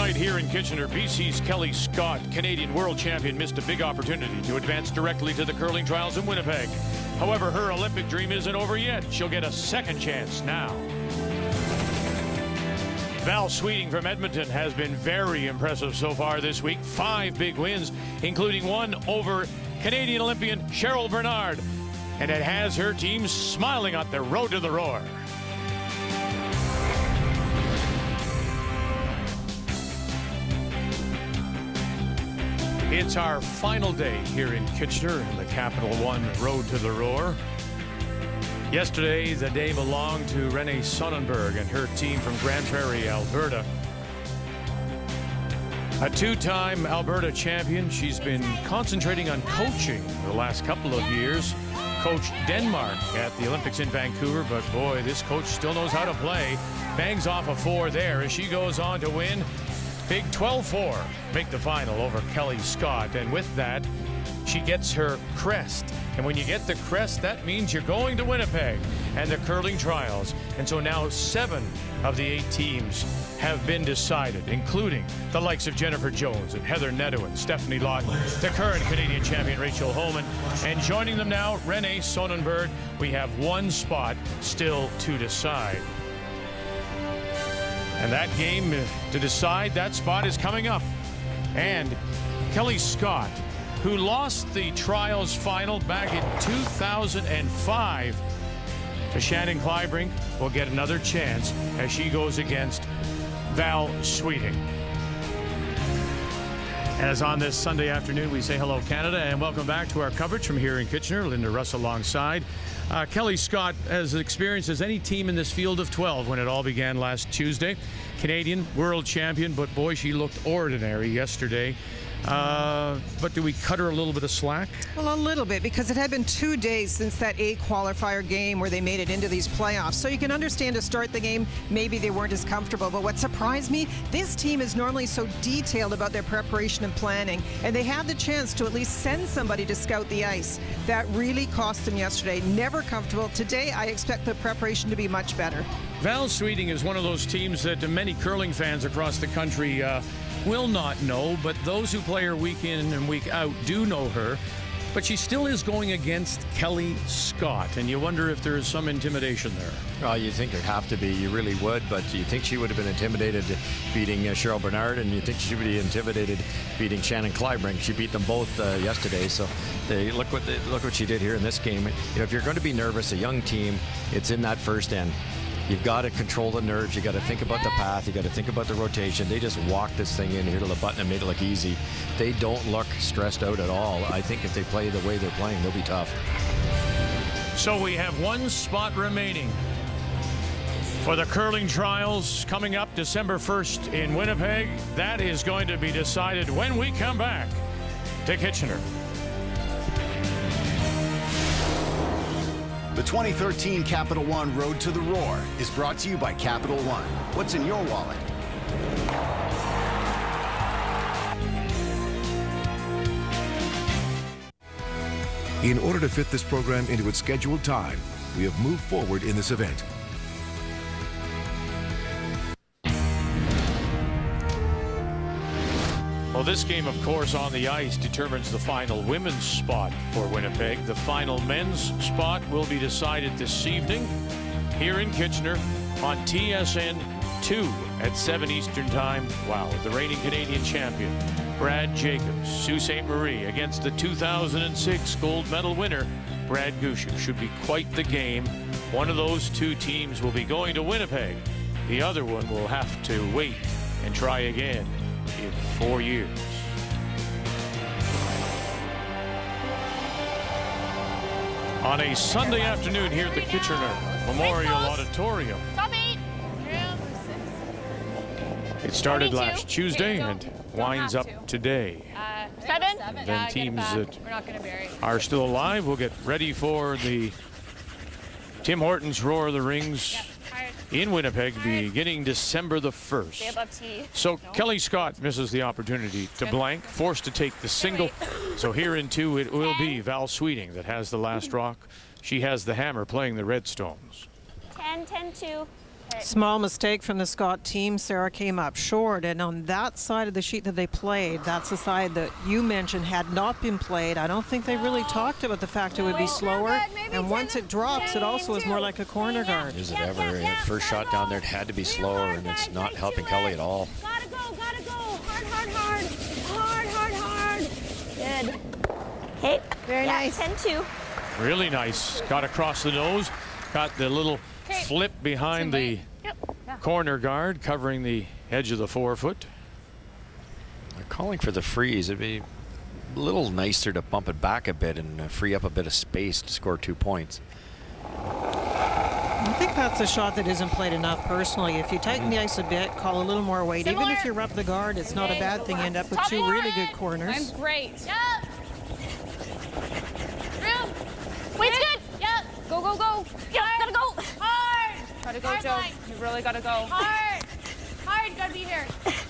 night here in Kitchener, BC's Kelly Scott, Canadian world champion, missed a big opportunity to advance directly to the curling trials in Winnipeg. However, her Olympic dream isn't over yet. She'll get a second chance now. Val Sweeting from Edmonton has been very impressive so far this week. 5 big wins, including one over Canadian Olympian Cheryl Bernard. And it has her team smiling on the road to the Roar. It's our final day here in Kitchener in the Capital One Road to the Roar. Yesterday, the day belonged to Renee Sonnenberg and her team from Grand Prairie, Alberta. A 2-time Alberta champion, she's been concentrating on coaching the last couple of years. Coached Denmark at the Olympics in Vancouver, but boy, this coach still knows how to play. Bangs off a 4 there as she goes on to win big 12-4, make the final over Kelly Scott. And with that, she gets her crest. And when you get the crest, that means you're going to Winnipeg and the curling trials. And so now 7 of the 8 teams have been decided, including the likes of Jennifer Jones and Heather Neto and Stephanie Lawton, the current Canadian champion Rachel Homan, and joining them now, Renee Sonnenberg. We have 1 spot still to decide. And that game to decide that spot is coming up. And Kelly Scott, who lost the trials final back in 2005 to Shannon Clybrink, will get another chance as she goes against Val Sweeting. As on this Sunday afternoon, we say hello, Canada, and welcome back to our coverage from here in Kitchener. Linda Russ alongside. Kelly Scott has experienced as any team in this field of 12 when it all began last Tuesday. Canadian world champion, but boy, she looked ordinary yesterday. But do we cut her a little bit of slack? Well, a little bit, because it had been 2 days since that A qualifier game where they made it into these playoffs. So you can understand to start the game, maybe they weren't as comfortable. But what surprised me, this team is normally so detailed about their preparation and planning, and they have the chance to at least send somebody to scout the ice. That really cost them yesterday. Never comfortable. Today, I expect the preparation to be much better. Val Sweeting is one of those teams that many curling fans across the country will not know, but those who play her week in and week out do know her. But she still is going against Kelly Scott, and you wonder if there is some intimidation there. Well, you think there'd have to be. You really would, but you think she would have been intimidated beating Cheryl Bernard, and you think she would be intimidated beating Shannon Clybrink. She beat them both yesterday, so look what she did here in this game. You know, if you're going to be nervous, a young team, it's in that first end. You've got to control the nerves. You've got to think about the path. You've got to think about the rotation. They just walked this thing in here to the button and made it look easy. They don't look stressed out at all. I think if they play the way they're playing, they'll be tough. So we have 1 spot remaining for the curling trials coming up December 1st in Winnipeg. That is going to be decided when we come back to Kitchener. The 2013 Capital One Road to the Roar is brought to you by Capital One. What's in your wallet? In order to fit this program into its scheduled time, we have moved forward in this event. Well, this game, of course, on the ice determines the final women's spot for Winnipeg. The final men's spot will be decided this evening here in Kitchener on TSN 2 at 7 Eastern Time. Wow, the reigning Canadian champion, Brad Jacobs, Sault Ste. Marie against the 2006 gold medal winner, Brad Gushue. Should be quite the game. One of those 2 teams will be going to Winnipeg. The other one will have to wait and try again in 4 years. On a Sunday afternoon here at the Kitchener Memorial Auditorium. It started last Tuesday and winds up today. 7? Then teams that are still alive will get ready for the Tim Hortons Roar of the Rings in Winnipeg beginning December the 1st. So Kelly Scott misses the opportunity to blank, forced to take the single. So here in 2 it will be Val Sweeting that has the last rock. She has the hammer playing the Redstones. 10, 10, 2. Small mistake from the Scott team. Sarah came up short, and on that side of the sheet that they played, that's the side that you mentioned had not been played. I don't think they really talked about the fact it would be slower, and once it drops, it also is more like a corner guard. Is it ever? First shot down there, it had to be slower, and it's not helping Kelly at all. Gotta go. Hard. Good. Okay. Very nice. 10-2. Really nice. Got across the nose. Got the little flip behind the corner guard, covering the edge of the forefoot. They're calling for the freeze. It'd be a little nicer to bump it back a bit and free up a bit of space to score 2 points. I think that's a shot that isn't played enough personally. If you tighten the ice a bit, call a little more weight. Even if you rub the guard, it's not a bad thing. You end up with 2 really good corners. I'm great. Yep. Wait's good. Yep. Go. Yep. Gotta go. Hard. Gotta go, Joe. You really gotta go. Hard. Gotta be here.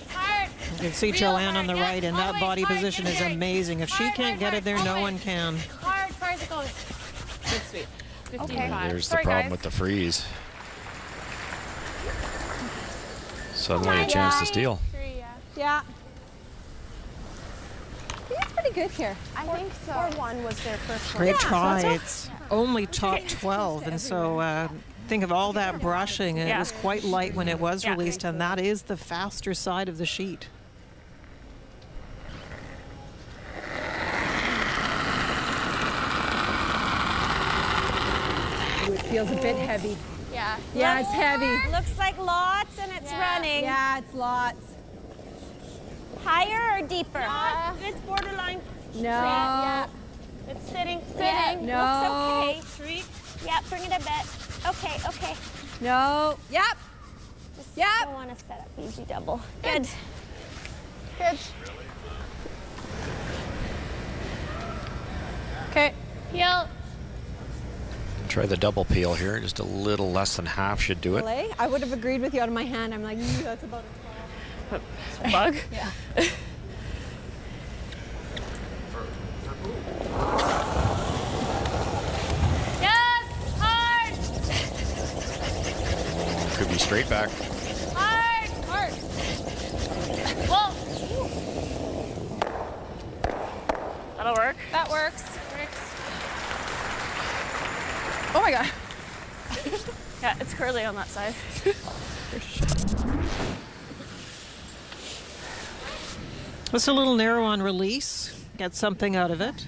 Hard. You can see Joanne on the right, and that body position is amazing. If she can't get it there, no one can. Hard. Far as it goes. Good sweep. 15-5. There's Sorry, the problem guys. with the freeze. Suddenly a chance to steal. Yeah. It's pretty good here. I think so. 4-1 was their first one. Great try. It's only top 12, and so think of all that brushing, and it was quite light when it was released, and that is the faster side of the sheet. It feels a bit heavy. Yeah. Yeah, it's heavy. Looks like lots, and it's running. Yeah, it's lots. Higher or deeper? It's borderline. No. Yeah. It's sitting. No. Looks okay. Yeah, bring it a bit. Okay. No. Yep. I want to set up easy double. Good. Okay. Peel. Try the double peel here. Just a little less than half should do it. I would have agreed with you out of my hand. I'm like, that's about a 12. Bug? Yeah. Yes. Hard. Could be straight back. Hard. Whoa. That'll work. That works. Oh my God. Yeah, it's curly on that side. It's a little narrow on release. Get something out of it.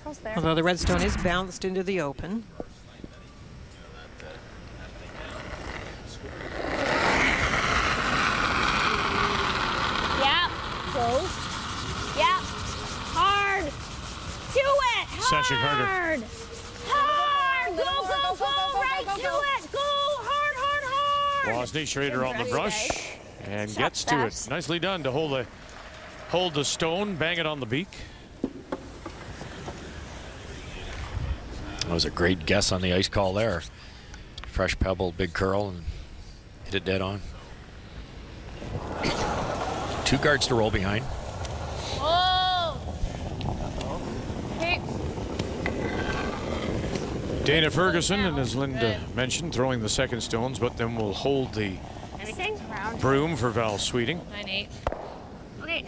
Close there. Although the redstone is bounced into the open. Yeah. Close. Yeah. Hard. To it. Sasha Carter. Hard. Go. Right to it. Go. Hard. Wozni Schrader on the brush and gets to it. Nicely done to hold the stone, bang it on the beak. That was a great guess on the ice call there. Fresh pebble, big curl, and hit it dead on. 2 guards to roll behind. Whoa. Okay. Dana Ferguson, and as Linda mentioned, throwing the second stones, but then we'll hold the Anything? broom for Val Sweeting. 9-8. Okay.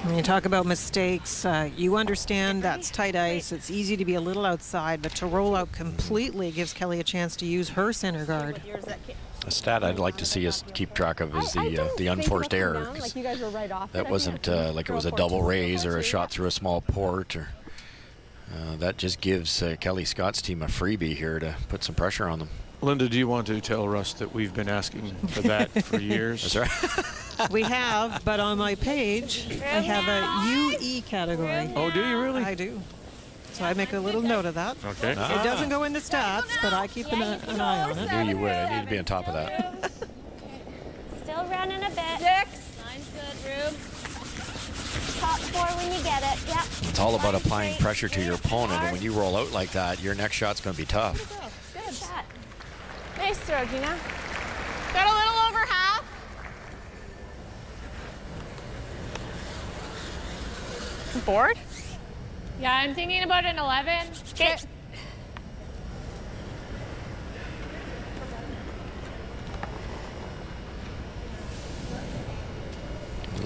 When you talk about mistakes, you understand that's tight ice. It's easy to be a little outside, but to roll out completely gives Kelly a chance to use her center guard. A stat I'd like to see us keep track of is the unforced error. 'Cause Like you guys were right off. that wasn't like it was a double raise or a shot through a small port. Or that just gives Kelly Scott's team a freebie here to put some pressure on them. Linda, do you want to tell Russ that we've been asking for that for years? That's right. We have, but on my page, I have a UE category. Oh, do you really? I do. So I make a little note of that. Okay. It doesn't go in the stats, but I keep an eye on it. I knew you would. I need to be on top of that. Still running a bit. 6. 9's good, Rube. Top 4 when you get it. Yep. It's all about applying pressure to your opponent, and when you roll out like that, your next shot's going to be tough. Good shot. Nice throw, Gina. Got a little over half. Board? Yeah, I'm thinking about an 11. Okay.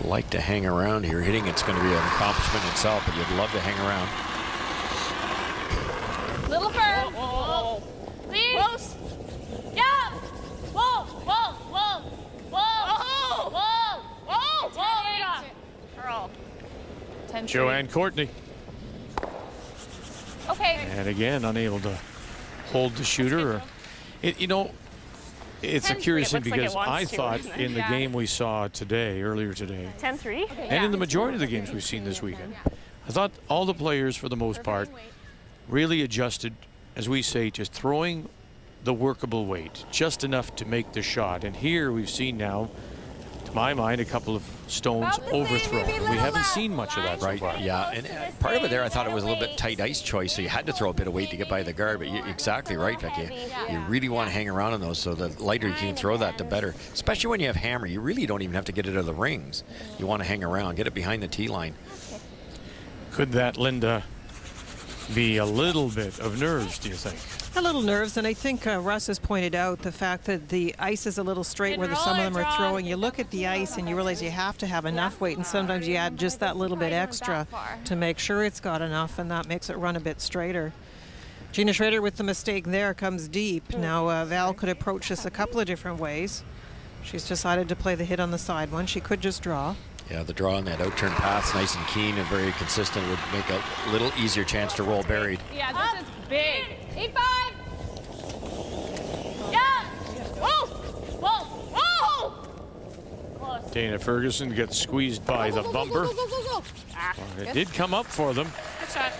like to hang around here. Hitting it's going to be an accomplishment itself, but you'd love to hang around. Little firm. Whoa. Lead. Close. Yeah. Whoa. Whoa. Whoa. Whoa. Whoa. Whoa. Whoa. Girl. 10-3. Joanne Courtney. Okay. And again, unable to hold the shooter. You know, it's a 10-3, curious thing it looks like it because wants I to, thought isn't it? in the Yeah. game we saw today, earlier today, 10-3. and in the majority of the games we've seen this weekend, I thought all the players, for the most part, really adjusted, as we say, just throwing the workable weight, just enough to make the shot. And here we've seen now, to my mind, a couple of stones overthrown. We haven't seen much of that so Right, far. yeah, and part of it there, I thought it was a little bit tight ice choice, so you had to throw a bit of weight to get by the guard, but you're exactly right, Becky. You really want to hang around on those, so the lighter you can throw that, the better. Especially when you have hammer, you really don't even have to get it out of the rings. You want to hang around, get it behind the tee line. Could that, Linda, be a little bit of nerves, do you think? A little nerves, and I think Russ has pointed out the fact that the ice is a little straight where some of them are throwing. You look at the ice and you realize you have to have enough weight, and sometimes you add just that little bit extra to make sure it's got enough, and that makes it run a bit straighter. Gina Schrader with the mistake there comes deep. Now Val could approach this a couple of different ways. She's decided to play the hit on the side one. She could just draw. Yeah, the draw on that out-turn path's nice and keen and very consistent. Would make a little easier chance to roll buried. Yeah, this is big. 8-5. Yeah. Whoa. Whoa. Whoa. Close. Dana Ferguson gets squeezed by the bumper. It did come up for them. Good shot.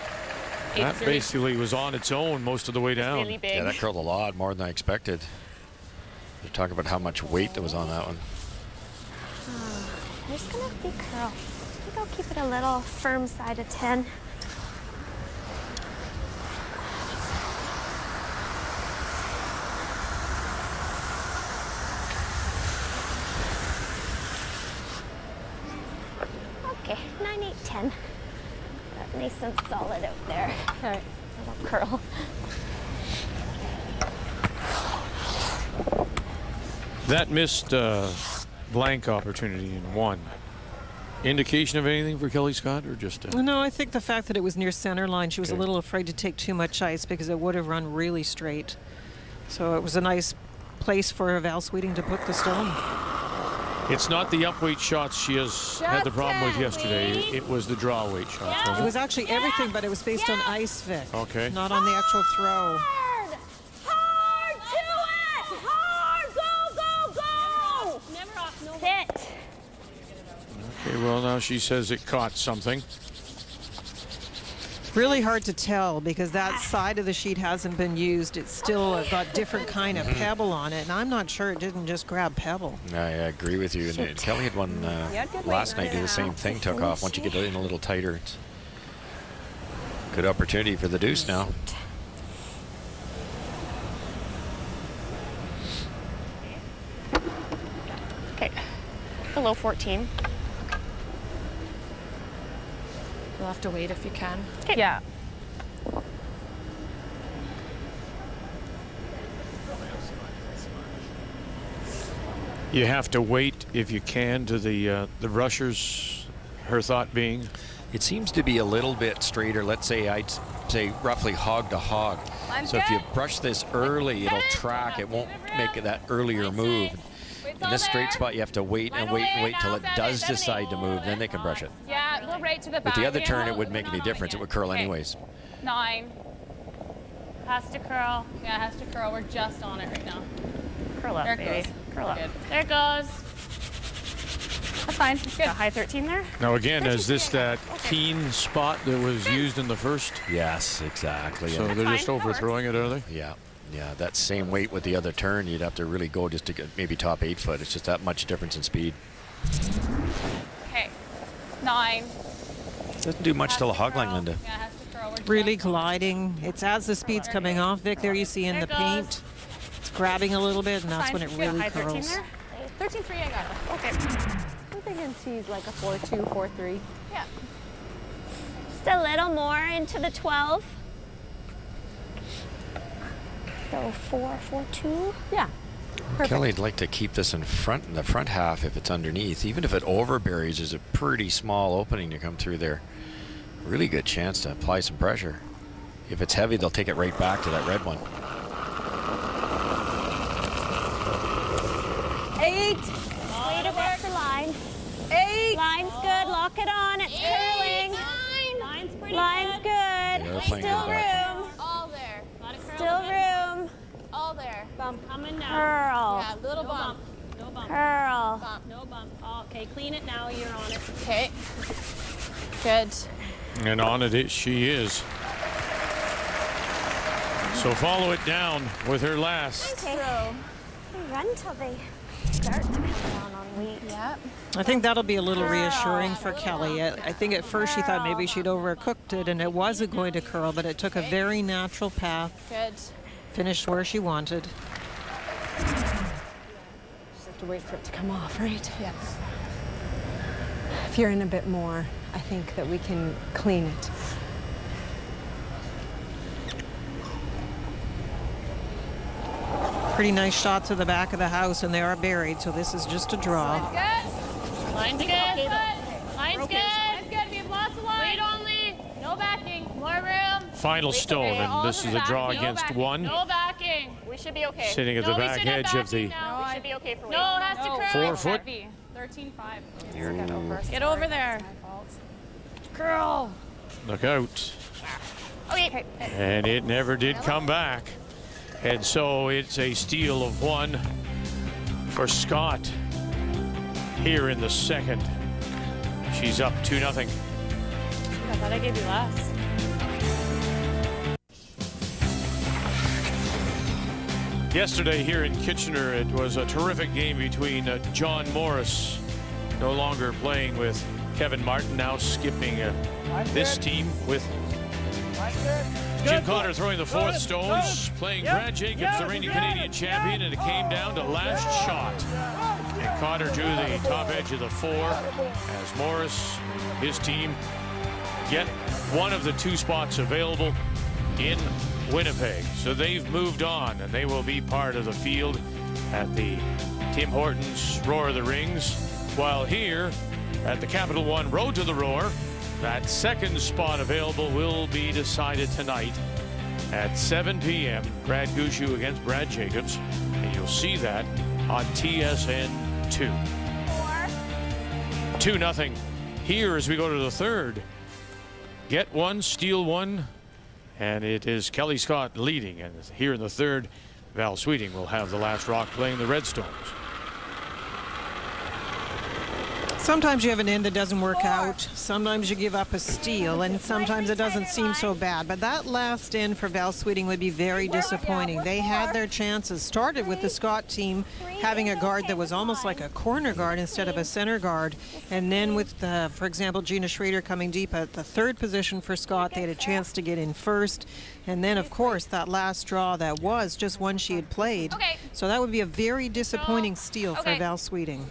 That 8-3. basically was on its own most of the way down. Really big. Yeah, that curled a lot more than I expected. They're talking about how much weight that was on that one. I'm just gonna be curl. I think I'll keep it a little firm side of 10. Okay, 9, 8, 10. That nice and solid out there. Okay. Little curl. That missed blank opportunity in one. Indication of anything for Kelly Scott, or just No, I think the fact that it was near center line, she was a little afraid to take too much ice because it would have run really straight. So it was a nice place for Val Sweeting to put the stone. It's not the up weight shots she has had the problem with yesterday. It was the draw weight shots. It Wasn't was actually everything, but it was based on ice, Vic. Okay. Not on the actual throw. Hard! Hard! Do it! Hard! Go, go, go! Never off. No. Hit. Okay, well, now she says it caught something. Really hard to tell because that side of the sheet hasn't been used. It's still got different kind of pebble on it, and I'm not sure it didn't just grab pebble. I agree with you. And Kelly had one last night, do the same thing, took off. Once you get it in a little tighter, it's good opportunity for the deuce now. Okay. Below 14. You'll have to wait if you can. Yeah. You have to wait if you can to the rushers. Her thought being, It seems to be a little bit straighter. Let's say I'd say roughly hog to hog. So if you brush this early, it'll track. It won't make that earlier move. In this straight spot, you have to wait and wait and wait till it does decide to move. Then they can brush it. Yeah, go right to the back. With the other turn, it wouldn't make any difference. It would curl anyways. 9. Has to curl. Yeah, has to curl. We're just on it right now. Curl up, There it baby. goes. Curl up. Good. There it goes. That's fine. Good. High 13 there. now again, is this that keen spot that was used in the first? Yes, exactly. So they're just fine, that overthrowing it, are they? Yeah, that same weight with the other turn, you'd have to really go just to get maybe top 8 foot. It's just that much difference in speed. Okay. 9. Doesn't do much till a hog line, Linda. Yeah, has to curl. We're Really just on it. gliding. It's as the speed's coming off, Vic. There you see in There the it paint. It's grabbing a little bit, and that's Fine. when it Yeah, really high 13 curls. there. 13.3, I got it. Okay. I'm thinking she's like a 4-2, 4-3. Yeah. Just a little more into the 12. So 4, 4, 2. Yeah. Kelly'd like to keep this in the front half if it's underneath. Even if it overburies, there's a pretty small opening to come through there. Really good chance to apply some pressure. If it's heavy, they'll take it right back to that red one. 8. Way to work the line. 8. Line's good. Lock it on. It's curling. 9. Line's pretty Line's good. good. They're playing Still good back. room. All there. Let it curl Still a bit. room. All there. Bump. Coming down. Curl. Yeah, little No bump. bump. No bump. Curl. Bump. No bump. Oh, okay, clean it now. You're on it. Okay. Good. And on it she is. So follow it down with her last. Okay. They run till they start to come down on weight. Yep. I think that'll be a little reassuring for Kelly. I think at first she thought maybe she'd overcooked it and it wasn't going to curl, but it took a very natural path. Good. Finished where she wanted. Just have to wait for it to come off, right? Yes. If you're in a bit more, I think that we can clean it. Pretty nice shots of the back of the house, and they are buried, so this is just a draw. Good. Line's good. Line's good. Line's good. We have lots of line. Wait only. No backing. More room. Final stone, and this is a draw against one. No backing. We should be okay. Sitting at the back edge of the We should be okay for weight. No, it has to curl. 4 foot. 13.5. Get over there. Girl. Look out. Okay. And it never did come back. And so it's a steal of 1 for Scott here in the second. She's up 2-0. I thought I gave you less. Yesterday here in Kitchener, it was a terrific game between John Morris, no longer playing with Kevin Martin, now skipping this team with Jim Cotter throwing the 4th stones, playing Brad Jacobs, the reigning Canadian champion, and it came down to last shot. And Cotter drew the top edge of the 4 as Morris, his team, get one of the 2 spots available in Winnipeg. So they've moved on, and they will be part of the field at the Tim Hortons Roar of the Rings. While here at the Capital One Road to the Roar, that second spot available will be decided tonight at 7 p.m. Brad Gushu against Brad Jacobs, and you'll see that on TSN 2. 2-0 here as we go to the third. Get 1, steal 1, and it is Kelly Scott leading. And here in the third, Val Sweeting will have the last rock playing the Redstones. Sometimes you have an end that doesn't work out. Sometimes you give up a steal, and sometimes it doesn't seem so bad. But that last end for Val Sweeting would be very disappointing. They had their chances. Started with the Scott team having a guard that was almost like a corner guard instead of a center guard. And then with, for example, Gina Schrader coming deep at the 3rd position for Scott, they had a chance to get in first. And then, of course, that last draw that was just one she had played. So that would be a very disappointing steal for Val Sweeting.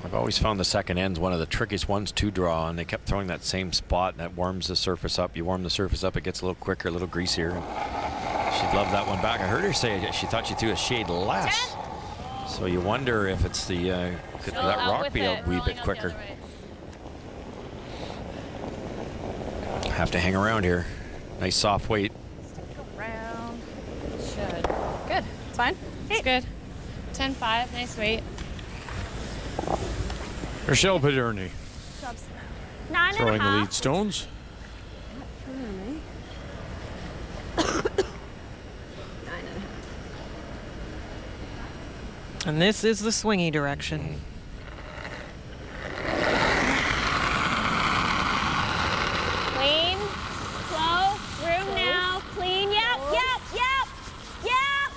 I've always found the second end's one of the trickiest ones to draw, and they kept throwing that same spot, and that warms the surface up. You warm the surface up, it gets a little quicker, a little greasier. She'd love that one back. I heard her say she thought she threw a shade less. So you wonder if it's the could that rock be a wee bit quicker. Have to hang around here. Nice soft weight. Stick around. Should. Good. It's fine. It's good. 10-5. Nice weight. Rochelle Paderny 9.5. throwing the lead stones. And this is the swingy direction. Clean. Slow. Room now. Clean. Yep.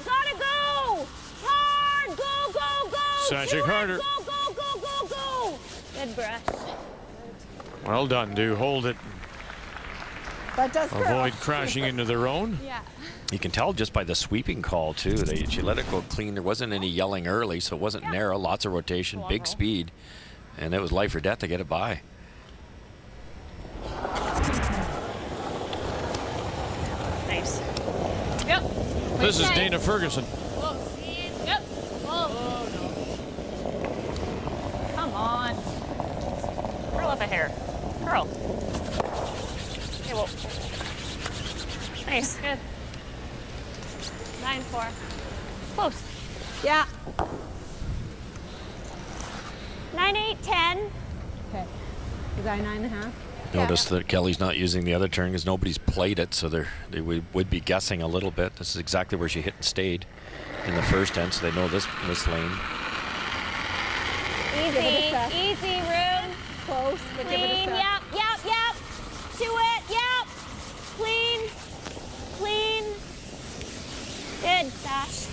Gotta go. Hard. Go. Sasha Carter. Go. Good brush. Well done, do hold it. That does Avoid crashing into their own. Yeah. You can tell just by the sweeping call, too. She let it go clean. There wasn't any yelling early, so it wasn't narrow. Lots of rotation, big speed. And it was life or death to get it by. Nice. Yep. This is Dana Ferguson. Close. Good. the hair. Curl. Okay, well. Nice. Good. 9-4. Close. Yeah. 9-8, 10. Okay. Is that 9.5? Notice that Kelly's not using the other turn because nobody's played it, so they would be guessing a little bit. This is exactly where she hit and stayed in the first end, so they know this lane. Easy, room. Close, but give it a Clean, sec. yep. To it, yep. Clean. Good, Sash.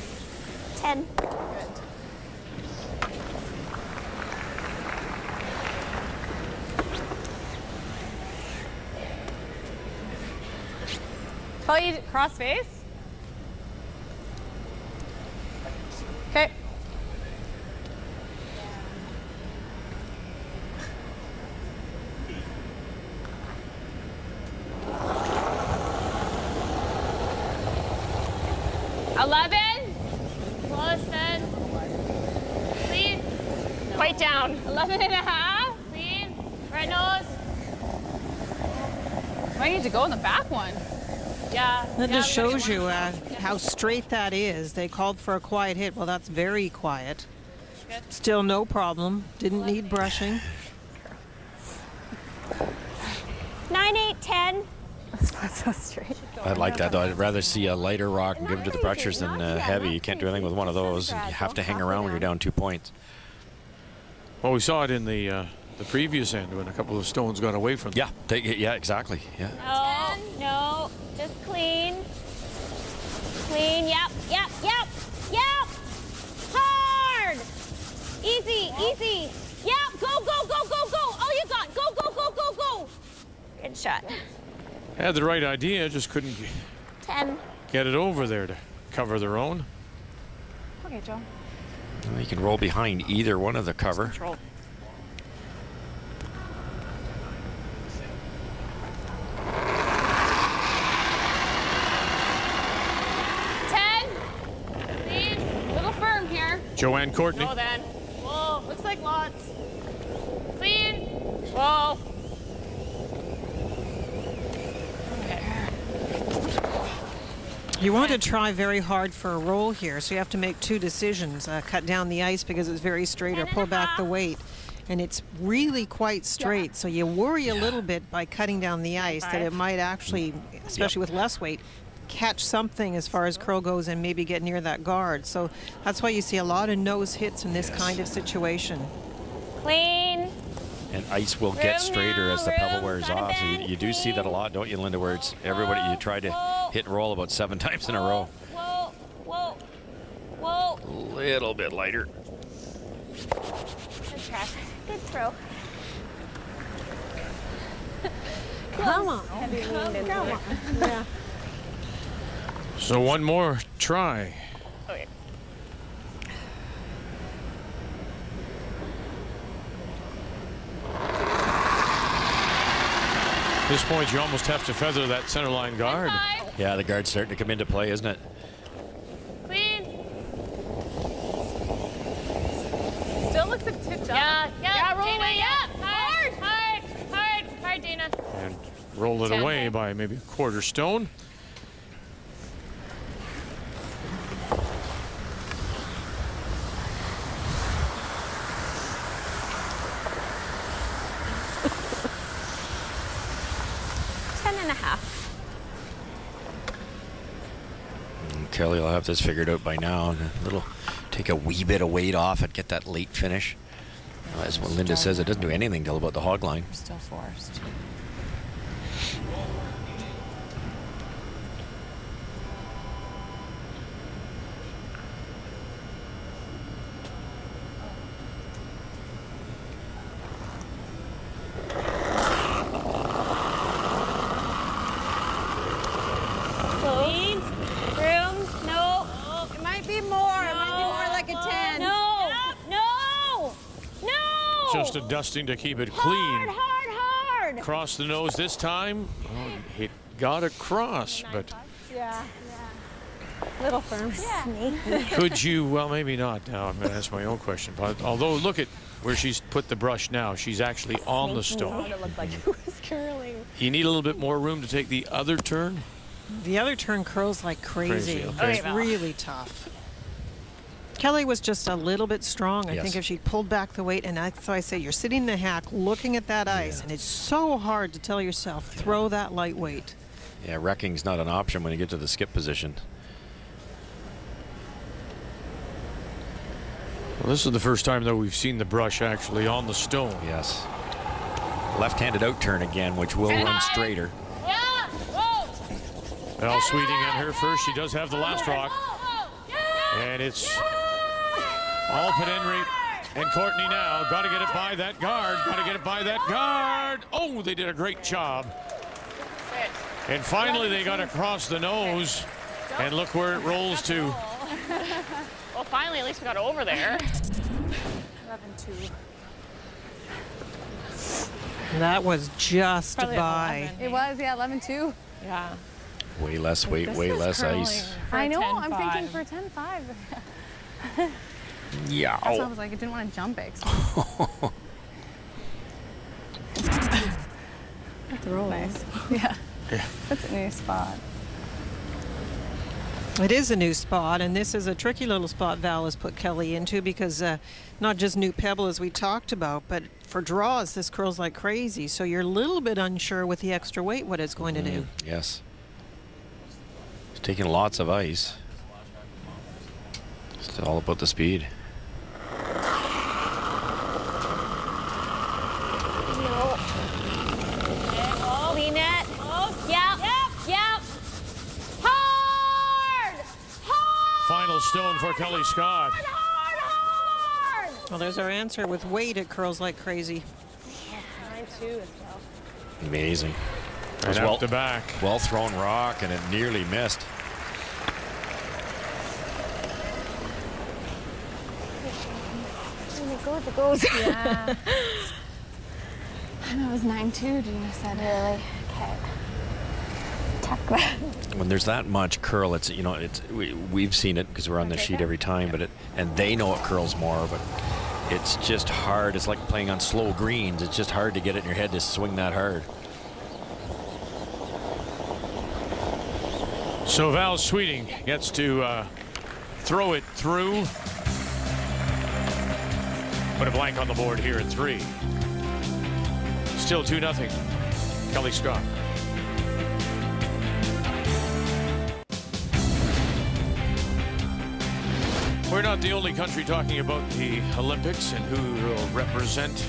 10. Tell you to cross face. Okay. Clean. Quite down. 11.5. Clean. Right nose. Might need to go in the back one. Yeah. That just shows you how straight that is. They called for a quiet hit. Well, that's very quiet. Good. Still no problem. Didn't need brushing. 9-8, 10. That's so straight. I like that, though. I'd rather see a lighter rock and give it to the brushers than heavy. You can't do anything with one of those. You have to hang around when you're down 2 points. Well, we saw it in the previous end when a couple of stones got away from them. Yeah, yeah, exactly. Yeah. No, just clean. Yep. Hard. Easy. Yep, go. All you got, go. Good shot. Had the right idea, just couldn't 10. get it over there to cover their own. Okay, Joe. Well, you can roll behind either one of the cover. Control. Joanne Courtney. Go then. Whoa, looks like lots. Clean. Whoa. Okay. You want to try very hard for a roll here, so you have to make two decisions. Cut down the ice because it's very straight or pull back the weight. And it's really quite straight, so you worry a little bit by cutting down the ice that it might actually, especially with less weight, catch something as far as curl goes and maybe get near that guard. So that's why you see a lot of nose hits in this kind of situation. Clean. And ice will get straighter as the pebble wears off. So you do see that a lot, don't you, Linda, where it's everybody, you try to hit and roll about 7 times in a row. Whoa. A little bit lighter. Good track. Good throw. Come on. Come on. Yeah. So one more try. Okay. At this point, you almost have to feather that center line guard. Yeah, the guard's starting to come into play, isn't it? Clean. Still looks a tip up. Yeah, roll Dana, away. Hard, Dana. And roll it away by maybe a quarter stone. Kelly will have this figured out by now. Take a wee bit of weight off and get that late finish. As what Linda says, it doesn't do anything till about the hog line. We're still forced. Just a dusting to keep it clean. Hard. Across the nose this time. Oh, it got across, but Yeah. Little firm. Yeah. Could you, well, maybe not now. I'm going to ask my own question. But although, look at where she's put the brush now. She's actually on the stone. It looked like it was curling. You need a little bit more room to take the other turn. The other turn curls like crazy. Okay. It's really tough. Kelly was just a little bit strong. I Yes. think if she pulled back the weight, and that's why I say you're sitting in the hack looking at that ice, and it's so hard to tell yourself, throw that light weight. Yeah, wrecking's not an option when you get to the skip position. Well, this is the first time, though, we've seen the brush actually on the stone. Yes. Left-handed out turn again, which will run straighter. Yeah. Whoa. Val Sweeting on her first. She does have the last rock. And it's all Henry and Courtney now. Got to get it by that guard. Got to get it by that guard. Oh, they did a great job. And finally, they got across the nose. And look where it rolls to. Well, finally, at least we got over there. 11-2. That was just Probably by. 11. It was, yeah, 11-2. Yeah. Way less weight, This way is less curling. ice. I know, I'm 10-5. thinking for 10-5. Yeah. That's why I was like, I didn't want to jump it. Throw. Nice. Yeah. That's a new spot. It is a new spot, and this is a tricky little spot Val has put Kelly into because not just New Pebble as we talked about, but for draws, this curls like crazy. So you're a little bit unsure with the extra weight what it's going to do. Yes. It's taking lots of ice. It's all about the speed. Clean it. Yep. Yep. Hard. Hard. Final stone for Kelly Scott. Hard. Well, there's our answer. With weight, it curls like crazy. 9-2 as well. Amazing. And well- up the back. Well thrown rock, and it nearly missed. It goes. Yeah. I know it was 9-2, Gina said early. Okay. Tuck that. When there's that much curl, it's, you know, it's we've seen it because we're on the sheet every time, but and they know it curls more, but it's just hard. It's like playing on slow greens. It's just hard to get it in your head to swing that hard. So Val Sweeting gets to throw it through. Put a blank on the board here at 3. Still 2-0. Kelly Scott. We're not the only country talking about the Olympics and who will represent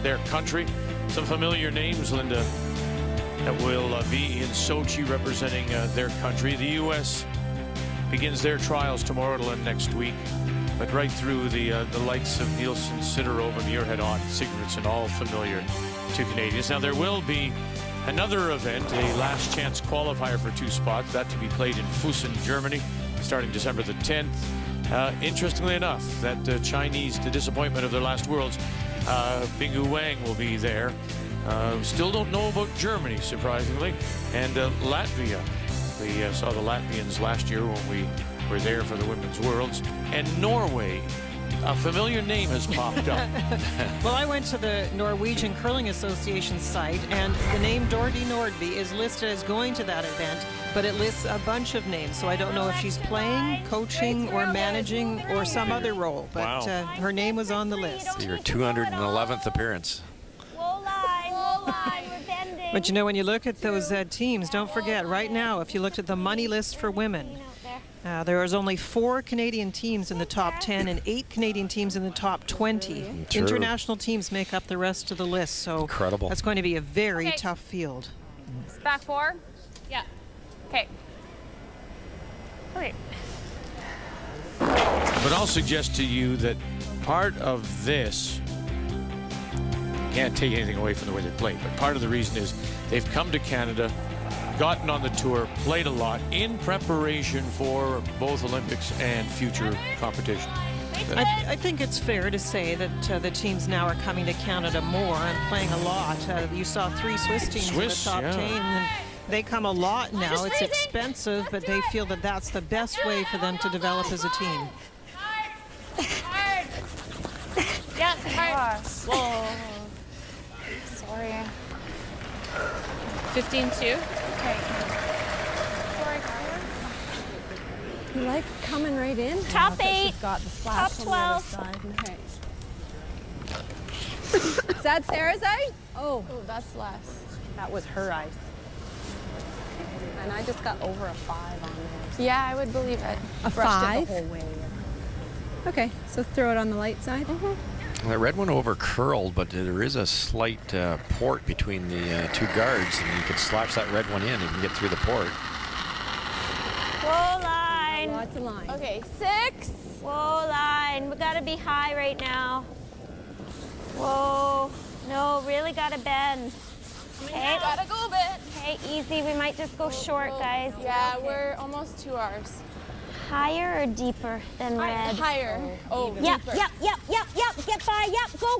their country. Some familiar names, Linda, that will be in Sochi representing their country. The U.S. begins their trials tomorrow to end next week. But right through the likes of Nielsen, Sidorova, Muirhead, on Sigurdsson, all familiar to Canadians. Now there will be another event, a last chance qualifier for 2 spots, that to be played in Fussen, Germany, starting December the 10th. Interestingly enough, that Chinese, the disappointment of their last Worlds, Binggu Wang will be there. Still don't know about Germany, surprisingly, and Latvia. We saw the Latvians last year when we were there for the Women's Worlds. And Norway, a familiar name has popped up. Well, I went to the Norwegian Curling Association site, and the name Dorothy Nordby is listed as going to that event, but it lists a bunch of names, so I don't know if she's playing, coaching, or managing, or some other role. But Wow. her name was on the list. Your 211th appearance. Low line, we're bending. But you know, when you look at those teams, don't forget, right now, if you looked at the money list for women, there is only 4 Canadian teams in the top 10 and 8 Canadian teams in the top 20. True. International teams make up the rest of the list, so Incredible. that's going to be a very Okay. tough field. Back 4. Yeah. Okay. Okay. But I'll suggest to you that part of this, can't take anything away from the way they play, but part of the reason is they've come to Canada, gotten on the tour, played a lot in preparation for both Olympics and future competition. I think it's fair to say that the teams now are coming to Canada more and playing a lot. You saw 3 Swiss teams Swiss, in the top yeah. 10, and They come a lot now. It's expensive, but they feel that that's the best way for them to develop as a team. Hard. Yeah, hard. Whoa. Sorry. 15-2. Okay. Sorry, Carter. You like coming right in? Top 8. Got the splash Top on the other 12. side. Okay. Is that Sarah's ice? Oh, That's less. that was her ice. And I just got over a 5 on there. Yeah, I would believe it. A Brushed it 5? the whole way. Okay, so throw it on the light side. The red one over curled, but there is a slight port between the two guards, and you can slash that red one in and get through the port. Whoa line. Lots of line. Okay, 6. Whoa line. We gotta be high right now. Whoa. No, really gotta bend. Okay. Gotta go a bit. Okay, easy. We might just go short, guys. Yeah, we're almost 2 hours. Higher or deeper than red? Higher. Oh, Yep, deeper. yep. Get by. Yep. Go.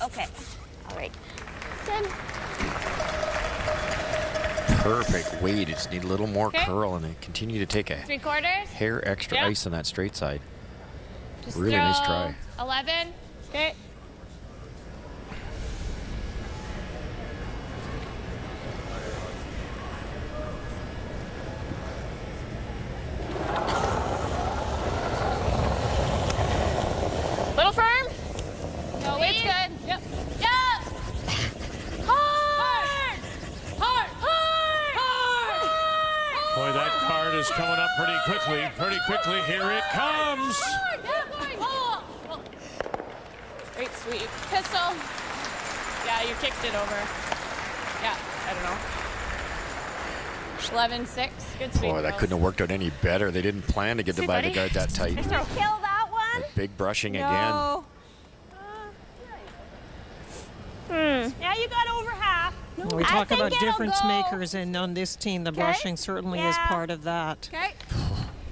Okay. All right. Good. Perfect weight. Just need a little more Okay. curl, and then continue to take a 3/4. hair extra Yep. ice on that straight side. Just Really nice try. 11. Okay. Little firm. No, weight's good. Yep. Yep. Hard. Boy, that card is coming up pretty quickly. Pretty quickly. Here it comes. Great sweep. Pistol. Yeah, you kicked it over. Yeah, I don't know. 11-6. Good sweep. Boy, that girls. couldn't have worked out any better. They didn't plan to get See, by the buddy? guard that tight. Kill that one. Big brushing again. No. Now you got over half. We I talk think about it'll difference go. makers, and on this team, the brushing certainly is Yeah. part of that. Okay.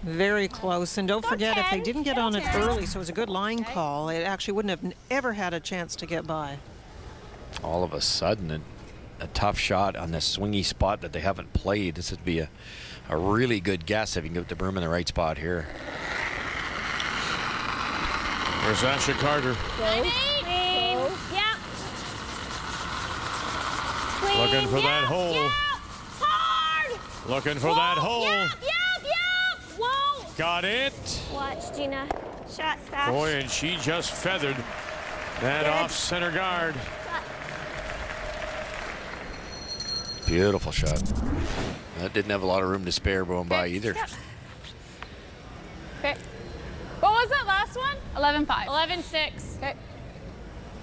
Very close. And don't Go forget, if they 10. didn't get Go on it 10. early, so it was a good line call, it actually wouldn't have ever had a chance to get by. All of a sudden, a tough shot on this swingy spot that they haven't played. This would be a really good guess if you can get the broom in the right spot here. There's Asha Carter. Clean. Yep. Clean. Looking for that Yep, hole. Yep. Hard. Looking for that hole. Yep. Whoa. Got it. Watch, Gina. Shot sash. Boy, and she just feathered that off center guard. Beautiful shot. That didn't have a lot of room to spare going by either. Yep. Okay. What was that last one? 11-5. 11-6. Okay.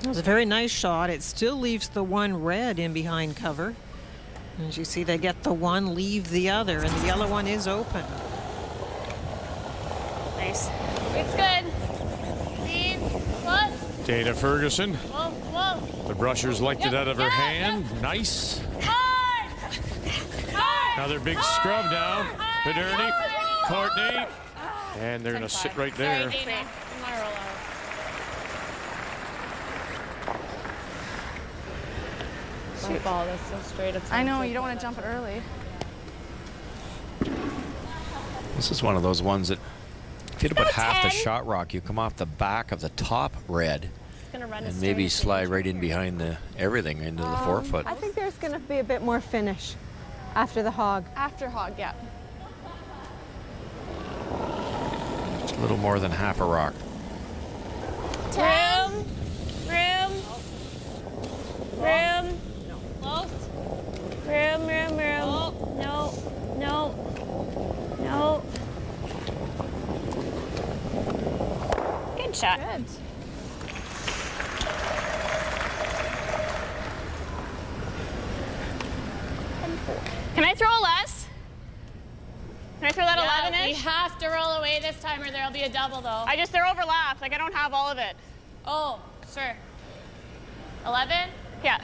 It was a very nice shot. It still leaves the one red in behind cover. As you see, they get the one, leave the other, and the yellow one is open. Nice. It's good. Lead. What? Dana Ferguson. Whoa. The brushers liked it out of her Yep, hand. Nice. Hard. Another big scrub now. Pederney, Courtney. And they're going to sit right there. Sorry, Dana. I'm gonna roll out. Shoot ball that's so straight. It's I know, you don't want to jump it early. This is one of those ones that if you had to put Go half the 10. shot rock, you come off the back of the top red It's gonna run and maybe slide right in behind the everything into the forefoot. I think there's going to be a bit more finish after the hog. After hog, yeah. It's a little more than half a rock. Room. Close. Room. No. Good shot. Good. Can I throw less? Can I throw that Yeah, 11 we inch? have to roll away this time or there'll be a double though. They're overlapped. Like I don't have all of it. Oh, sure. 11? Yeah.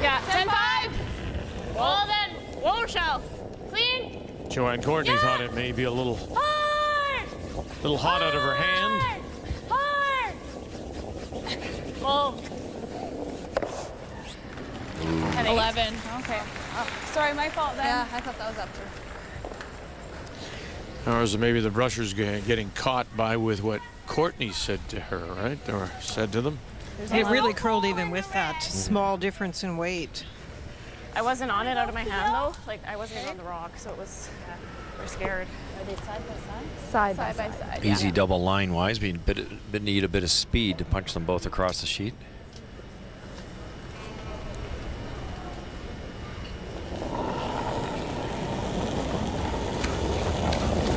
Yeah, 10-5. Well then. show. Clean. Joanne Courtney thought it may be a little hot out of her hand. Hard. Whoa. 11. Okay. Oh, sorry, my fault then. Yeah, I thought that was up to. Or is it maybe the brushers getting caught by with what Courtney said to her, right? Or said to them? It really curled even with that small difference in weight. I wasn't on it out of my hand though. Like I wasn't even on the rock, so it was. We're scared. Are they side by side? Side by side. Easy double line wise, but need a bit of speed to punch them both across the sheet.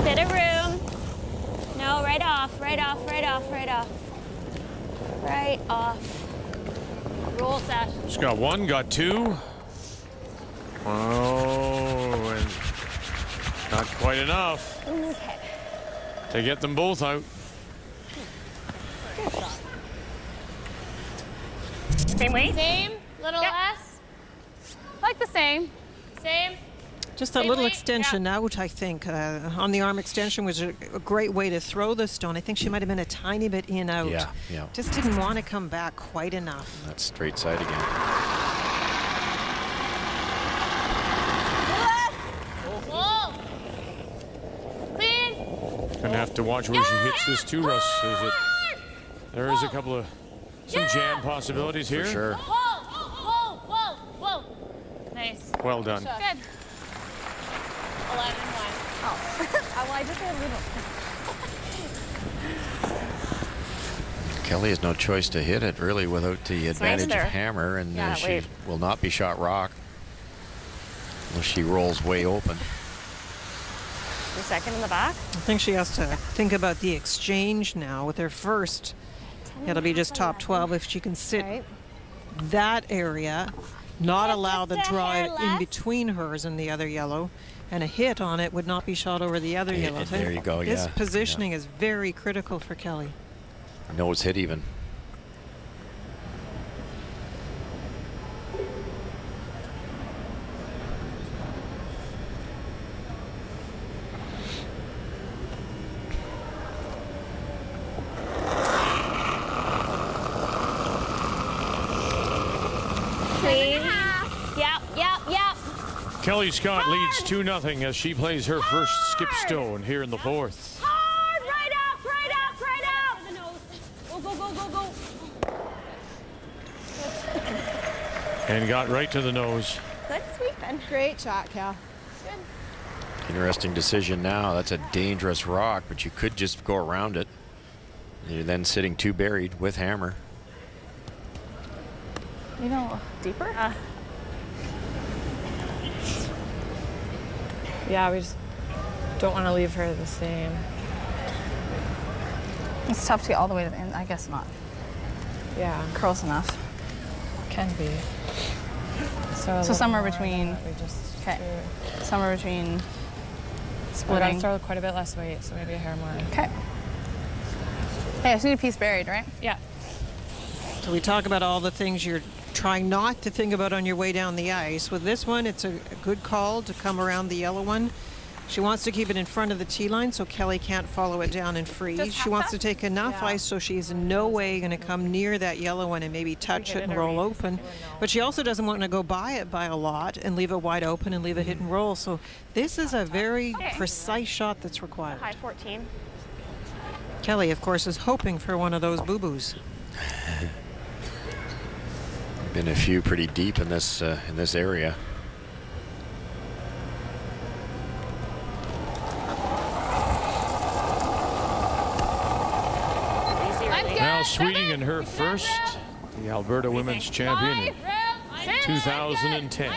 Bit of room. No, right off, right off, right off, right off. Right off. Roll set. She's got one, got two. Oh, and not quite enough to get them both out. Same weight? Same. Little less. Like the same. Same. Just a Same little weight? extension out, I think. On the arm extension was a great way to throw the stone. I think she might have been a tiny bit in out. Yeah, yeah. Just didn't want to come back quite enough. That's straight side again. Whoa. Clean. Gonna have to watch where she hits this too, Russ. There is a couple of some jam possibilities here. For sure. Whoa. Whoa. Whoa. Whoa. Nice. Well done. Good. 11-1. Oh. Well, I just had a little. Kelly has no choice to hit it really without the advantage there. of hammer, and Yeah, she wait. will not be shot rock unless she rolls way open. Your second in the back. I think she has to think about the exchange now with her first. It'll be just top 12 if she can sit that area, not allow the just a draw hair in left. between hers and the other yellow, and a hit on it would not be shot over the other yellow. I think There you go, this yeah. positioning is very critical for Kelly. Nose hit even. Clean. Yep. Kelly Scott leads 2-0 as she plays her first skip stone here in the fourth. Hard. Right off. The nose. Go. And got right to the nose. Good sweeping. Great shot, Cal. Interesting decision now. That's a dangerous rock, but you could just go around it. You're then sitting too buried with hammer. You know, deeper? Yeah, we just don't want to leave her the same. It's tough to get all the way to the end. I guess not. Yeah, Curls enough. can be. So a somewhere little more between. than what we just Okay. threw. Somewhere between. We gotta Splitting. throw quite a bit less weight, so maybe a hair more. Okay. Hey, I just need a piece buried, right? Yeah. So we talk about all the things you're trying not to think about on your way down the ice. With this one, it's a good call to come around the yellow one. She wants to keep it in front of the tee line so Kelly can't follow it down and freeze. She wants to take enough ice so she's in no way going to come near that yellow one and maybe touch it and roll open. But she also doesn't want to go by it by a lot and leave it wide open and leave a hit and roll. So this is a very precise shot that's required. High 14. Kelly, of course, is hoping for one of those boo-boos. Been a few pretty deep in this area. Now Sweeting in her first, the Alberta Women's Champion, 2010.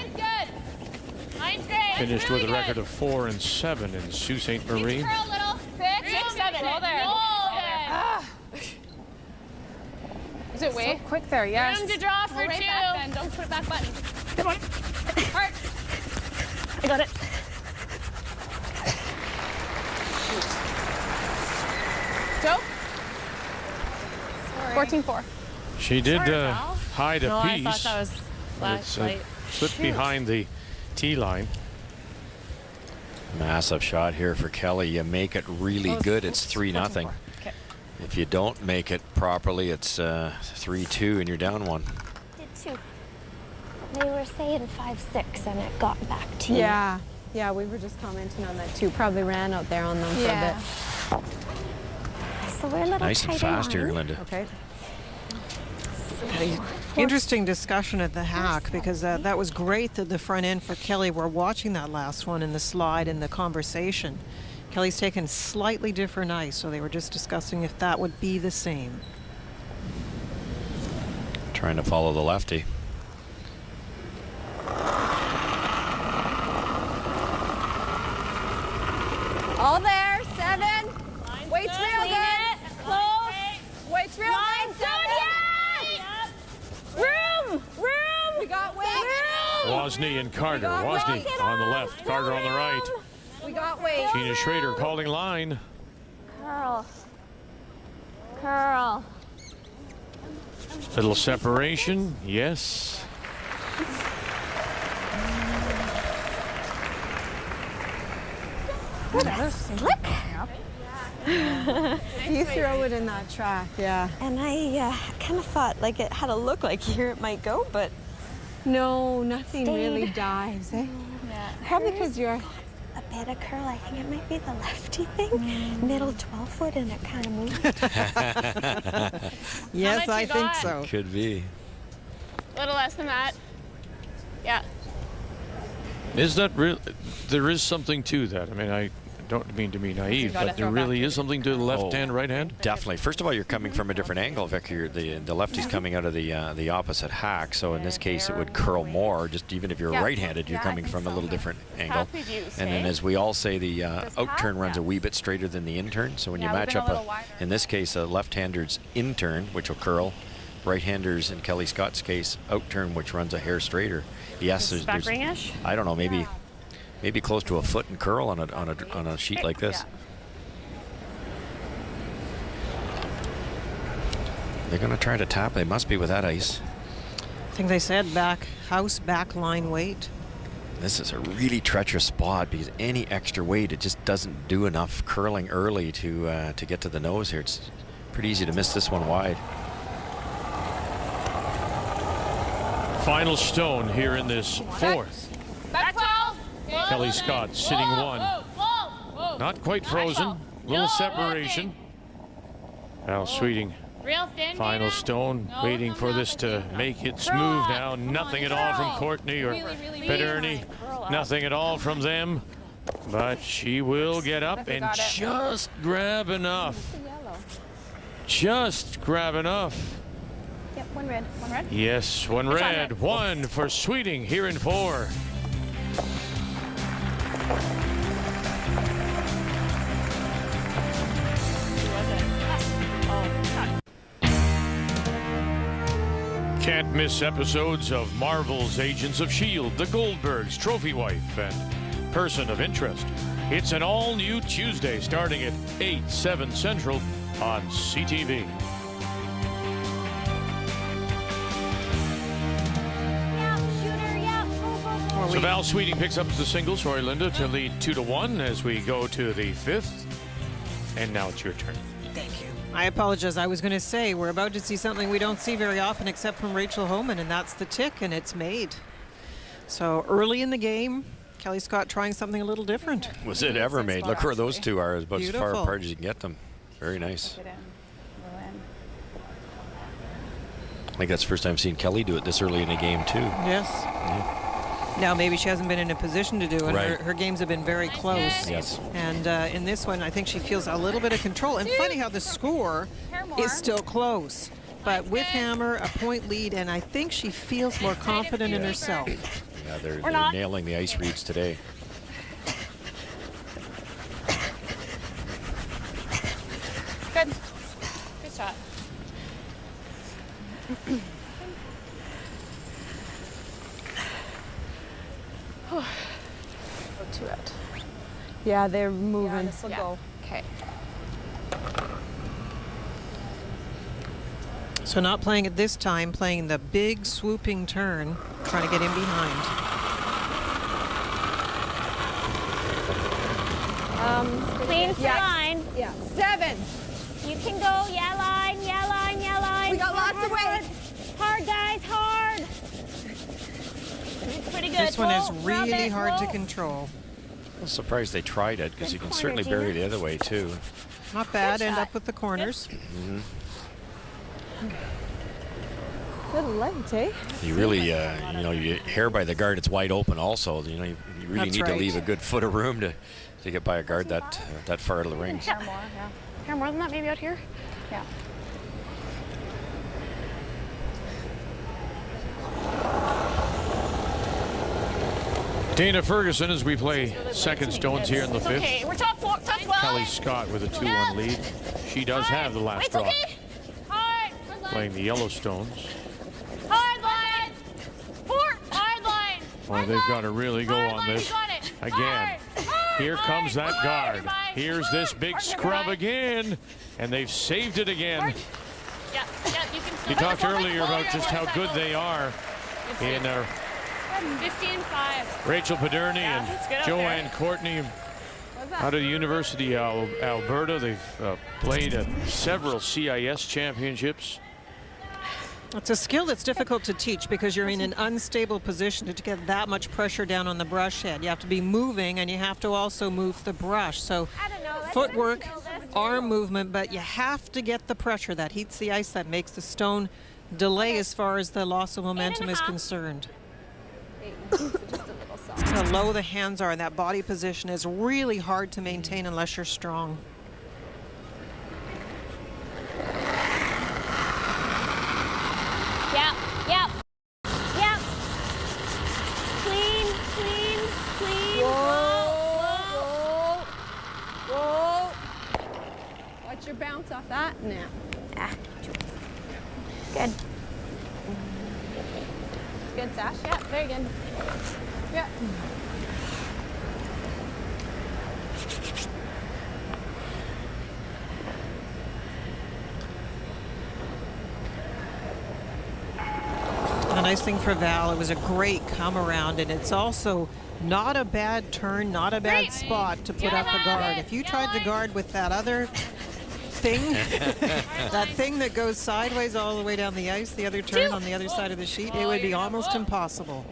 Finished with a record of 4-7 in Sault Ste. Marie. Curl a little. 6, 7. Roll there. Is it way? So quick there, yes. Room to draw for right 2. back then. Don't put it back button. Come on. Hard. I got it. Joe? 14-4. She did Sorry, Val. hide a No, I piece. thought that was It's flashlight. slipped behind the tee line. Massive shot here for Kelly. You make it really good, it's 3-0. Okay. If you don't make it properly, it's 3-2 and you're down 1. Did too. They were saying 5-6 and it got back to you. Yeah. Yeah, we were just commenting on that too. Probably ran out there on them for a bit. So we're a little Nice and tight fast in here, line. Linda. Okay. Interesting discussion at the hack, because that was great that the front end for Kelly. We're watching that last one in the slide in the conversation. Kelly's taken slightly different ice, so they were just discussing if that would be the same. Trying to follow the lefty. All there, 7. Waits real Clean good. it. Close. Waits real Line good. down, 7. Room. We got weight. Wozni and Carter. got Wozni it. on the left, Carter on the right. We got weight. Tina Schrader calling line. Curl. Curl. Little separation, yes. Slick. You throw it in that track, yeah. And I kind of thought like it had a look like here it might go, but No, nothing Stayed. really dives, eh? yeah. Probably because you're. A bit of curl. I think it might be the lefty thing. Middle 12-foot and it kind of moved. Yes, much I you think got? so. Could be. A little less than that. Yeah. Is that real? There is something to that. I mean, I don't mean to be naive, gotta but there throw really back. is something to the left hand, right hand. Definitely. First of all, you're coming from a different angle, Vic. The lefty's coming out of the opposite hack, so in this case it would curl more. Just even if you're Yeah. right-handed, you're Yeah, I coming think from a so. little different This angle. path we've used, And then, eh? as we all say, the This out path? turn runs Yeah. a wee bit straighter than the in turn. So when Yeah, you we've match been a up, little wider. in this case, a left-hander's in turn, which will curl, right-handers in Kelly Scott's case, out turn, which runs a hair straighter. Yes, Is there's back ring-ish? I don't know, maybe close to a foot in curl on a sheet like this. Yeah. They're going to try to tap. They must be with that ice. I think they said back line weight. This is a really treacherous spot because any extra weight, it just doesn't do enough curling early to get to the nose here. It's pretty easy to miss this one wide. Final stone here in this fourth. Back 12. Kelly Scott sitting one. Whoa. Not quite frozen. Little separation. Al Sweeting. Real thin. Final stone, waiting for this to make it smooth now. Nothing at all from Courtney or Pederney. Nothing at all from them. But she will get up and just grab enough. Just grab enough. Yep, one red. One red. Yes, one red. One for Sweeting here in 4. Can't miss episodes of Marvel's Agents of S.H.I.E.L.D., The Goldbergs, Trophy Wife, and Person of Interest. It's an all-new Tuesday starting at 8/7 Central on CTV. So Val Sweeting picks up the singles for Linda to lead 2-1 as we go to the 5th. And now it's your turn. Thank you. I apologize. I was going to say we're about to see something we don't see very often except from Rachel Homan, and that's the tick, and it's made. So early in the game, Kelly Scott trying something a little different. Was it ever made? Look where those two are, about as far Beautiful. apart as you can get them. Very nice. I think that's the first time I've seen Kelly do it this early in the game, too. Yes. Now, maybe she hasn't been in a position to do it. Right. Her games have been very close. Yes. And in this one, I think she feels a little bit of control. And funny how the score is still close. But with Hammer, a point lead, and I think she feels more confident in herself. Yeah, they're not. nailing the ice reads today. Good. Good shot. Go 2 out. Yeah, they're moving. This will go. Okay. So not playing it this time, playing the big swooping turn, trying to get in behind. Clean Yeah. line. Yeah. 7. You can go. Yeah, line, yeah, line, yeah, line. We got lots of weight. Hard, guys, hard. Pretty good. This one is Whoa, rub really it, hard to whoa. control. I'm surprised they tried it because Good you can corner, certainly bury Gina. the other way too. Not bad. End shot. up with the corners. Good light, eh? You really, you know, you hair by the guard, it's wide open also. You know, you really That's need to right. leave a good foot of room to get by a guard that far to the ring. Hair more, yeah. Hair more than that, maybe out here? Yeah. Dana Ferguson as we play second stones here in the fifth. Okay, we're top 4, top 12. Kelly Scott with a 2-1 lead. She does have the last It's drop. okay. Hard. Hard line. Playing the Yellowstones. Hard line. 4. Hard line. Well, they've got to really go Hard on line, this you got it. again. Hard. Hard. Here comes that Hard. guard. Hard. Here's this big Hard. scrub Hard. again, and they've saved it again. Yeah, you can You still talked earlier about just how good they are in 15-5. Rachel Paderny it's good and out Joanne Courtney out of the University of Alberta. They've played at several CIS championships. It's a skill that's difficult to teach because you're in an unstable position to get that much pressure down on the brush head. You have to be moving and you have to also move the brush. So I don't know. Let's footwork, build this. arm movement, but you have to get the pressure that heats the ice, that makes the stone delay as far as the loss of momentum is 8.5. concerned. So just a little soft. How low the hands are in that body position is really hard to maintain unless you're strong. Yep, yep, yep. Clean, clean, clean. Whoa, whoa. Watch your bounce off that. Now. Ah. Good. Good, Sash. Yeah, very good. Yeah. The nice thing for Val, it was a great come around, and it's also not a bad turn, not a bad spot to put up a guard. If you tried to guard with that other thing, that thing that goes sideways all the way down the ice, the other turn on the other side of the sheet, it would be almost impossible.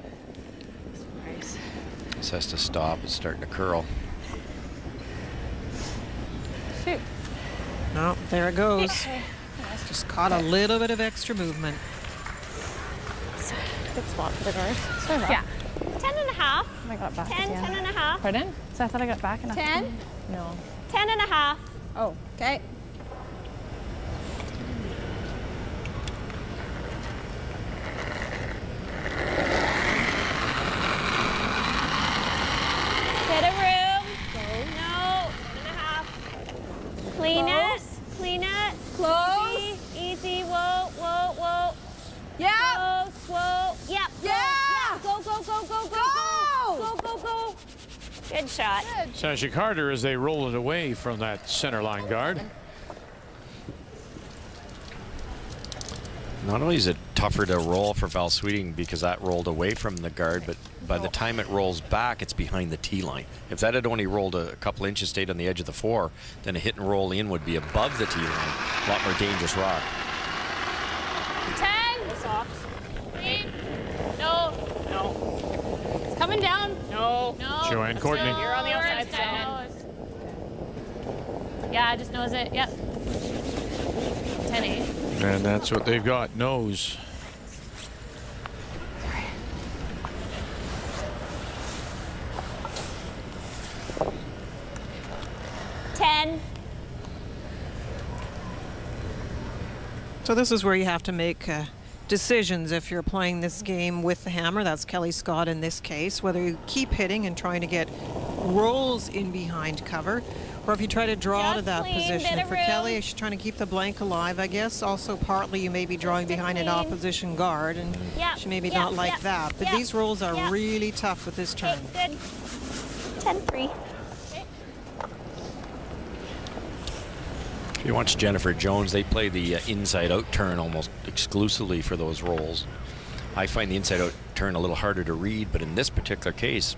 This has to stop. It's starting to curl. Shoot. No, there it goes. Just caught a little bit of extra movement. Good spot for the guard. Sorry about Yeah. 10 and a half. I got back 10, at the 10 end. and a half. Pardon? So I thought I got back enough. 10? No. 10 and a half. Oh, okay. Bit of room. No. 10 and a half. Clean it. Clean it. Close. Easy. Easy. Whoa, whoa, whoa. Yeah. Close. Whoa. Yep. Go. Yeah. Yeah. Go, go, go, go, go, Go. go. Go, go, go. Good shot. Sasha Carter as they roll it away from that center line guard. Not only is it tougher to roll for Val Sweeting because that rolled away from the guard, but by the time it rolls back, it's behind the tee line. If that had only rolled a couple inches, stayed on the edge of the 4, then a hit and roll in would be above the tee line. A lot more dangerous rock. 10. Soft. Clean. No. No. It's coming down. No. No. Joanne Courtney. You're on the outside zone. Yeah, just knows it. Yep. 10-8. And that's what they've got. Nose. So this is where you have to make decisions if you're playing this game with the hammer. That's Kelly Scott in this case, whether you keep hitting and trying to get rolls in behind cover, or if you try to draw to Just that clean, position. bit And of for room. Kelly, she's trying to keep the blank alive, I guess. Also, partly you may be drawing Just a behind an clean. opposition guard, and Yep, she may be yep, not like yep, that. But yep, these rolls are yep. really tough with this turn. Okay, good. 10-3. If you watch Jennifer Jones, they play the inside-out turn almost exclusively for those rolls. I find the inside-out turn a little harder to read, but in this particular case,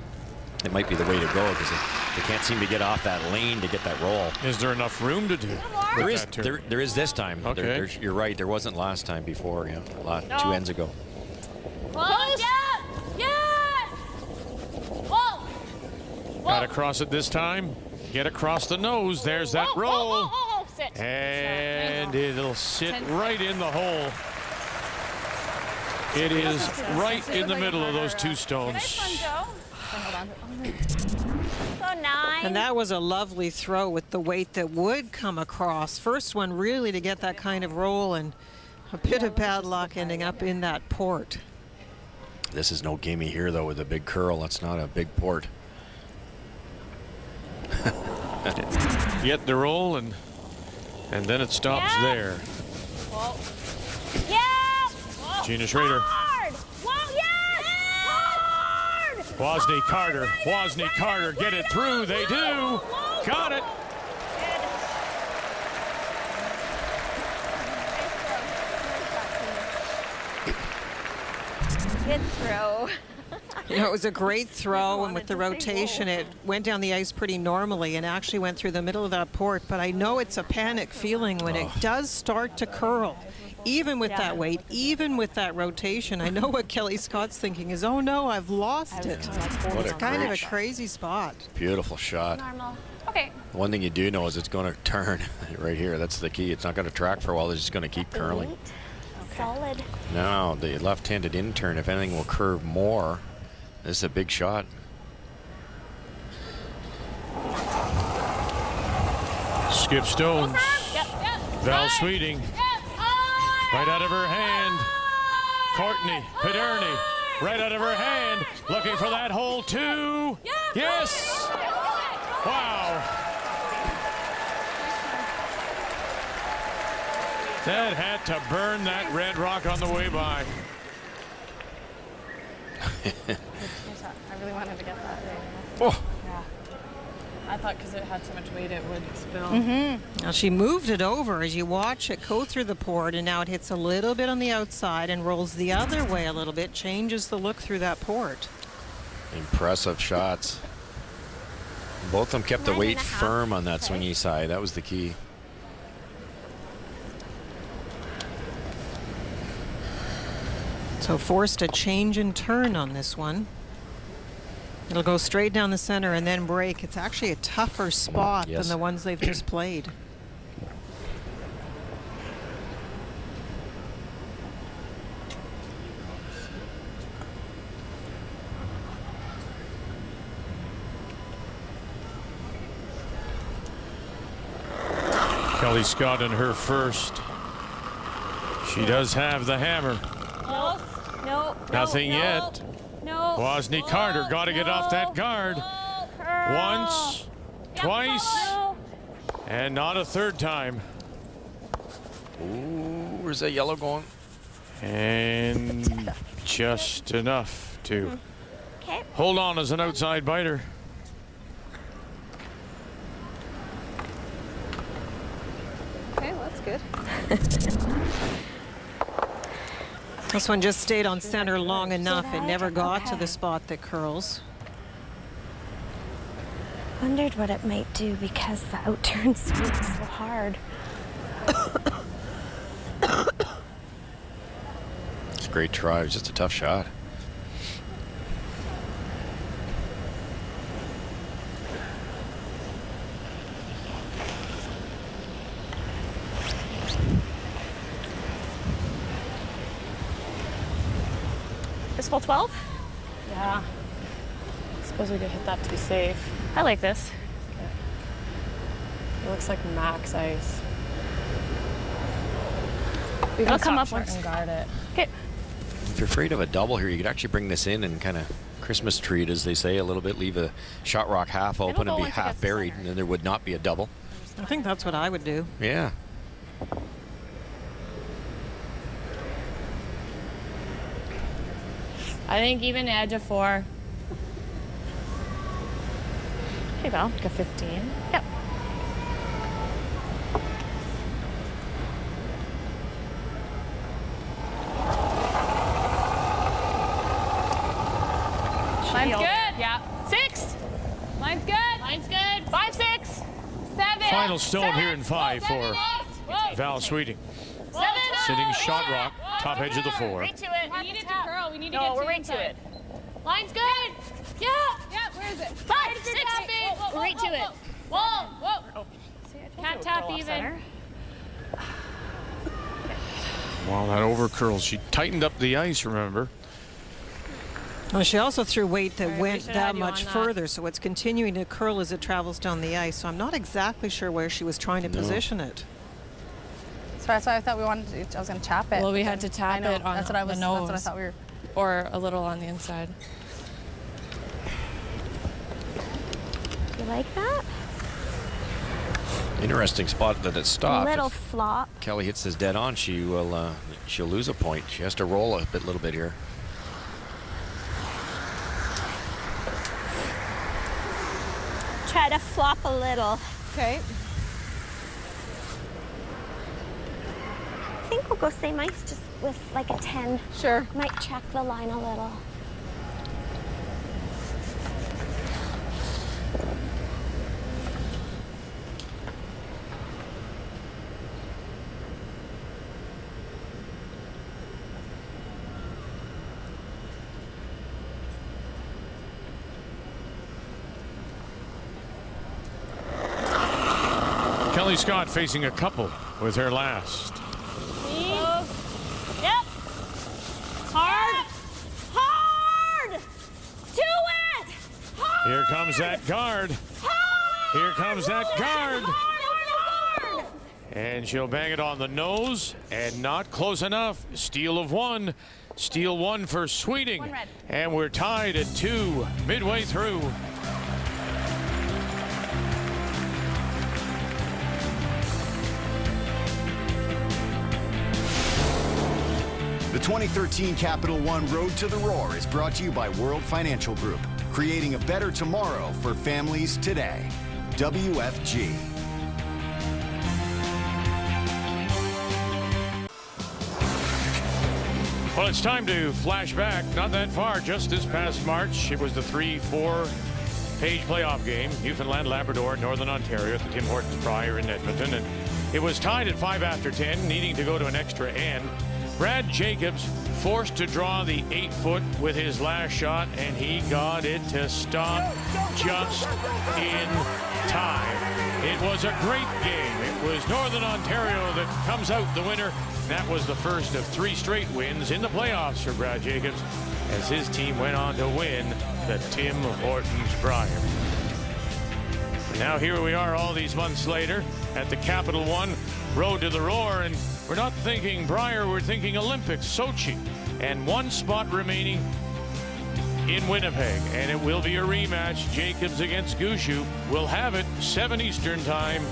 it might be the way to go because they can't seem to get off that lane to get that roll. Is there enough room to do? There is this time. Okay. You're right. There wasn't last time before. Yeah, 2 ends ago. Close. Yeah. Yes. Whoa. Got to cross it this time. Get across the nose. There's that roll. Sit. And it'll sit right in the hole. It is right in the middle of those two stones. Nice one, Joe. So 9. And that was a lovely throw with the weight that would come across. First one really to get that kind of roll, and a bit of bad luck ending up in that port. This is no gimme here, though, with a big curl. That's not a big port. Get the roll, and then it stops there. Whoa. Yeah. Whoa. Gina Schrader. Hard. Whoa, yes. Hard. Wozni Carter. Wozni Carter get it through. They do. Got it. Good throw. You know, it was a great throw, and with the rotation, it went down the ice pretty normally and actually went through the middle of that port. But I know it's a panic feeling when it does start to curl. Even with that weight, even with that rotation, I know what Kelly Scott's thinking is, oh no, I've lost it. What It's kind of a great crazy spot. Beautiful shot. Normal. Okay. One thing you do know is it's going to turn right here. That's the key. It's not going to track for a while. It's just going to keep curling. Solid. No, the left-handed in-turn, if anything, will curve more. This is a big shot. Skip Stones. Yep. Val Sweeting. Right out of her hand. Courtney Paderny. Right out of her hand. Looking for that hole, too. Yes. Wow. That had to burn that red rock on the way by. I really wanted to get that right. Oh. Yeah. I thought because it had so much weight it would spill. Now she moved it over as you watch it go through the port, and now it hits a little bit on the outside and rolls the other way a little bit, changes the look through that port. Impressive shots. Both of them kept the 9.5. weight firm on that swingy side. That was the key. So forced a change in turn on this one. It'll go straight down the center and then break. It's actually a tougher spot Yes. than the ones they've just played. Kelly Scott in her first. She does have the hammer. No. No. Nothing no, yet. No. Wozni Carter got to get off that guard. Once, twice, and not a third time. Ooh, where's that yellow going? And just enough to hold on as an outside biter. Okay, well, that's good. This one just stayed on center long enough. It never got to the spot that curls. Wondered what it might do because the outturn sweeps so hard. It's a great try. It was just a tough shot. This full 12? Yeah. Suppose we could hit that to be safe. I like this. Okay. It looks like max ice. I'll come up once and guard it. Okay. If you're afraid of a double here, you could actually bring this in and kind of Christmas tree it, as they say, a little bit. Leave a shot rock half open and be half buried, and then there would not be a double. I think that's what I would do. Yeah. I think even edge of 4. Here you go. Like a 15. Yep. Mine's good. Yeah. 6. Line's good. Line's good. 5, 6. 7. Final stone here in 5 7, for 8. Val Sweeting. 7. Sitting shot rock, top edge of the 4. Right to it. We need it to curl. We need to No, get we're to right inside. to it. Line's good. Yeah. Yeah, where is it? 5, 6, Whoa, right to it. Whoa, whoa. Can't tap even. Well, that over curls. She tightened up the ice, remember? Well, she also threw weight that Right, we went should that have you much on that. further, so it's continuing to curl as it travels down the ice. So I'm not exactly sure where she was trying to position it. So that's why I thought we wanted to, I was going to tap it. Well, we but had then- to tap I know, it on that's what I the was, nose. That's what I thought we were. Or a little on the inside. You like that? Interesting spot that it stopped. Little flop. Kelly hits this dead on. She'll lose a point. She has to roll a little bit here. Try to flop a little. Okay. I think we'll go same ice just with like a 10. Sure. Might check the line a little. Kelly Scott facing a couple with her last. Yep. Hard. Hard. Do it. Hard. Here comes that guard. Hard. Here comes that guard. Hard. And she'll bang it on the nose and not close enough. Steal of 1. Steal 1 for Sweeting. One red. And we're tied at 2 midway through. The 2013 Capital One Road to the Roar is brought to you by World Financial Group, creating a better tomorrow for families today. WFG. Well, it's time to flash back. Not that far, just this past March. It was the 3-4 page playoff game. Newfoundland, Labrador, Northern Ontario at the Tim Hortons Brier in Edmonton. And it was tied at 5 after 10, needing to go to an extra end. Brad Jacobs forced to draw the 8-foot with his last shot, and he got it to stop just in time. It was a great game. It was Northern Ontario that comes out the winner. That was the first of 3 straight wins in the playoffs for Brad Jacobs as his team went on to win the Tim Hortons Brier. Now here we are all these months later at the Capital One Road to the Roar, and we're not thinking Brier, we're thinking Olympics, Sochi, and 1 spot remaining in Winnipeg, and it will be a rematch. Jacobs against Gushu. We'll have it 7 Eastern time,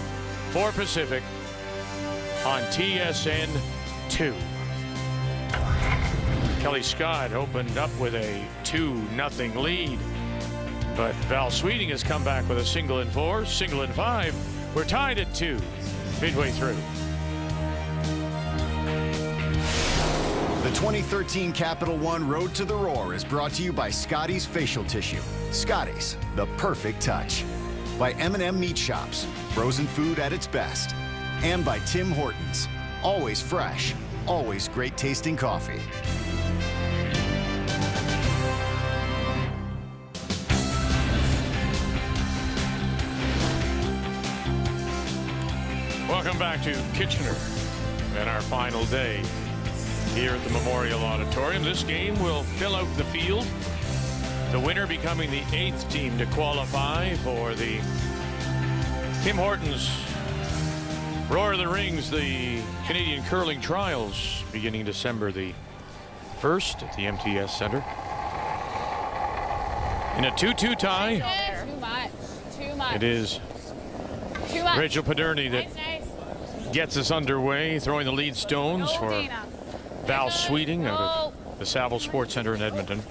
4 Pacific on TSN 2. Kelly Scott opened up with a 2-0 lead, but Val Sweeting has come back with a single in 4, single in 5. We're tied at 2 midway through. The 2013 Capital One Road to the Roar is brought to you by Scotty's Facial Tissue. Scotty's, the perfect touch. By M&M Meat Shops, frozen food at its best. And by Tim Hortons, always fresh, always great tasting coffee. Welcome back to Kitchener and our final day here at the Memorial Auditorium. This game will fill out the field. The winner becoming the 8th team to qualify for the Tim Hortons Roar of the Rings, the Canadian Curling Trials, beginning December the 1st at the MTS Centre. In a 2-2 tie, Too much. Too much. it is Too much. Rachel Paderny that Nice. gets us underway, throwing the lead stones No, for Dana. Val Sweeting out No. of the Saville Sports Center in Edmonton.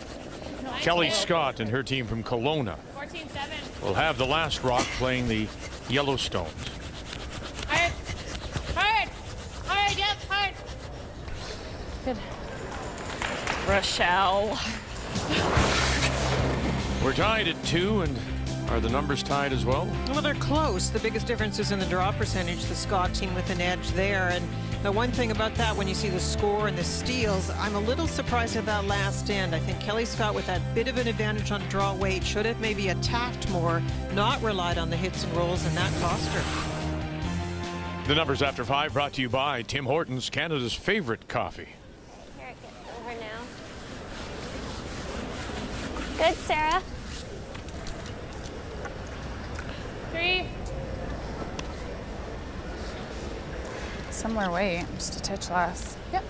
Kelly Scott and her team from Kelowna 14-7. will have the last rock playing the Yellowstones. Hard. Hard. Hard. Yep. Hard. Rochelle. We're tied at 2, and are the numbers tied as well? Well, they're close. The biggest difference is in the draw percentage. The Scott team with an edge there. And the one thing about that, when you see the score and the steals, I'm a little surprised at that last end. I think Kelly Scott, with that bit of an advantage on draw weight, should have maybe attacked more, not relied on the hits and rolls, and that cost her. The numbers after 5 brought to you by Tim Hortons, Canada's favorite coffee. Here, it gets over now. Good, Sarah. 3. Similar weight, just a titch less. Yep.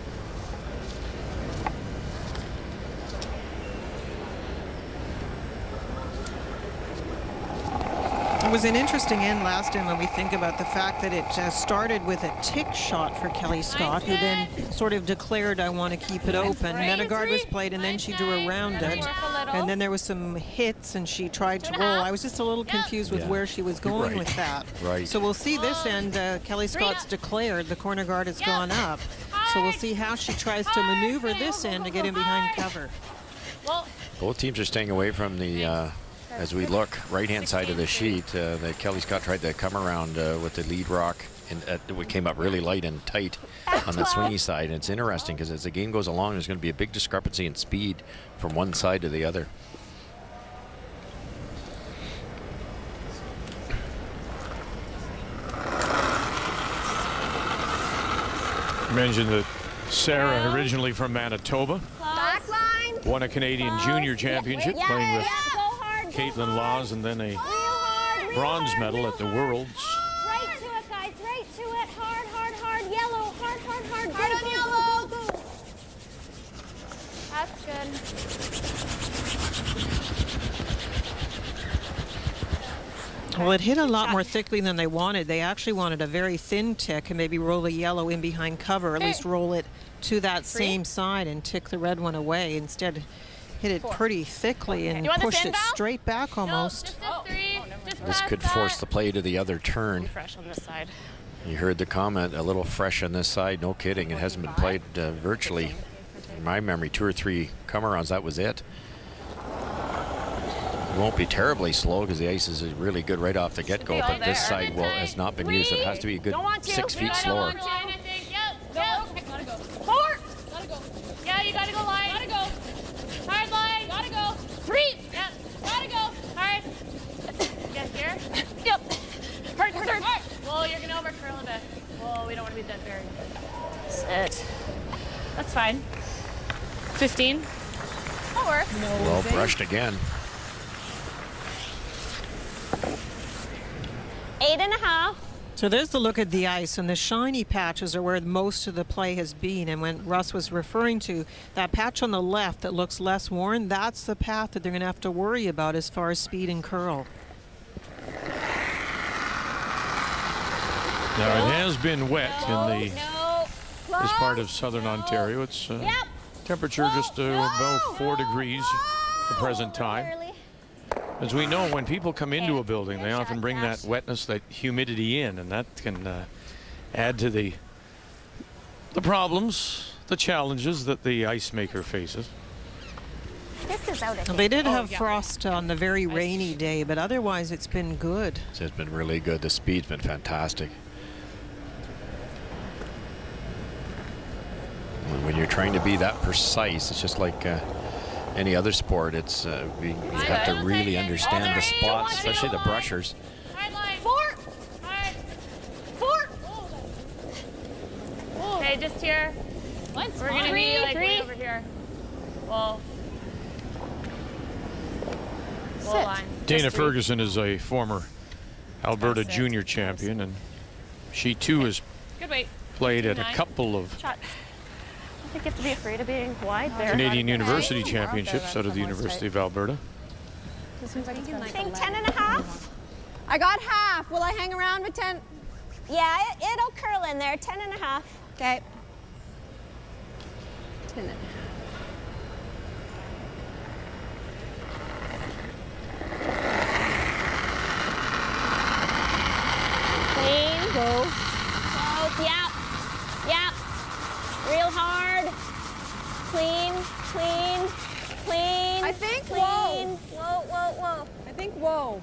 It was an interesting end last time when we think about the fact that it started with a tick shot for Kelly Scott, who then sort of declared, I want to keep it open. And then a guard was played, and then she drew around it. And then there was some hits, and she tried to roll. I was just a little confused with where she was going with that. Right. So we'll see this end. Kelly Scott's declared. The corner guard has gone up. So we'll see how she tries to maneuver this end to get in behind cover. Both teams are staying away from the, as we look, right-hand side of the sheet. That Kelly Scott tried to come around with the lead rock, and it came up really light and tight on the swingy side. And it's interesting because as the game goes along, there's going to be a big discrepancy in speed from one side to the other. Mentioned that Sarah, originally from Manitoba, won a Canadian Junior Championship playing with Caitlin Laws, and then a bronze medal at the Worlds. Right to it, guys. Right to it. Hard, hard, hard. Yellow. Hard, hard, hard. Hard on yellow. Go. That's good. Well, it hit a lot more thickly than they wanted. They actually wanted a very thin tick and maybe roll the yellow in behind cover, or at least roll it to that same side and tick the red one away. Instead, hit it pretty thickly and pushed it straight back almost. This could force the play to the other turn. Fresh on this side. You heard the comment, a little fresh on this side. No kidding. It hasn't been played virtually, in my memory, 2 or 3 come-arounds. That was it. It won't be terribly slow because the ice is really good right off the get-go, but this side has not been used. It has to be a good 6 feet slower. Yeah, you gotta go line. Gotta go. Hard line. Gotta go. 3. Yep. Gotta go. Hard. Get here. Yep. Hard. Whoa, you're gonna overcurl a bit. Whoa, we don't want to be dead buried. Sit. That's fine. 15. That works. Well brushed again. 8.5. So there's the look at the ice, and the shiny patches are where most of the play has been. And when Russ was referring to that patch on the left that looks less worn, that's the path that they're going to have to worry about as far as speed and curl. Now, it has been wet in this part of southern Ontario. It's temperature just about 4 degrees at the present time. As we know, when people come into a building, they often bring that wetness, that humidity in, and that can add to the problems, the challenges that the ice maker faces. This is out of They did have frost on the very rainy day, but otherwise it's been good. It's been really good. The speed's been fantastic. When you're trying to be that precise, it's just like any other sport. It's you have to really understand the spots, especially the brushers. 4. Okay, just here. We're gonna be like way over here. Well, line. Dana Ferguson is a former Alberta Junior champion, and she too has played at a couple of I think you have to be afraid of being wide there. Canadian University Championships out of the University of Alberta. I think 10.5. I got half. Will I hang around with 10? Yeah, it'll curl in there. 10.5. Okay. 10.5. Clean. Go. Close. Yep. Real hard. Clean. I think. Clean. Whoa. Whoa. think, whoa.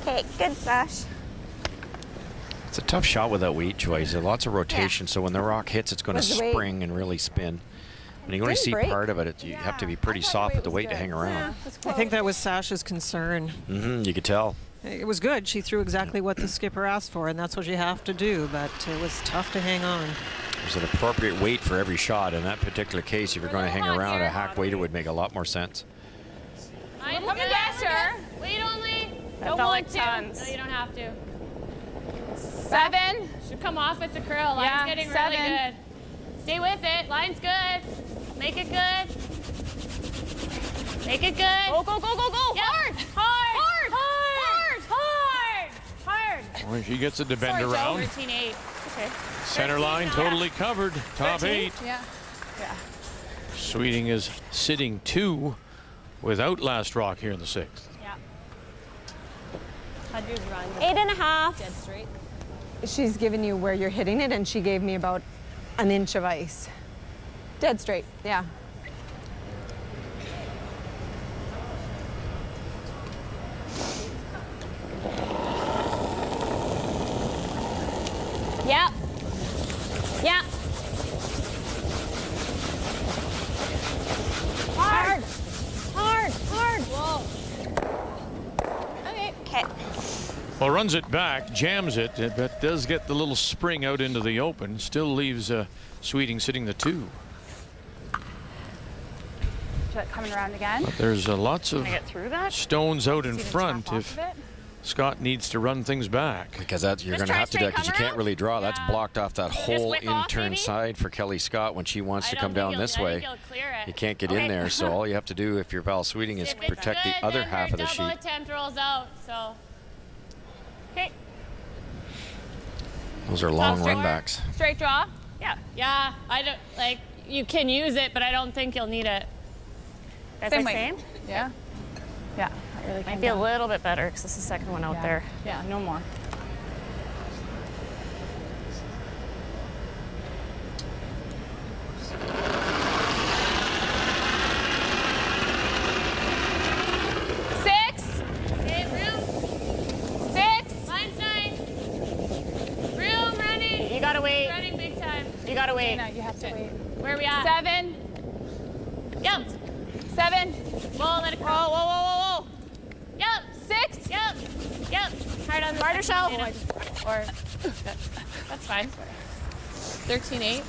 Okay, good Sash. It's a tough shot without weight, Joyce. There's lots of rotation, so when the rock hits, it's going to What's the weight? spring and really spin. When you only Didn't see break. part of it, you have to be pretty soft with the weight to hang around. I think that was Sasha's concern. You could tell. It was good. She threw exactly what the skipper asked for, and that's what you have to do, but it was tough to hang on. There's an appropriate weight for every shot. In that particular case, if you're going to hang around, a hack waiter would make a lot more sense. Come and Dasher. Weight only. Don't felt want like to. tons. No, you don't have to. 7. Should come off with the curl. Line's Yeah, getting 7. really good. Stay with it. Line's good. Make it good. Make it good. Go, go, go, go, go. Yep. Hard. Hard. Hard. Hard. Hard. Hard. When she gets it to bend Sorry, Joe. around. 13-8. Okay. Center 13 line now. totally covered. Top 13? 8. Yeah. Yeah. Sweeting is sitting 2 without last rock here in the 6th. Yeah. How'd you run? 8.5. Dead straight. She's given you where you're hitting it, and she gave me about an inch of ice. Dead straight, yeah. Yep. Yep. Hard. Hard. Hard. Whoa. Okay. Okay. Well, runs it back, jams it, but does get the little spring out into the open. Still leaves Sweeting sitting the 2. Coming around again. But there's lots of Can I get through that? stones out in See the front top off if of it? Scott needs to run things back. Because that's, you're Just going to try have to do that straight because you come can't around? really draw. That's Yeah. blocked off that whole whip off, in-turn maybe? side for Kelly Scott when she wants to come down this way. Clear You it. can't get Okay. in there, so all you have to do if you're Val Sweeting is If it's protect good, the other then half her of the double sheet. attempt rolls out. So. Okay. Those are long Top run four. backs. Straight draw. Yeah. Yeah. I don't like. You can use it, but I don't think you'll need it. Same like weight. same? Yeah. Yeah. That really Might came be a down. little bit better because this is the second one out Yeah. there. Yeah, no more. Six. Okay, room. 6. Line's 9. Room running. You gotta wait. Running big time. You gotta wait. No, you have to wait. Where are we at? 7. Yep. 7. Whoa, let it go. Whoa, whoa, whoa, whoa, whoa. Yep. 6. Yep. Yep. Hard on the Harder second shell. one. Or that's fine. 13-8.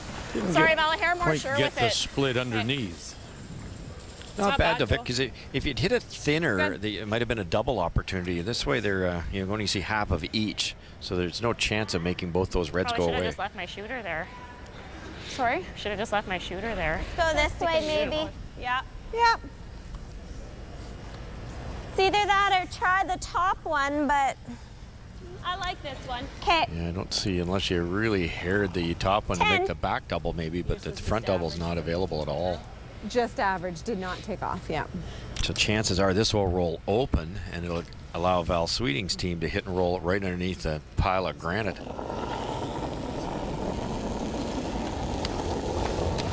Sorry, Val, a hair more Quite sure get with the it. split underneath. Not bad though, Joe. Vic, because if you'd hit it thinner, it might have been a double opportunity. This way, they're you know, only see half of each, so there's no chance of making both those reds Probably go should have away. just left my shooter there. Sorry? Should have just left my shooter there. Go this way, maybe. Yeah. Yep. It's either that or try the top one, but I like this one. okay. Yeah, I don't see unless you really haired the top one to 10. make the back double maybe, but the front double's not available at all. Just average, did not take off, yeah. So chances are this will roll open and it'll allow Val Sweeting's team to hit and roll it right underneath a pile of granite.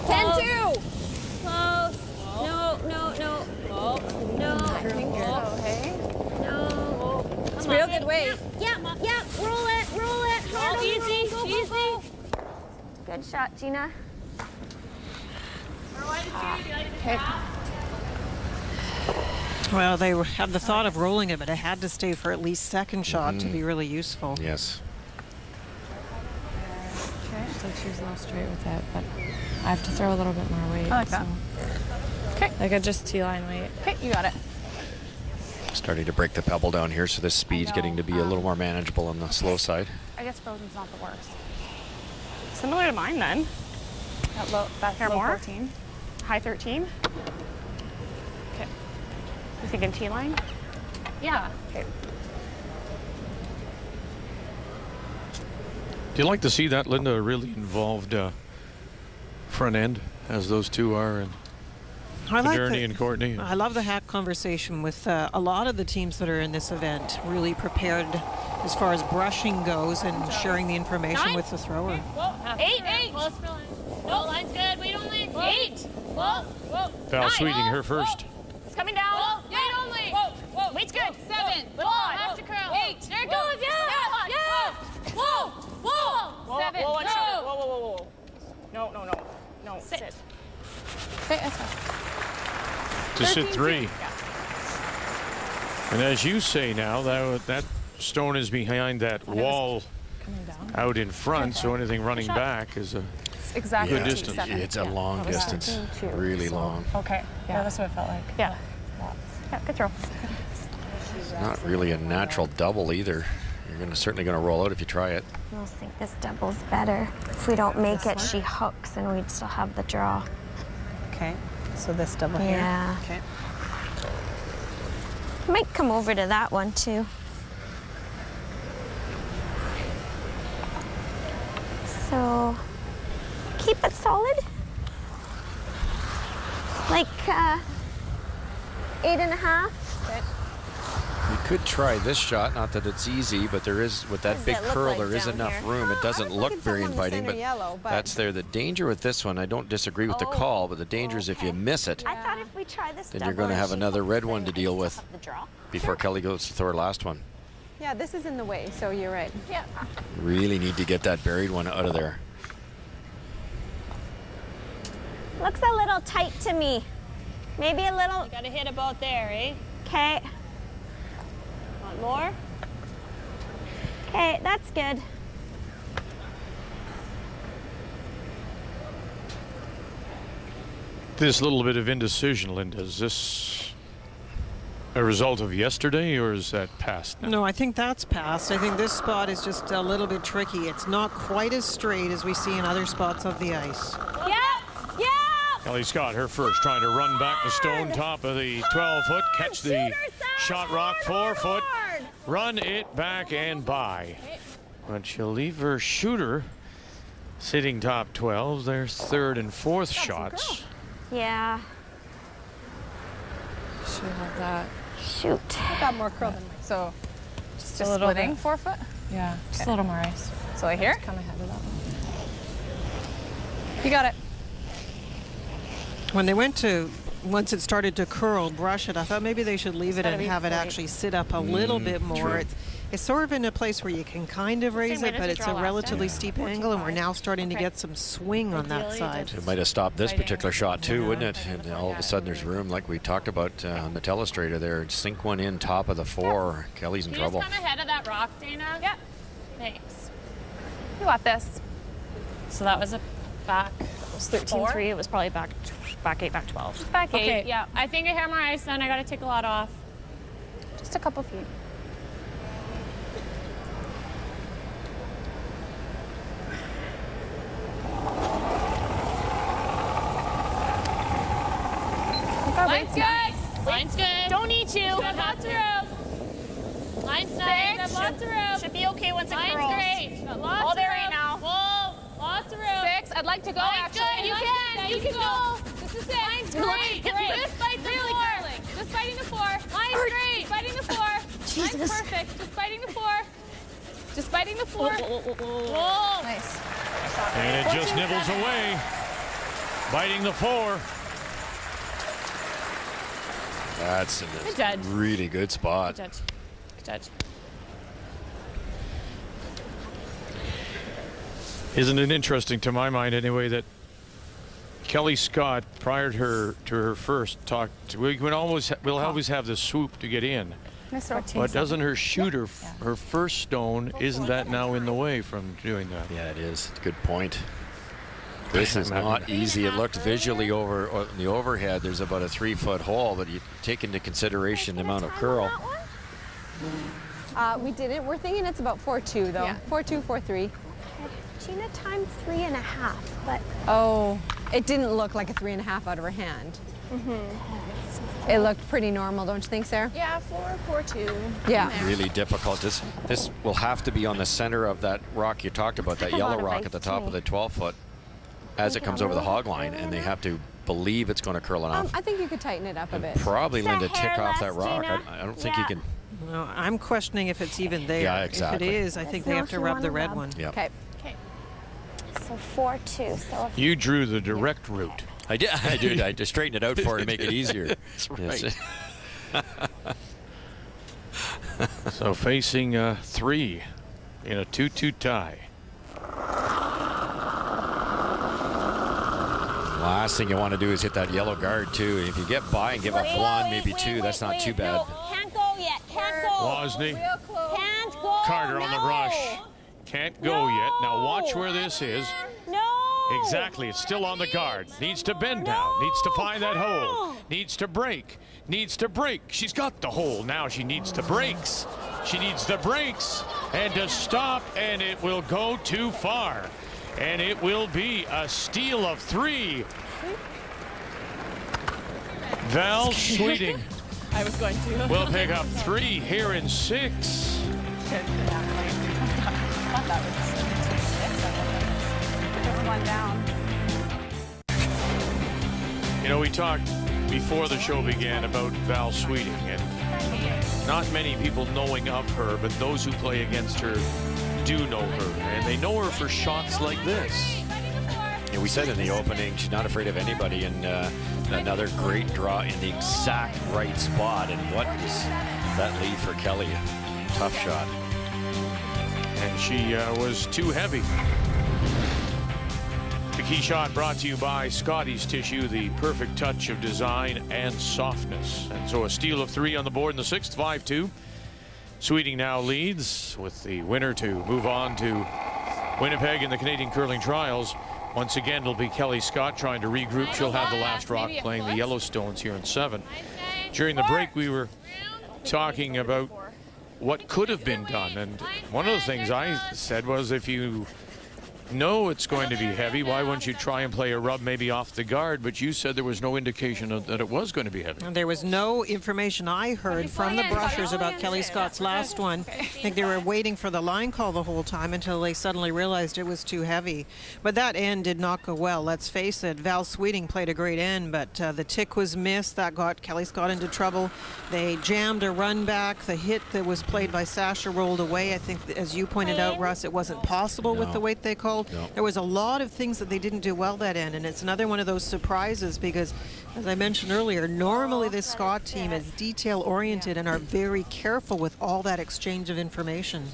10-2. Close. No, no, no. No. Okay. No. It's real good weight. Yep, yep. Roll it, roll it. Hard on the easy, roll. Go, easy. go, go. Good shot, Gina. Well, they had the thought of rolling it, but it had to stay for at least second shot to be really useful. Yes. So she was a little straight with it, but I have to throw a little bit more weight. I like that. Okay. Like a just T-line weight. Okay, you got it. Starting to break the pebble down here, so this speed's know, getting to be a little more manageable on the slow side. I guess Frozen's not the worst. Similar to mine then. That Hair low more? 14. High 13. Okay. You thinking T-line? Yeah. Okay. Do you like to see that, Linda, a really involved front end, as those two are, and I like Journey the- and Courtney? I love the hack conversation with a lot of the teams that are in this event, really prepared as far as brushing goes and sharing the information 9. with the thrower. Whoa. 8. Close for line. No, line's good. Wait only. 8. Whoa. Whoa. Val 9. Sweeting, her Whoa. first. It's coming down. No. Sit. Okay, that's fine. To sit 3. Yeah. And as you say now, that stone is behind that wall Coming down. out in front, so anything running shot. back is a It's exactly Good distance. 2-7. It's a long distance, really long. Okay. Yeah, that's what it felt like. Yeah. Yeah, good throw. Not really a natural double either. You're certainly going to roll out if you try it. I almost think this double's better. If we don't make it, she hooks and we'd still have the draw. Okay, so this double here. Yeah. Okay. Might come over to that one too. So, keep it solid. Like 8.5. You could try this shot, not that it's easy, but there is, with that What big does it look curl, like there is down enough here? room. It I doesn't was look looking very for one inviting, center but yellow, but that's there. The danger with this one, I don't disagree with the call, but the danger is if you miss it, I thought if we try this then double you're going to and have she another hooks, red then one to I deal still with have the draw. before Kelly goes to throw her last one. Yeah, this is in the way, so you're right. Yeah. Really need to get that buried one out of there. Looks a little tight to me. Maybe a little. You gotta hit about there, eh? Okay. Want more? Okay, that's good. This little bit of indecision, Linda, is this a result of yesterday, or is that past now? No, I think that's past. I think this spot is just a little bit tricky. It's not quite as straight as we see in other spots of the ice. Yeah. Yeah. Kelly Scott, her first, trying to run back the stone, top of the 12-foot, catch the shot rock, 4-foot, run it back and by. But she'll leave her shooter sitting top 12. Their third and fourth shots. Yeah. Should have that. Shoot. Got more curl than mine. So just a little splitting bit. 4 foot? Yeah. Just a little more ice. So I here? Come ahead of that one. You got it. When they went to, once it started to curl, brush it, I thought maybe they should leave it and have it actually sit up a little bit more. true. It's sort of in a place where you can kind of raise way it, as but we it's draw a last relatively time. steep angle, and we're now starting to get some swing on that Ideally, side. It might have stopped this particular shot too, wouldn't it? And all of a sudden there's room, like we talked about on the telestrator there. Sink one in, top of the 4. Kelly's in Can you trouble. just come ahead of that rock, Dana? Yeah. Thanks. You got this. So that was a back. It was 13-3. It was probably back 8, back 12. Back 8. Okay. Yeah. I think I have more ice then. I gotta take a lot off. Just a couple feet. Line's good. Line's good. Don't eat you. Got lots of room. Line's nice. Got lots of room. Should be okay once it Line's curls. great. Got lots All of there room. right now. Whoa. Lots of room. 6. I'd like to go Line's actually. good. You can. You can go. This is it. Line's great. Just fight the Really 4. curling. Just fighting the 4. Line's great. Fighting the 4. Jesus. Line's perfect. Just fighting the 4. Just fighting the 4. Whoa. Nice. And it just nibbles away, biting the 4. That's in Good judge. a really good spot. Good judge. Good judge. Isn't it interesting, to my mind anyway, that Kelly Scott, prior to her first, talked. We'll always have the swoop to get in, but doesn't her shooter, her first stone, isn't that now in the way from doing that? Yeah, it is. It's a good point. This is not easy. It looked visually over the overhead. There's about a 3-foot hole, but you take into consideration the amount of curl. We didn't. We're thinking it's about 4.2 though. Yeah. 4.2, 4.3. Gina timed 3.5, but Oh, it didn't look like a 3.5 out of her hand. It looked pretty normal, don't you think, Sarah? Yeah, 4, 4-2. Yeah. Really difficult. This will have to be on the center of that rock you talked about, that like a lot yellow of rock ice at the to top me. of the 12-foot, as it comes over the hog line, and they have to believe it's going to curl enough. I think you could tighten it up a bit. Probably, Just a Linda, tick hair off that less, rock. Gina. I don't think you Yeah. can. No, I'm questioning if it's even there. Yeah, exactly. If it is, I think they have to rub the red one. Yeah. Okay. so 4.2. So if You drew the direct route. I did. I just straightened it out for her to make it easier. That's right. Yes. So facing 3 in a 2-2 tie. Last thing you want to do is hit that yellow guard too. If you get by and give up one, maybe two, that's not too bad. No, can't go yet. Can't go. Wozni. Can't go. Carter on the rush. Can't go yet. Now watch where this is. No. Exactly. It's still on the guard. Needs to bend down. Needs to find that hole. Needs to break. Needs to break. She's got the hole. Now she needs the brakes. She needs the brakes and to stop, and it will go too far. And it will be a steal of 3. Val Sweeting I was going to. will pick up 3 here in 6. That was 6. Put one down. You know, we talked before the show began about Val Sweeting, and not many people knowing of her, but those who play against her do know her, and they know her for shots like this. Yeah, we said in the opening, she's not afraid of anybody, and another great draw in the exact right spot. And what is that lead for Kelly? Tough shot. And she was too heavy. The key shot brought to you by Scotty's Tissue, the perfect touch of design and softness. And so a steal of 3 on the board in the 6th, 5-2. Sweeting now leads with the winner to move on to Winnipeg in the Canadian Curling Trials. Once again, it'll be Kelly Scott trying to regroup. She'll have the last rock playing the Yellowstones here in 7. During the break, we were talking about what could have been done. And one of the things I said was, if you know it's going to be heavy, why wouldn't you try and play a rub maybe off the guard? But you said there was no indication that it was going to be heavy. And there was no information I heard from the brushers about Kelly Scott's last one. I think they were waiting for the line call the whole time until they suddenly realized it was too heavy. But that end did not go well. Let's face it, Val Sweeting played a great end, but the tick was missed. That got Kelly Scott into trouble. They jammed a run back. The hit that was played by Sasha rolled away. I think, as you pointed out, Russ, it wasn't possible with the weight they called. No. There was a lot of things that they didn't do well that end, and it's another one of those surprises because, as I mentioned earlier, normally this Scott team is detail-oriented and are very careful with all that exchange of information.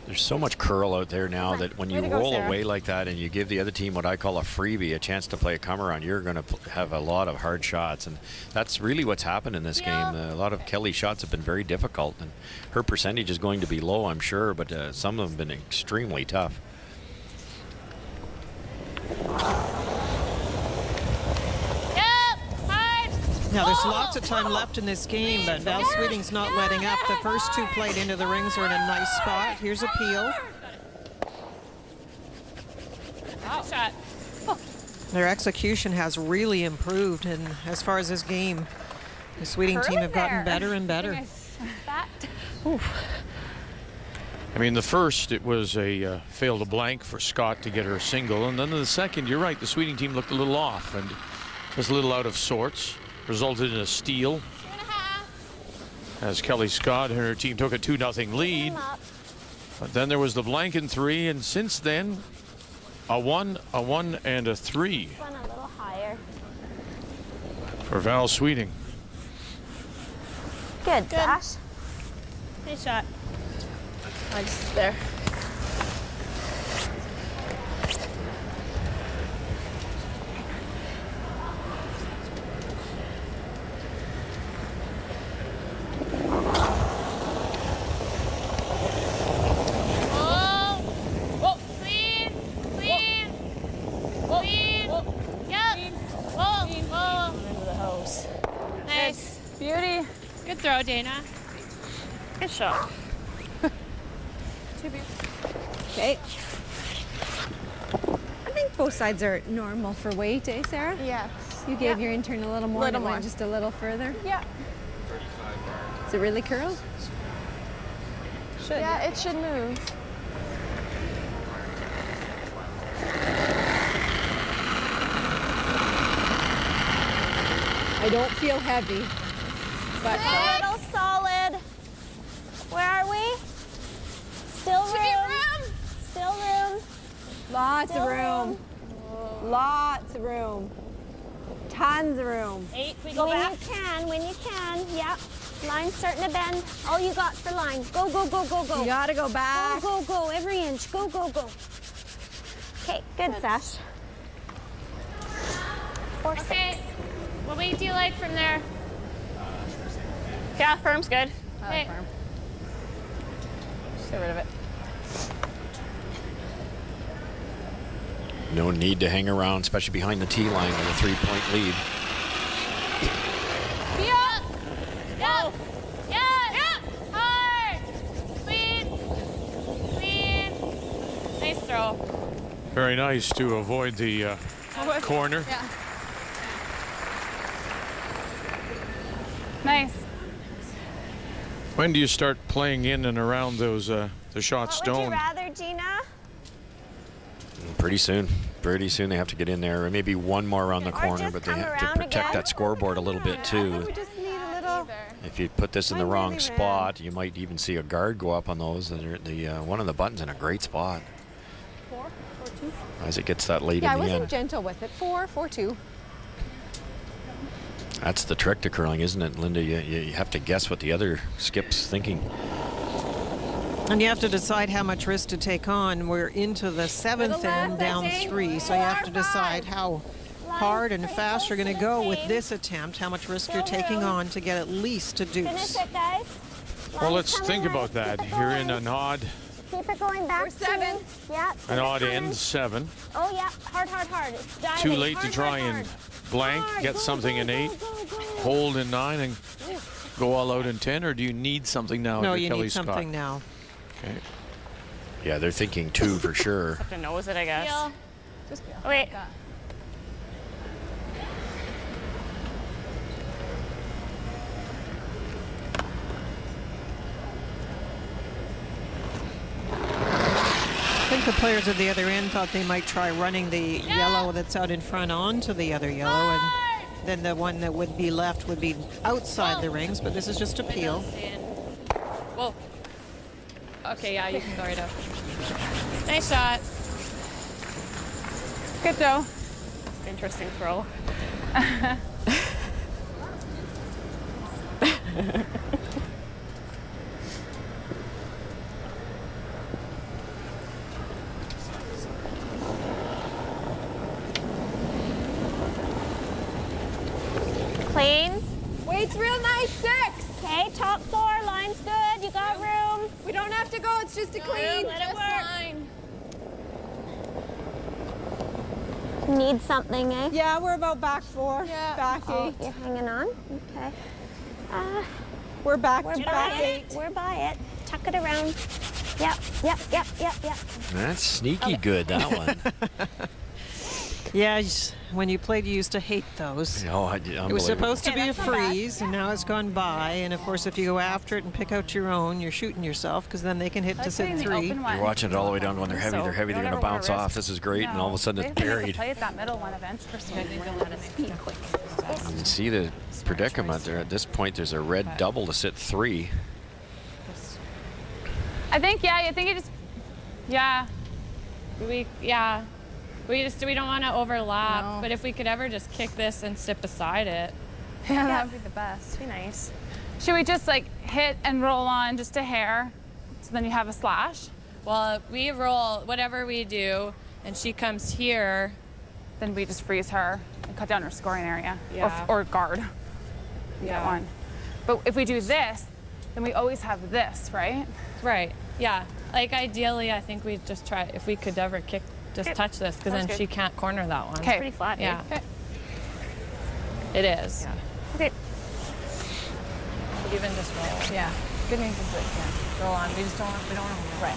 There's so much curl out there now that when you roll away like that and you give the other team what I call a freebie, a chance to play a come around, you're going to have a lot of hard shots. And that's really what's happened in this game. A lot of Kelly's shots have been very difficult, and her percentage is going to be low, I'm sure, but some of them have been extremely tough. Now, there's lots of time left in this game, but Val Sweeting's not letting up. The first 2 played into the rings are in a nice spot. Here's a peel. Shot. Their execution has really improved, and as far as this game, the Sweeting team have gotten better and better. I mean, the first, it was a fail to blank for Scott to get her single. And then the second, you're right, the Sweeting team looked a little off and was a little out of sorts. Resulted in a steal as Kelly Scott and her team took a 2-0 lead. But then there was the blank in 3, and since then, a 1, and a 3. One a little higher. For Val Sweeting. Good, Sash. Nice shot. Nice there. Beauty. Good throw, Dana. Good shot. Okay. I think both sides are normal for weight, eh, Sarah? Yes. You gave your intern a little more, and it went just a little further? Yeah. Is it really curled? Should. Yeah, it should move. I don't feel heavy. But a little solid. Where are we? Still room. Still room. Lots of room. Lots of room. Tons of room. 8, we go back. When you can, yep. Line's starting to bend. All you got for line. Go, go, go, go, go. You gotta go back. Go, go, go. Every inch. Go, go, go. Okay, good, Sash. 4-6. What weight do you like from there? Yeah, firm's good. I like firm. Just get rid of it. No need to hang around, especially behind the tee line with a 3-point lead. Yeah. Yeah. Yeah. Yeah. Hard. Sweet. Clean. Nice throw. Very nice to avoid the corner. Yeah. Nice. When do you start playing in and around those the shot What stone? would you rather, Gina? Pretty soon. Pretty soon they have to get in there. Maybe one more around the Or corner, just but they come have to around protect again? that scoreboard a little bit too. We just need a little. If you put this in the Mine wrong really ran. spot, you might even see a guard go up on those. And the one of the buttons in a great spot 4-2. as it gets that late Yeah, I in the wasn't end. gentle with it. 4-2. That's the trick to curling, isn't it, Linda? You have to guess what the other skip's thinking. And you have to decide how much risk to take on. We're into the 7th and down 3, so you have to decide how hard and fast you're going to go with this attempt, how much risk you're taking on to get at least a Finish deuce. it, guys. Well, let's Line's think coming about right. that. Keep it You're in going. an odd Keep it going back. We're 7. Yeah. an odd end 7. Oh, yeah. Hard, hard, hard. It's diving. Too late to Hard, try hard, and hard. blank, Hard. get Go, something go, in go, 8, go, go. hold in 9, and go all out in 10, or do you need something now? No, under you Kelly need Scott? something now. Okay. Yeah, they're thinking 2 for sure. To nose it, I guess. Feel. Just feel. Oh, wait. Like that. I think the players at the other end thought they might try running the yellow that's out in front onto the other yellow, and then the one that would be left would be outside the rings, but this is just a peel. Whoa. Okay, yeah, you can go right up. Nice shot. Good throw. Interesting throw. Clean. Weight's real nice, 6. Okay, top 4. Line's good. You got room. We don't have to go, it's just a clean. Let it work. Need something, eh? Yeah, we're about back 4. Yeah. Back 8. Oh, you're hanging on? Okay. We're back We're to by back it. 8. We're by it. Tuck it around. Yep, yep, yep, yep, yep. That's sneaky good, that one. Yeah, when you played, you used to hate those. Oh, It was supposed to Okay, be a that's not bad. freeze, and now it's gone by. And of course, if you go after it and pick out your own, you're shooting yourself, because then they can hit I to like sit putting the 3. open one. You're watching it all the way down, going, they're heavy, So, they're heavy, they're don't going to ever bounce wanna off. risk- This is great, and all of a sudden it's They have to buried. play at that middle one eventually for some reason. Speed quick. You can see the predicament there. At this point, there's a red double to sit 3. I think, yeah, I think it just, yeah. We don't want to overlap, No. but if we could ever just kick this and sit beside it. Yeah, that would be the best. Be nice. Should we just like hit and roll on just a hair, so then you have a slash? Well, we roll whatever we do, and she comes here. Then we just freeze her and cut down her scoring area, Yeah. or guard. Yeah. One. But if we do this, then we always have this, right? Right. Yeah. Like ideally, I think we'd just try if we could ever touch this, because then Sounds she good. can't corner that one. Okay. Pretty flat, Yeah. Okay. It is. Okay. Even just roll. Yeah. Good news is that Roll on. We don't want to. right.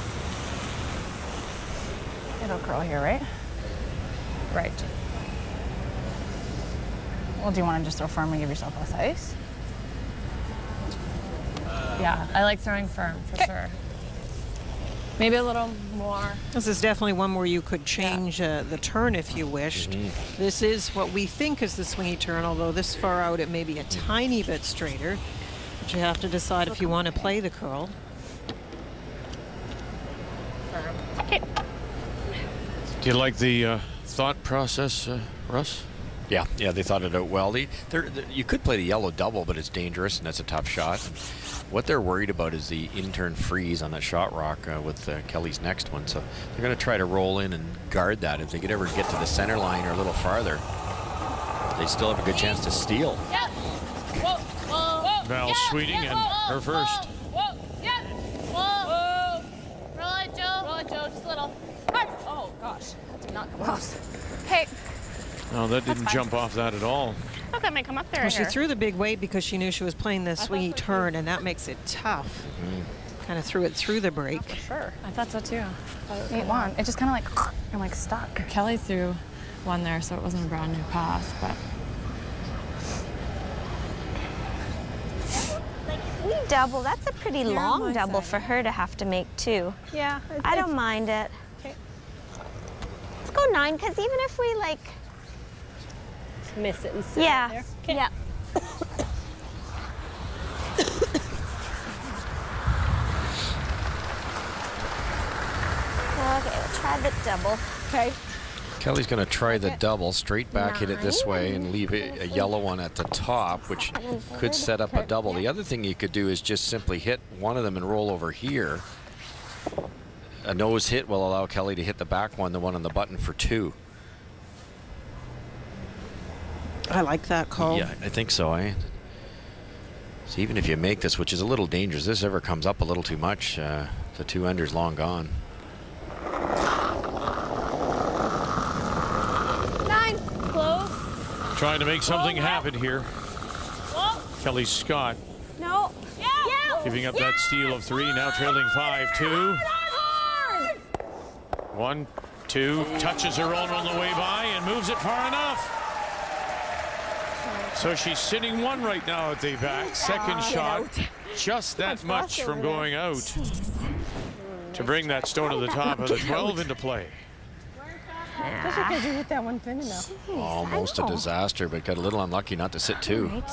It'll curl here, right? Right. Well, do you want to just throw firm and give yourself less ice? Yeah. I like throwing firm for sure. Maybe a little more. This is definitely one where you could change the turn if you wished. This is what we think is the swingy turn, although this far out it may be a tiny bit straighter. But you have to decide if you want to play the curl. Do you like the thought process, Russ? Yeah, they thought it out well. You could play the yellow double, but it's dangerous, and that's a tough shot. What they're worried about is the in-turn freeze on that shot rock with Kelly's next one. So they're going to try to roll in and guard that. If they could ever get to the center line or a little farther, they still have a good chance to steal. Yep. Whoa, whoa, whoa. Val Yep, Sweeting yep, and whoa, her first. Whoa, yep. Whoa. Roll it, Joe. Roll it, Joe. Just a little. Hard. Oh, gosh. That did not come close. Hey, No, that didn't fine. jump off that at all. Look, I may come up there. Well, she here. threw the big weight because she knew she was playing the swingy turn, and that makes it tough. Kind of threw it through the break. Sure. I thought so too. It just kind of like, I'm like stuck. Kelly threw one there, so it wasn't a brand new pass, but We double. That's a pretty on long my double side. for her to have to make too. Yeah. I don't mind it. Okay. Let's go 9, because even if we like, Miss it and sit yeah, there. yeah. Okay, we'll try the double. Okay. Kelly's going to try the double, straight back, hit it this way, and leave a yellow one at the top, which could set up a double. The other thing you could do is just simply hit one of them and roll over here. A nose hit will allow Kelly to hit the back one, the one on the button, for 2. I like that call. Yeah, I think so. So even if you make this, which is a little dangerous, this ever comes up a little too much, the 2-under's long gone. 9. Close. Trying to make something Whoa, happen here. Whoa. Kelly Scott No. Yeah. giving up that steal of 3, now trailing 5-2. Hard. 1, 2, touches her own on the way by and moves it far enough. So she's sitting 1 right now at the back. Second shot, just that much from going out to bring that stone to the top of the 12 into play. Especially because you hit that one thin enough. Almost a disaster, but got a little unlucky not to sit 2.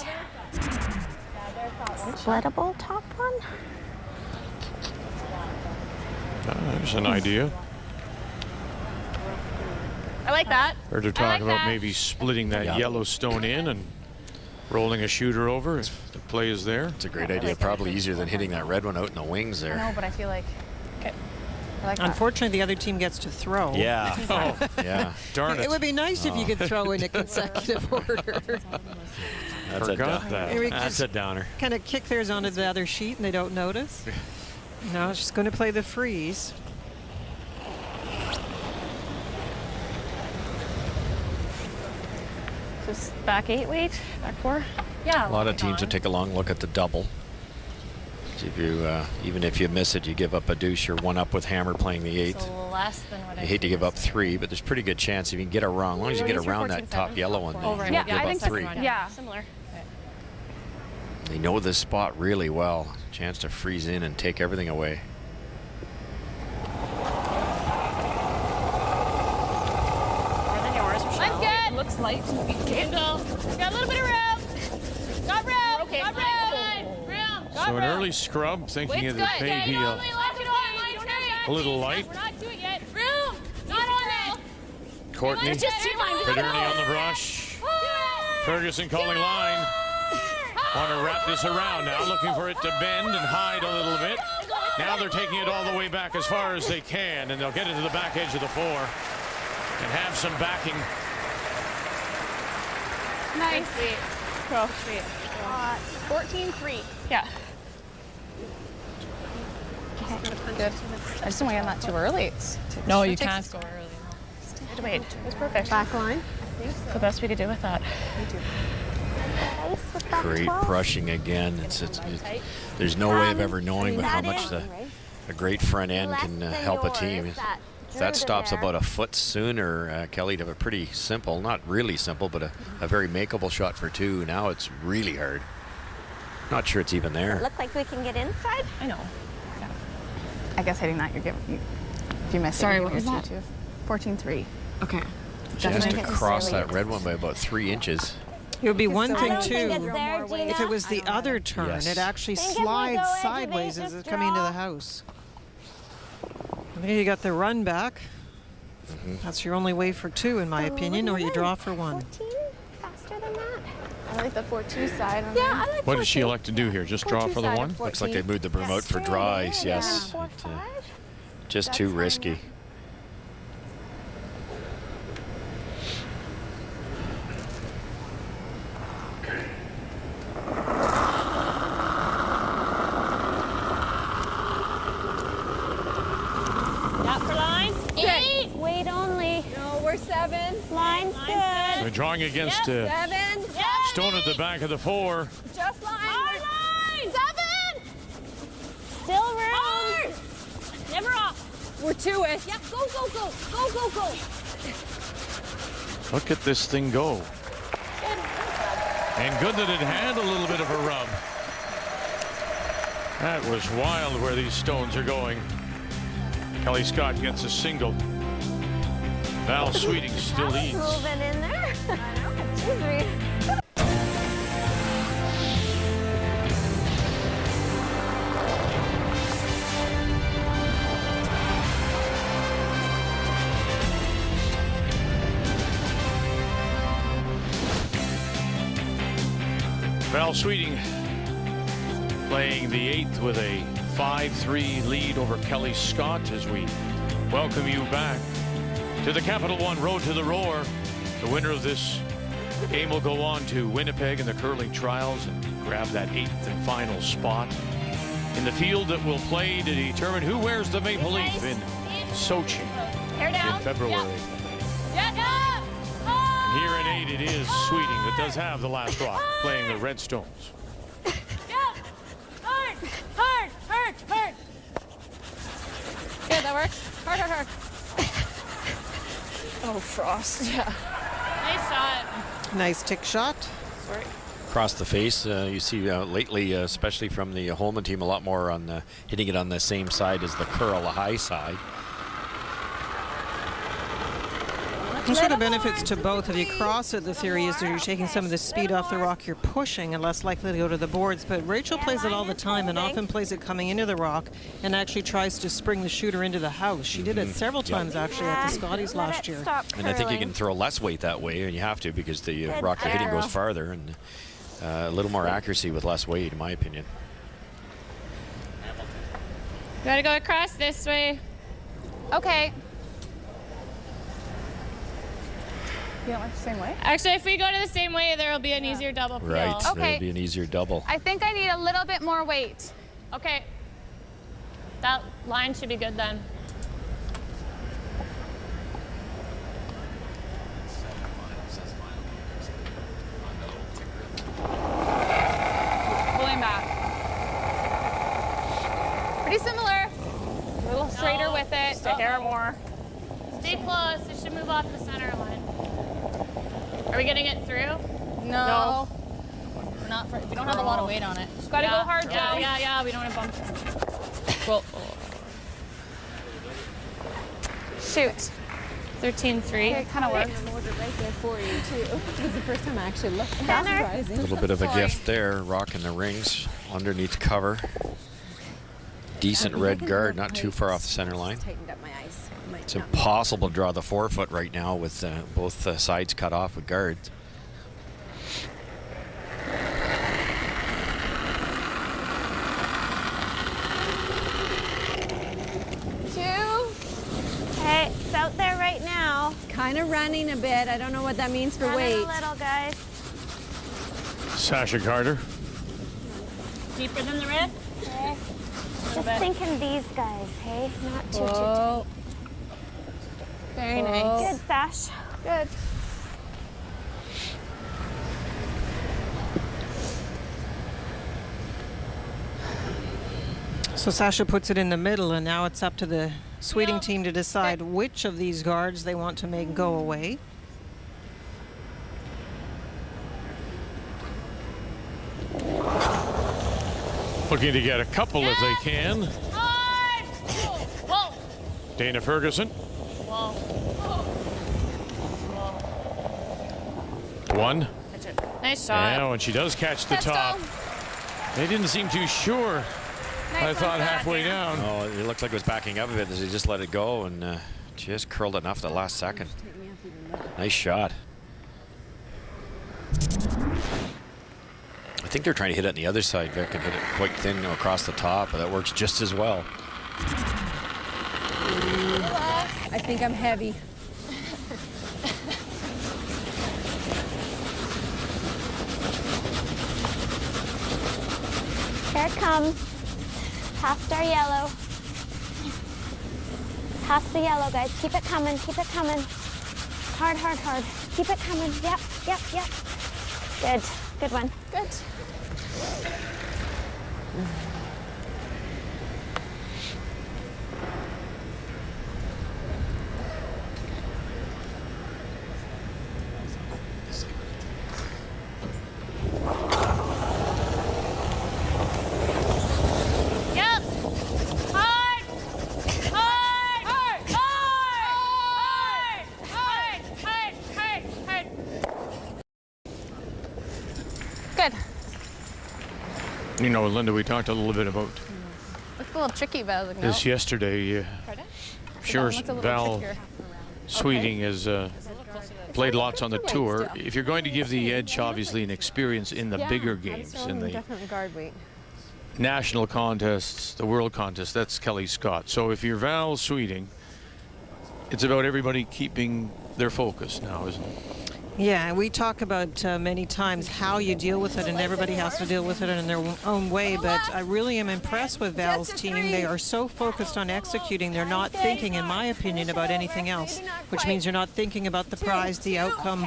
Splittable top one? There's an idea. I like that. Heard her I talk like about that. maybe splitting that yellow stone in and rolling a shooter over if the play is there. It's a great idea. Probably easier than hitting that red one out in the wings there. No, but I feel like, okay. I like that. Unfortunately, the other team gets to throw. Yeah. Oh, Yeah. darn it. It would be nice if you could throw in a consecutive order. That's Forgot that. Eric That's just a downer. kind of kick theirs onto the other sheet and they don't notice. No, she's going to play the freeze. Just back 8 weight, back 4. Yeah. A lot of teams would take a long look at the double. So if you, even if you miss it, you give up a deuce. You're 1 up with hammer playing the 8. So less than what I You hate to give up 3, but there's pretty good chance if you can get around. As long as you get around that top yellow one, Oh, you right. won't Yeah, I give think up so. 3. Yeah. Similar. They know this spot really well. Chance to freeze in and take everything away. More than yours, Michelle. I'm good. Looks light. Can go. Got a little bit of room. Got room. Okay. Got room. Room. Got So an room. early scrub, thinking Weight's it good. may be a a little light. We're not doing it. Room. Not on it. Courtney, It's just T-line. Federni on the brush. Ferguson calling line. Want to wrap this around now, looking for it to bend and hide a little bit. Now they're taking it all the way back as far as they can, and they'll get it to the back edge of the 4 and have some backing. Nice. Sweet. Pro. Sweet. 14-3. Yeah. Good. I just don't want to get that too early. no, you can't go early. Wait. It was perfect. Back line. The best we could do with that. Great brushing again. There's no way of ever knowing how much a great front end can help a team. If that stops about a foot sooner, Kelly'd have a pretty simple, not really simple, but a very makeable shot for 2. Now it's really hard. Not sure it's even there. Look like we can get inside? I know. Yeah. I guess hitting that, you're giving. If you miss Sorry, it, what was that? 14-3. Okay. She has to Definitely. cross that red one by about 3 inches. It would be one I thing don't think it's too there, Gina. if it was the other turn. Yes. It actually Think if we slides go edge of sideways eight, as just it's coming into draw. the house. And then you got the run back. That's your only way for 2, in my opinion, or you draw for 1. 14? Faster than that? I like the 4-2 side on Yeah, I like What does she 14. elect to do here? Just draw for the 1? Looks like they moved the broom out for dries. Yes. Yeah. 4-5? Just too risky. good. So drawing against Seven. Stone at the back of the 4. Just line. Line. 7. Still room. Hard. Never off. We're to it. Yep, go, go, go. Go, go, go. Look at this thing go. And good that it had a little bit of a rub. That was wild where these stones are going. Kelly Scott gets a single. Val Sweeting still leads. Moving in there. I know. Jeez, Reed. Val Sweeting playing the 8th with a 5-3 lead over Kelly Scott as we welcome you back to the Capital One Road to the Roar. The winner of this game will go on to Winnipeg in the curling trials and grab that 8th and final spot in the field that will play to determine who wears the maple leaf in Sochi Hair down. in February. Yeah, yeah. Here in 8 it is Sweeting that does have the last rock playing the Red Stones. Yeah. Hard, hard, hard, hard. Yeah, that works. Hard, hard, hard. Oh, Frost. Yeah. Nice shot. Nice tick shot. Sorry. Across the face, you see lately, especially from the Holman team, a lot more on hitting it on the same side as the curl, the high side. It sort of benefits to both. If you cross it, the theory is that you're taking some of the speed off the rock you're pushing and less likely to go to the boards. But Rachel plays it all the time and often plays it coming into the rock and actually tries to spring the shooter into the house. She did it several times actually at the Scotties last year. And I think you can throw less weight that way, and you have to because the rock you're hitting goes farther, and a little more accuracy with less weight, in my opinion. Gotta go across this way. Okay. You don't like the same way? Actually, if we go to the same way, there will be an easier double peel. Right, Okay. there'd be an easier double. I think I need a little bit more weight. Okay. That line should be good then. Pulling back. Pretty similar. A little straighter with it. Just a hair more. Stay close. It should move off the center line. Are we getting it through? No. We're not. We don't have a lot of weight on it. Gotta go hard, Yeah, Joe. yeah. We don't want to bump. Well, shoot. 13-3. It kind of works. Right there for you, too. It was the first time I actually looked. That's A surprising. little bit of a gift there, rocking the rings underneath cover. Decent red guard, not too far off the center line. Tightened up my ice. It's impossible to draw the 4-foot right now with both sides cut off with guards. Okay, it's out there right now. Kind of running a bit. I don't know what that means for Running weight. a little, guys. Sasha Carter. Deeper than the red? Okay. Just thinking these guys, hey? Not too Whoa. Very nice. Good, Sash. Good. So Sasha puts it in the middle, and now it's up to the Sweeting team to decide which of these guards they want to make go away. Looking to get a couple if they can. Hard! Whoa! Dana Ferguson. Whoa. One. Nice shot. Yeah, when she does catch the top. They didn't seem too sure. I thought halfway down. Oh, it looked like it was backing up a bit as he just let it go and just curled it enough at the last second. Nice shot. I think they're trying to hit it on the other side, Vic, and hit it quite thin across the top, but that works just as well. I think I'm heavy. Here it comes. Past our yellow. Past the yellow, guys. Keep it coming. Keep it coming. Hard, hard, hard. Keep it coming. Yep, yep, yep. Good. Good one. Good. Yep. Hard. Hard. Hard. Hard. Hard. Hard. Hard. Hard. Good. You know, Linda, we talked a little bit about Looks a little tricky, but I was like, no. this yesterday. Pardon? Sure, Looks a little Val trickier. Sweeting has played lots on the tour. If you're going to give the edge, obviously, an experience in the bigger games, in the definitely guard weight. national contests, the world contest, that's Kelly Scott. So if you're Val Sweeting, it's about everybody keeping their focus now, isn't it? Yeah, we talk about many times how you deal with it, and everybody has to deal with it in their own way, but I really am impressed with Val's team. They are so focused on executing. They're not thinking, in my opinion, about anything else, which means you're not thinking about the prize, the outcome,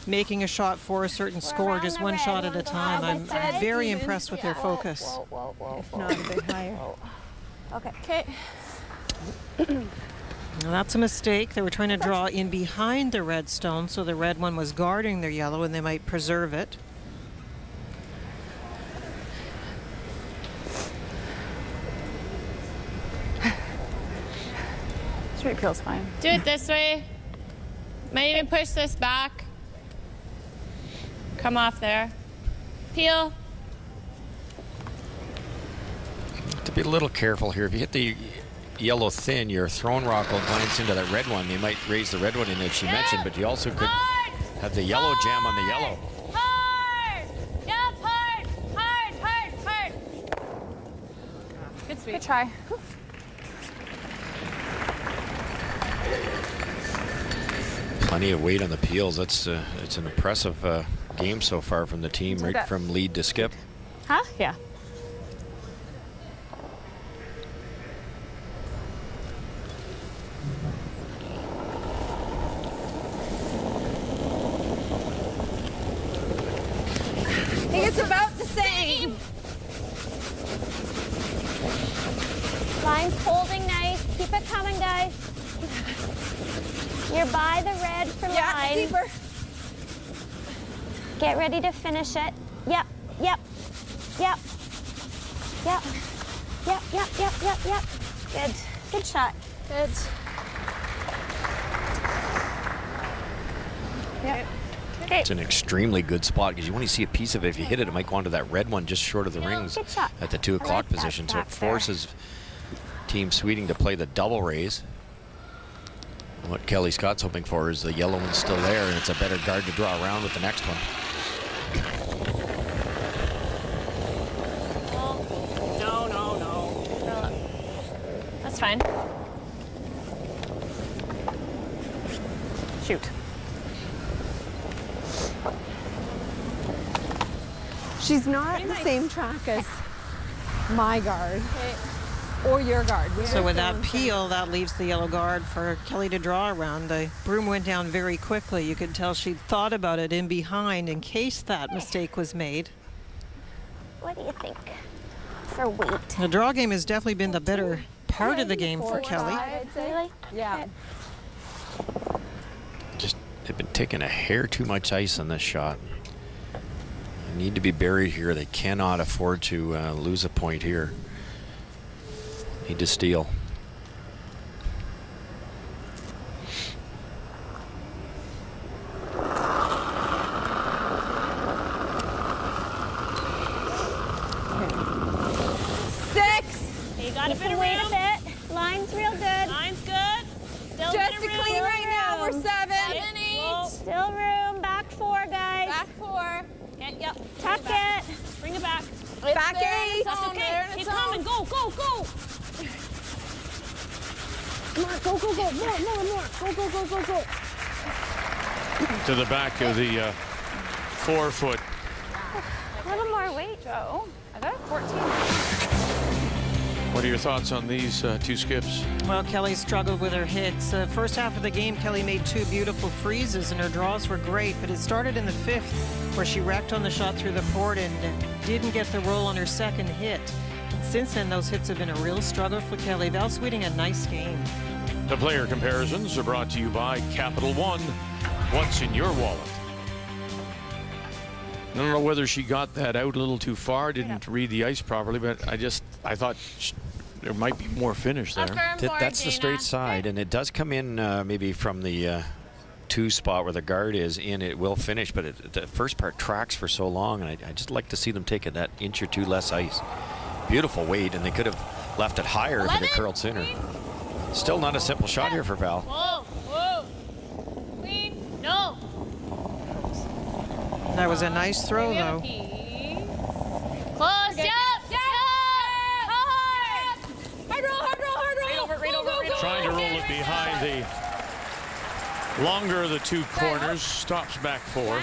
making a shot for a certain score, just one shot at a time. I'm very impressed with their focus. If not, a bit higher. Okay. Now that's a mistake. They were trying to draw in behind the red stone, so the red one was guarding their yellow, and they might preserve it. Straight peel's fine. Do it this way. Might even push this back. Come off there. Peel. To be a little careful here. If you hit the yellow thin, your thrown rock will glance into that red one. They might raise the red one in that she mentioned, but you also could have the yellow jam on the yellow. Hard. Yep, hard. Hard, hard, hard. Good sweep. Good try. Plenty of weight on the peels. That's it's an impressive game so far from the team, right from lead to skip. Huh? Yeah. I think it's about the same. Line's holding nice. Keep it coming, guys. You're by the red for line. Deeper. Get ready to finish it. Yep, yep, yep, yep, yep, yep, yep, yep, yep. Good, good shot. Good. Yep. It's an extremely good spot because you only see a piece of it. If you hit it, it might go onto that red one just short of the rings good shot. at the 2 o'clock that position. So it back there. forces Team Sweeting to play the double raise. What Kelly Scott's hoping for is the yellow one's still there, and it's a better guard to draw around with the next one. No. That's fine. Shoot. She's not the same track as my guard or your guard. So with that peel, that leaves the yellow guard for Kelly to draw around. The broom went down very quickly. You could tell she'd thought about it in behind in case that mistake was made. What do you think for weight? The draw game has definitely been the better part of the game for Kelly. Really? Yeah. Just they've been taking a hair too much ice on this shot. They need to be buried here. They cannot afford to lose a point here. Need to steal. You got a bit of Wait a room. bit. Line's real good. Line's good. Still Just bit to of room. clean right now, we're 7. 7, 8. Still room. Back 4, guys. Back 4. Yep. Tuck it. Bring it back. Back 8. That's okay. Keep coming. Go, go, go. Come on, go, go, go. More. Go, go, go, go, go. To the back of the 4-foot. A little more weight. Joe, I got a 14. What are your thoughts on these two skips? Well, Kelly struggled with her hits. First half of the game, Kelly made 2 beautiful freezes, and her draws were great, but it started in the 5th, where she wrecked on the shot through the court and didn't get the roll on her second hit. And since then, those hits have been a real struggle for Kelly. Val Sweeting, a nice game. The player comparisons are brought to you by Capital One. What's in your wallet? I don't know whether she got that out a little too far, didn't read the ice properly, but I thought there might be more finish there. That's the straight side, and it does come in maybe from the 2 spot where the guard is in. It will finish, but the first part tracks for so long, and I just like to see them take it that inch or 2 less ice. Beautiful weight, and they could have left it higher if it had curled sooner. Still not a simple shot here for Val. Whoa, whoa. Clean. No. That was a nice throw, though. Close. Yep. Hard roll. Right over. Trying to roll it behind the longer of the 2 corners. Stops back 4.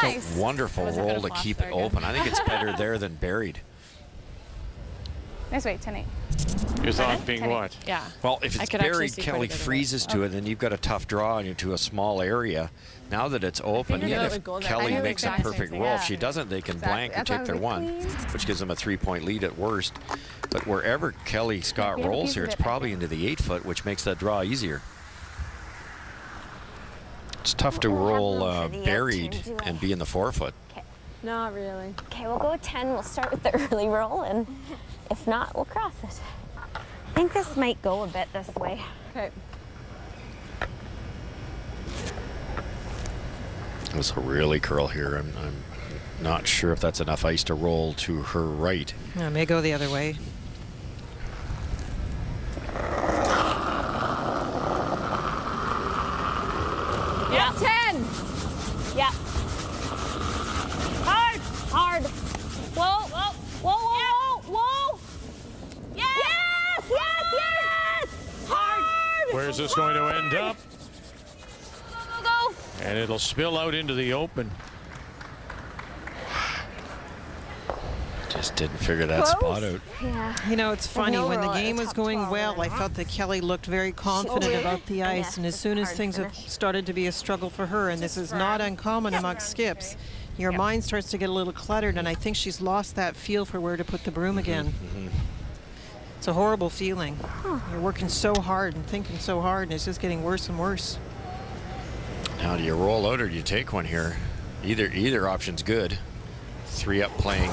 Nice. Wonderful roll to keep it open. I think it's better there than buried. Nice weight, 10-8. Your thought being what? Yeah. Well, if it's buried, Kelly freezes to it, then you've got a tough draw into a small area. Now that it's open, even if Kelly makes a perfect roll, if she doesn't, they can blank or take their 1, which gives them a 3-point lead at worst. But wherever Kelly Scott rolls here, it's probably into the 8-foot, which makes that draw easier. It's tough to roll buried and be in the 4-foot. Not really. Okay, we'll go 10. We'll start with the early roll, and if not, we'll cross it. I think this might go a bit this way. Okay. This will really curl here. I'm not sure if that's enough ice to roll to her right. Yeah, it may go the other way. Yeah. 10. Yeah. Hard. Whoa. Yes. Hard. Where's this going to end up? Go. And it'll spill out into the open. Just didn't figure that spot out. Yeah. You know, it's funny. no When the roll at game the was top going 12 well, I then, felt that Kelly looked very confident about the ice. And as soon as things have started to be a struggle for her, and this is not uncommon amongst skips, your mind starts to get a little cluttered, and I think she's lost that feel for where to put the broom again. It's a horrible feeling. You're working so hard and thinking so hard, and it's just getting worse and worse. Now, do you roll out or do you take one here? Either option's good. 3 up playing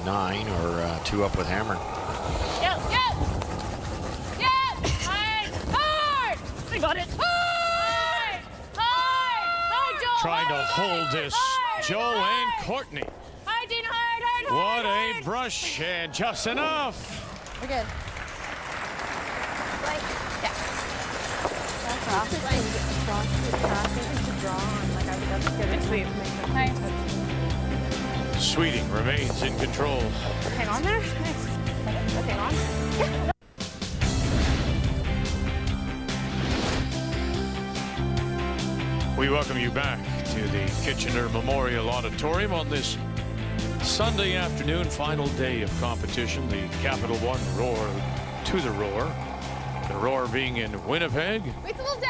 9 or 2 up with hammer. Yep. Hard. I got it. Hard, Joe. Trying to hold this, Joe and Courtney. Hard, Dean, hard. What a brush, and just enough. We're good. Sweeting remains in control. Hang on there. Nice. Hang on. We welcome you back to the Kitchener Memorial Auditorium on this Sunday afternoon, final day of competition. The Capital One Roar to the Roar. The Roar being in Winnipeg,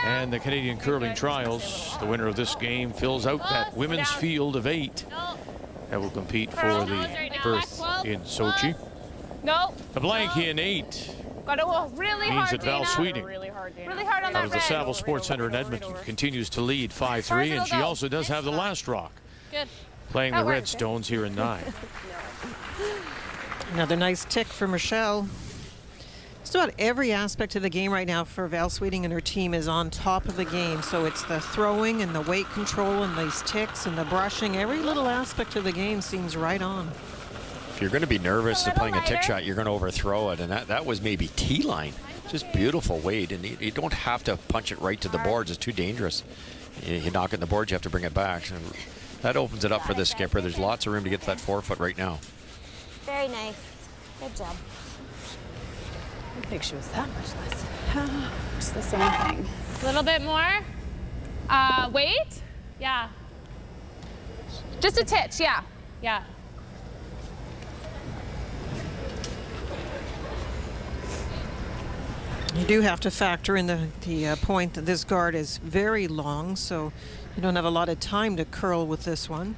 and the Canadian Curling Trials. The winner of this game fills out that women's field of 8 that will compete for the berth in Sochi. No. The blank in 8 Got to go really means hard, that Val Dana. Sweeting Really hard on out that of the red. Saville Sports Center in Edmonton continues to lead 5-3, and she also does have the last rock. Good. Playing the Redstones here in 9. Another nice tick from Michelle. Just about every aspect of the game right now for Val Sweeting and her team is on top of the game. So it's the throwing and the weight control and these ticks and the brushing. Every little aspect of the game seems right on. If you're going to be nervous to playing a tick shot, you're going to overthrow it. And that was maybe T-line. Just beautiful weight. And you don't have to punch it right to the boards. It's too dangerous. You knock it in the boards, you have to bring it back. And that opens it up for the skipper. There's lots of room to get to that 4-foot right now. Very nice. Good job. I think she was that much less. It's the same thing. A little bit more. Weight? Yeah. Just a titch, yeah. You do have to factor in the point that this guard is very long, so you don't have a lot of time to curl with this one.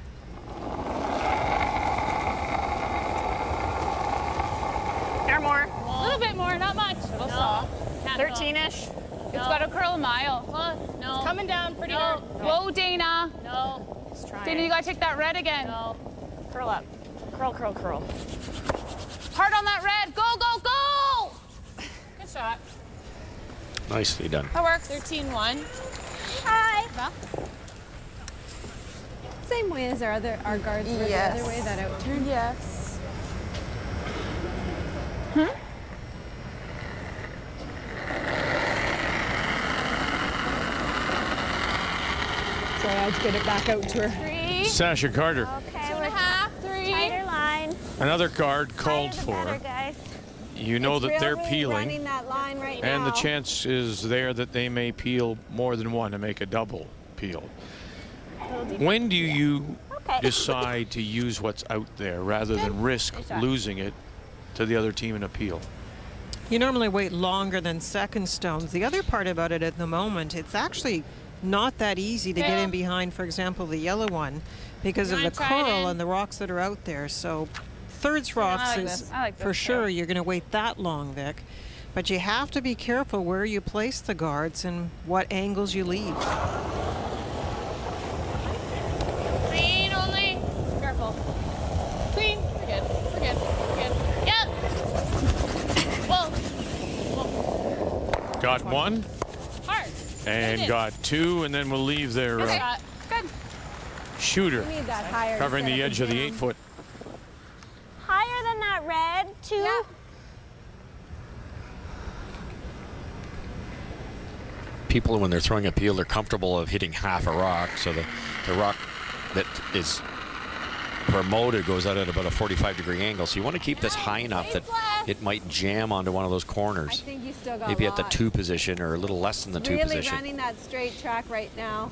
Or more. A little bit more, not much. Little soft. 13-ish. It's got to curl a mile. No. It's coming down pretty hard. Whoa, Dana. No. Let's try Dana, you got to take that red again. No. Curl up. Curl, curl, curl. Hard on that red. Go, go, go. Good shot. Nicely done. That works. 13-1. Hi. Same way as our guards were the other way, that outturn. Yes. Sorry, I had to get it back out to her. 3. Sasha Carter. Okay, 2.5. 3. tighter line. Another guard called Tighter the better, for. guys. You know that they're Really peeling, running that line right and now. the chance is there that they may peel more than one and make a double peel. When do you Okay. decide to use what's out there rather than risk losing it to the other team in a peel? You normally wait longer than second stones. The other part about it at the moment, it's actually not that easy to get in behind, for example, the yellow one, because of the curl and the rocks that are out there. So thirds rocks I like is this. I like this for too. sure you're going to wait that long, Vic. But you have to be careful where you place the guards and what angles you leave. Clean only. Careful. Clean. We're good. We're good. We're good. Yep. Whoa. Got one Hard. and got two, and then we'll leave their Good shot. Good. shooter Need that higher covering the instead edge of the down. 8-foot. Higher than that red, 2. Yeah. People, when they're throwing a peel, they're comfortable of hitting half a rock. So the rock that is promoted goes out at about a 45-degree angle. So you want to keep this high enough that it might jam onto one of those I corners. think you still got Maybe at the lots. 2 position or a little less than the 2 Really position. running that straight track right now.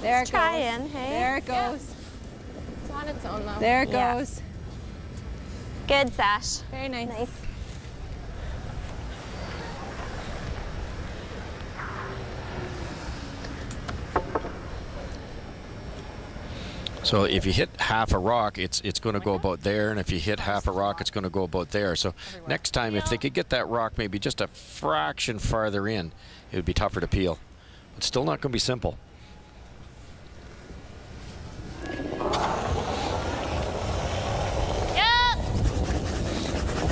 There it Try goes. in, hey? There it Yeah. goes. It's on its own though. There it Yeah. goes. Good, Sash. Very nice. Nice. So if you hit half a rock, it's going to go about there, and if you hit half a rock, it's going to go about there. So next time, if they could get that rock maybe just a fraction farther in, it would be tougher to peel. But still not going to be simple. Yep.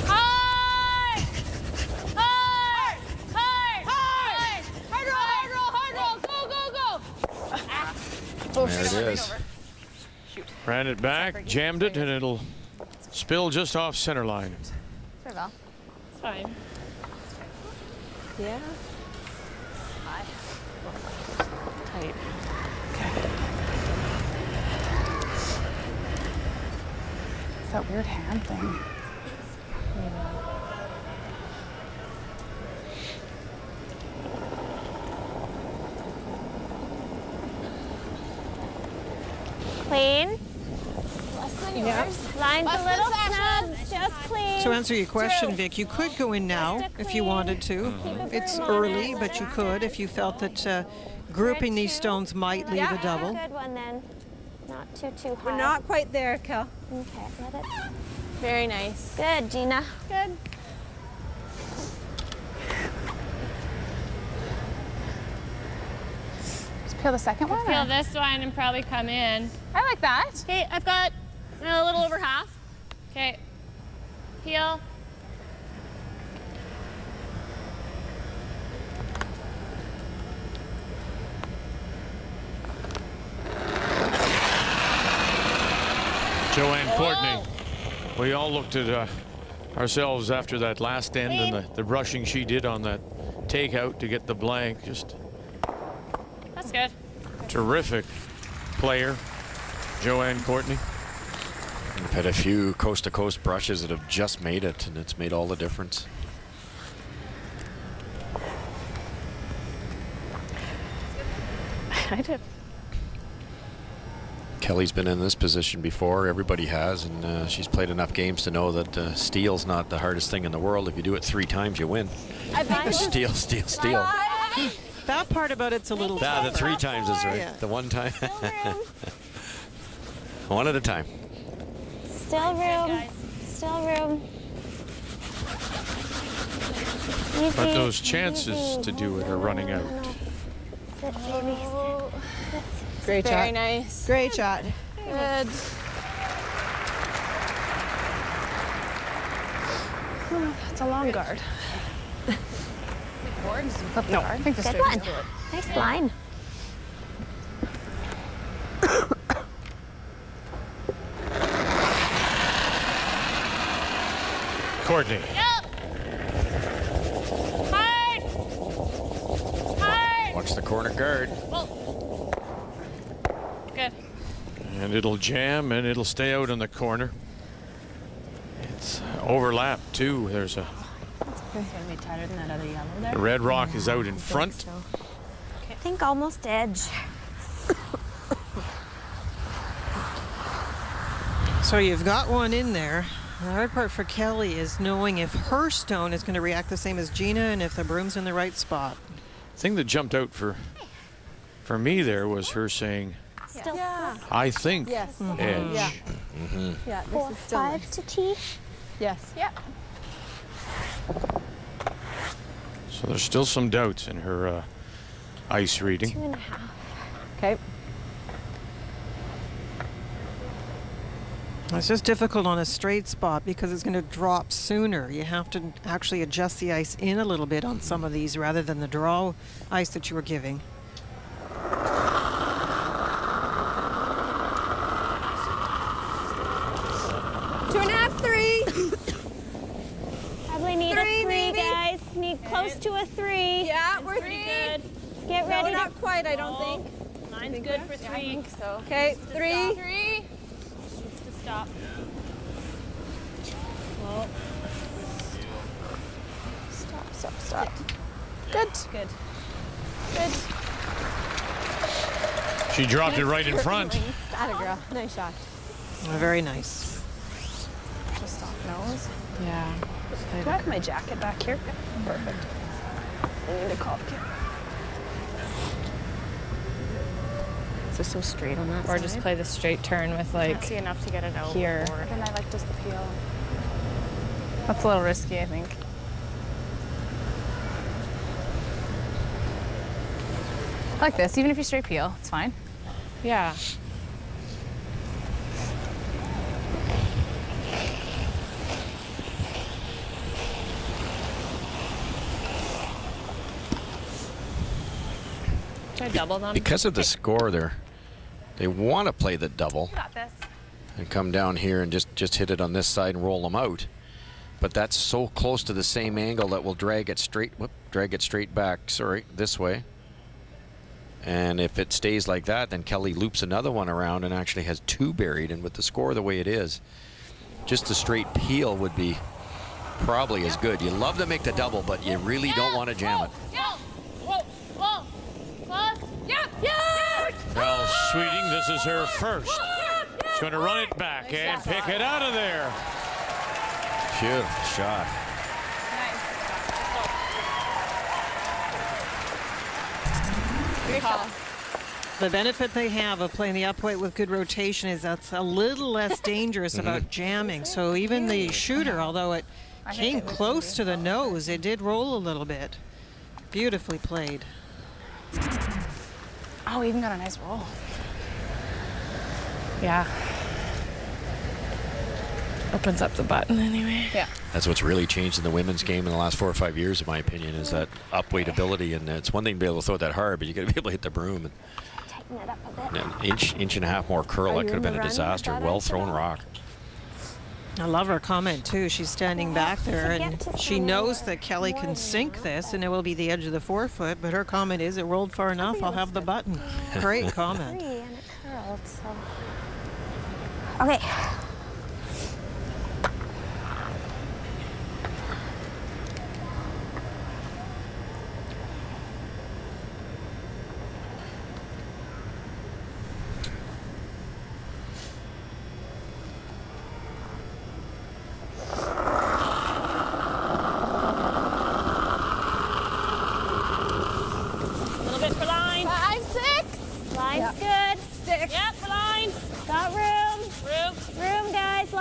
Hard. Hard. Hard. Hard. Hard roll. Hard roll. Hard roll. Go. Go. Go. There it is. Ran it back, jammed it, and it'll spill just off center line. It's fine. Yeah. Tight. It's that weird hand thing. Clean. Less than Yeah. yours. Line's Less a than little Sasha's. snug. Just clean. To answer your question, Drew. Vic, you could go in now if you wanted to. It's early, but you could if you felt that grouping these stones might leave a double. Good one then. Not too high. We're not quite there, Kel. Okay, let it. Very nice. Good, Gina. Good. Just peel the second one. Peel or- this one and probably come in. I like that. Okay, I've got a little over half. Okay. Peel. Joanne Courtney. We all looked at ourselves after that last end and the brushing she did on that takeout to get the blank. Just That's good. terrific player, Joanne Courtney. We've had a few coast-to-coast brushes that have just made it, and it's made all the difference. I did. Kelly's been in this position before. Everybody has, and she's played enough games to know that steal's not the hardest thing in the world. If you do it 3 times, you win. I think Steal, steal, steal. That part about it's a little. Yeah, the 3 times is right. Yeah. The 1 time. One at a time. Still room. Still room. Easy. But those chances to do it are running out. Sit, baby. Sit. Great shot. Very nice. Great shot. Good. That's a long guard. No, I think the Good straight one. is good. Nice line. Courtney. Hard. Hard. Watch the corner guard. Good. And it'll jam and it'll stay out in the corner. It's overlap too. There's a It's gonna be tighter than that other yellow there. the red rock is out in front. So. I think almost edge. So you've got one in there. The hard part for Kelly is knowing if her stone is going to react the same as Gina and if the broom's in the right spot. The thing that jumped out for me there was her saying, Still I think Yes. edge. Yeah. Yeah. This 4, is still. 5 to tee. Yes. Yeah. So there's still some doubts in her ice reading. 2.5. Okay. It's just difficult on a straight spot because it's going to drop sooner. You have to actually adjust the ice in a little bit on some of these rather than the draw ice that you were giving. 2.5, 3. Probably need Three, a 3, maybe? guys. Need close to a 3. Yeah, we're Pretty 3. good. Get No, ready not quite, I don't think. Mine's good for 3. I think so. Okay, 3. 3. Needs to stop. Stop. Good. Good. Good. She dropped it right in front. Atta girl. Nice shot. Very nice. Just off nose. Yeah. Do I have my jacket back here? Perfect. I need a cough kit. Is it so straight on that Or side? just play the straight turn with like Can't see enough to get it out. here. Then I like just the peel. That's a little risky, I think. I like this, even if you straight peel, it's fine. Yeah. Should I double them? Because of the score there, they want to play the double Got this. and come down here and just hit it on this side and roll them out. But that's so close to the same angle that will drag it straight back, this way. And if it stays like that, then Kelly loops another one around and actually has 2 buried. And with the score the way it is, just a straight peel would be probably as good. You love to make the double, but you really don't want to jam it. Whoa. Close. Yeah. Well, Sweeting, this is her first. She's going to run it back and pick it out of there. Beautiful shot. Good call. The benefit they have of playing the upright with good rotation is that's a little less dangerous about jamming. So even the shooter, although it came close to the nose, it did roll a little bit. Beautifully played. Oh, we even got a nice roll. Yeah. Opens up the button anyway. Yeah. That's what's really changed in the women's game in the last 4 or 5 years, in my opinion, is that upweight ability. And it's one thing to be able to throw it that hard, but you got to be able to hit the broom. And Tighten it up a bit. an inch and a half more curl, Are that you could have in been the a run disaster. with that Well ice at thrown all? rock. I love her comment too. She's standing back there to and get to she some knows more- that Kelly more can than sink that, this and it will be the edge of the forefoot, but her comment is it rolled far enough, I'll have the button. Great comment. 3 and it curled, so. Okay.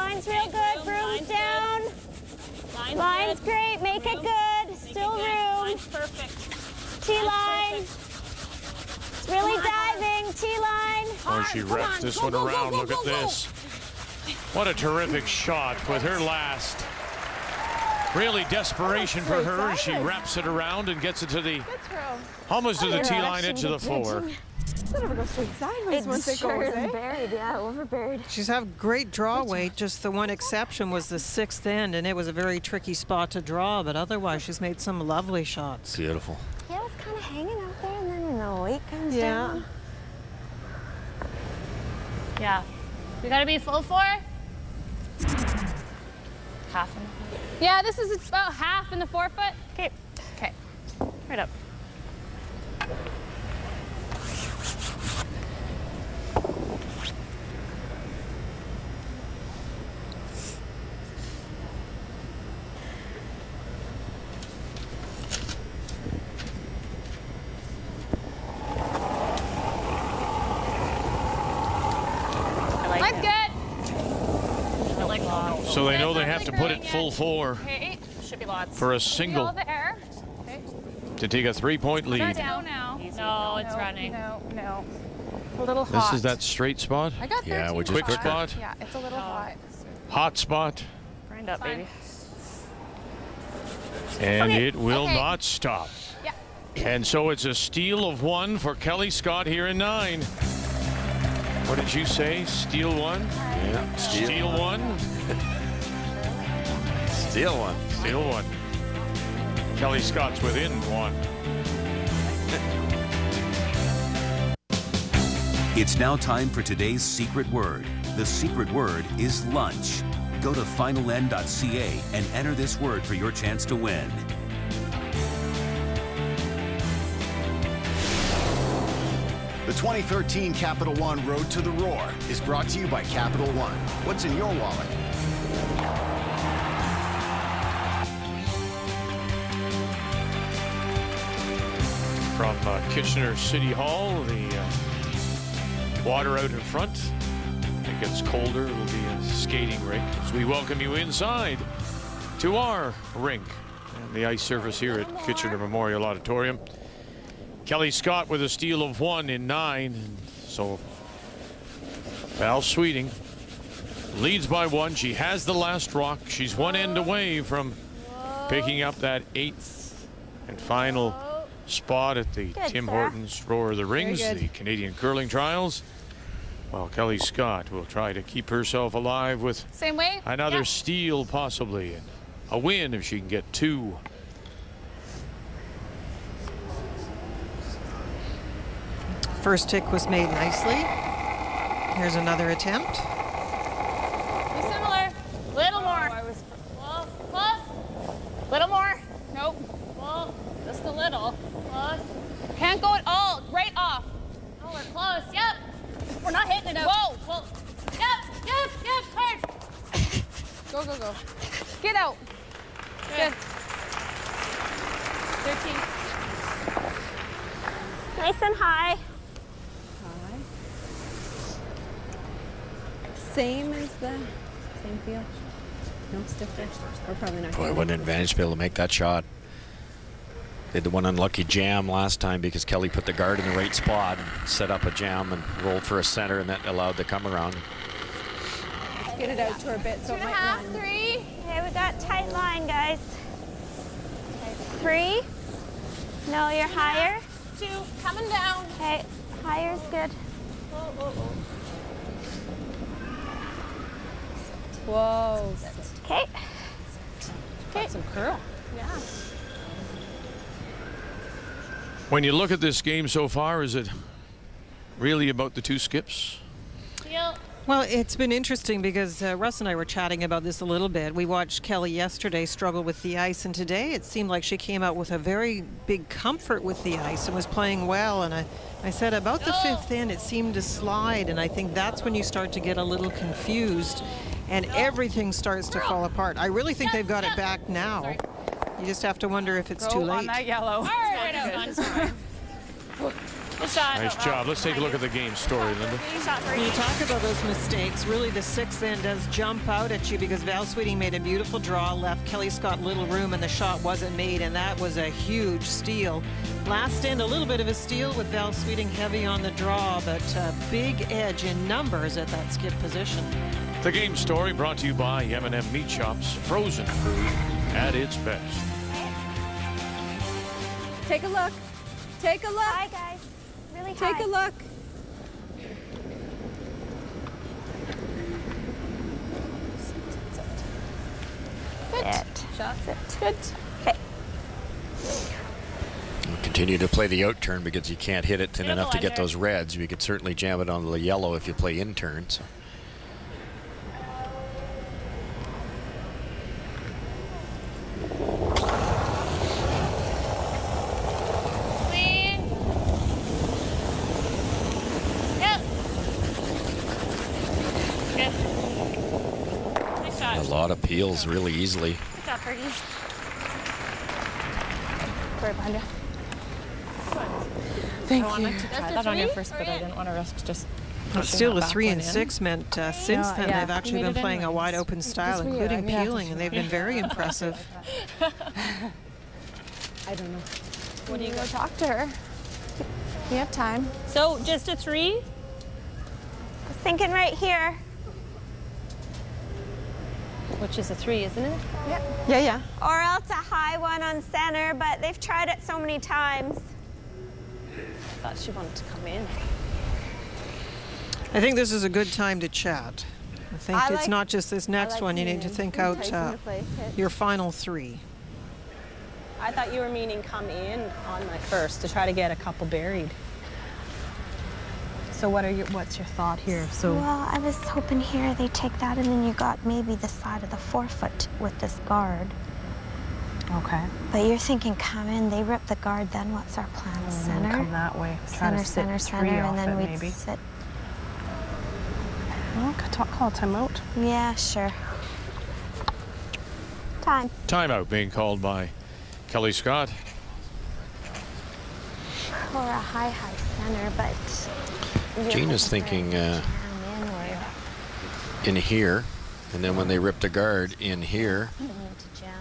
Line's real good. Broom's down. Line's great. Make it good. Still room. Line's perfect. T-line. It's really diving. T-line. Oh, she wraps this one around. Look at this. What a terrific shot with her last. Really desperation for her as she wraps it around and gets it to the almost to the T-line edge of the floor. Does it ever go straight sideways once it goes, eh? Buried, yeah, overburied. She's have great draw weight. Just the one exception was the 6th end, and it was a very tricky spot to draw, but otherwise she's made some lovely shots. Beautiful. Yeah, it's kind of hanging out there, and then when the weight comes Yeah. down. Yeah. We gotta be full 4. Half in the Yeah, this is about half in the forefoot. Okay. Okay. Right up. Line's good. So they know they have to put it full 4 Okay. Should be lots. for a Feel single the air. Okay. to take a 3-point lead. Down now. No, it's running. No. A little This hot. is that straight spot, I got 13. Yeah, which is quick quicker. spot, Yeah, it's a little hot. hot spot, Grind up, baby. and Okay, it will okay. not stop. Yeah. And so it's a steal of 1 for Kelly Scott here in 9. What did you say? Steal 1? Yeah. Steal 1? Steal one. Steal 1. Kelly Scott's within 1. It's now time for today's secret word. The secret word is lunch. Go to finaln.ca and enter this word for your chance to win. The 2013 Capital One Road to the Roar is brought to you by Capital One. What's in your wallet? From Kitchener City Hall, the water out in front. It gets colder. It will be a skating rink as we welcome you inside to our rink and the ice surface here at Kitchener Memorial Auditorium. Kelly Scott with a steal of 1 in 9. And so Val Sweeting leads by 1. She has the last rock. She's one end away from picking up that 8th and final spot at the Tim Hortons Roar of the Rings, the Canadian Curling Trials. Well, Kelly Scott will try to keep herself alive with Same way? another steal possibly, and a win if she can get 2. First tick was made nicely. Here's another attempt. Be similar. Little more. Well, close. Little more. Nope. Well, just a little. Close. Can't go at all. Right off. Oh, we're close. Yep. We're not hitting it out. Whoa. Well, yep. Hard. Go. Get out. Good. 13. Nice and high. Same as the same field. No stiffer. Or probably not. Boy, what an advantage to be able to make that shot. They had the one unlucky jam last time because Kelly put the guard in the right spot and set up a jam and rolled for a center, and that allowed the come around. Get it out to her a bit so it might 2.5, run. 3. Okay, we got tight line, guys. 3. No, you're higher. 2. Coming down. Okay, higher's good. Whoa. Okay. Got some curl. Yeah. When you look at this game so far, is it really about the 2 skips? Feel. Well, it's been interesting because Russ and I were chatting about this a little bit. We watched Kelly yesterday struggle with the ice, and today it seemed like she came out with a very big comfort with the ice and was playing well. And I said about the 5th end, it seemed to slide, and I think that's when you start to get a little confused and everything starts to fall apart. I really think they've got it back now. You just have to wonder if it's too Go on late. that yellow. Right out. Good shot. Nice job. Let's take a look at the game story, Linda. Good shot for When you you. talk about those mistakes, really the sixth end does jump out at you because Val Sweeting made a beautiful draw, left Kelly Scott little room, and the shot wasn't made, and that was a huge steal. Last end, a little bit of a steal with Val Sweeting heavy on the draw, but big edge in numbers at that skip position. The game story brought to you by M&M Meat Shops, frozen food at its best. Take a look. Take a look. Hi, guys. Really high. Take a look. Sit. Shots. Sit. Good. Okay. We'll continue to play the out turn because you can't hit it thin Beautiful enough to get under. those reds. You could certainly jam it on the yellow if you play in turn. So. Clean. Yep. Good. Nice shot. A lot of peels really easily. Good job, Fergie. Right behind you. Thank I you. wanted to try that on your first, but I didn't want to risk just pushing Still, that the back 3 one and in. 6 meant since then yeah. they've actually Made been it playing a anyways. wide open style, for you. including I mean, I peeling, just- and they've been very impressive. I don't know. What do you go talk to her? You have time. So, just a 3? I was thinking right here. Which is a 3, isn't it? Yeah, yeah. Or else a high one on center, but they've tried it so many times. I thought she wanted to come in. I think this is a good time to chat. I think I it's like- not just this next like one. You need to coming in. think out Enticing to play it. your final 3. I thought you were meaning come in on my first to try to get a couple buried. So what's your thought here? So Well, I was hoping here they take that and then you got maybe the side of the 4-foot with this guard. okay. But you're thinking come in, they rip the guard, then what's our plan? Center? Come that way. Try Center, to sit center, 3 center, off and then it, we'd maybe. sit. Well, call a timeout. Yeah, sure. Time. Timeout being called by Kelly Scott. Or a high center, but you're Gina's hoping for thinking a jam in or in here, and then when they rip the guard in here, you need to jam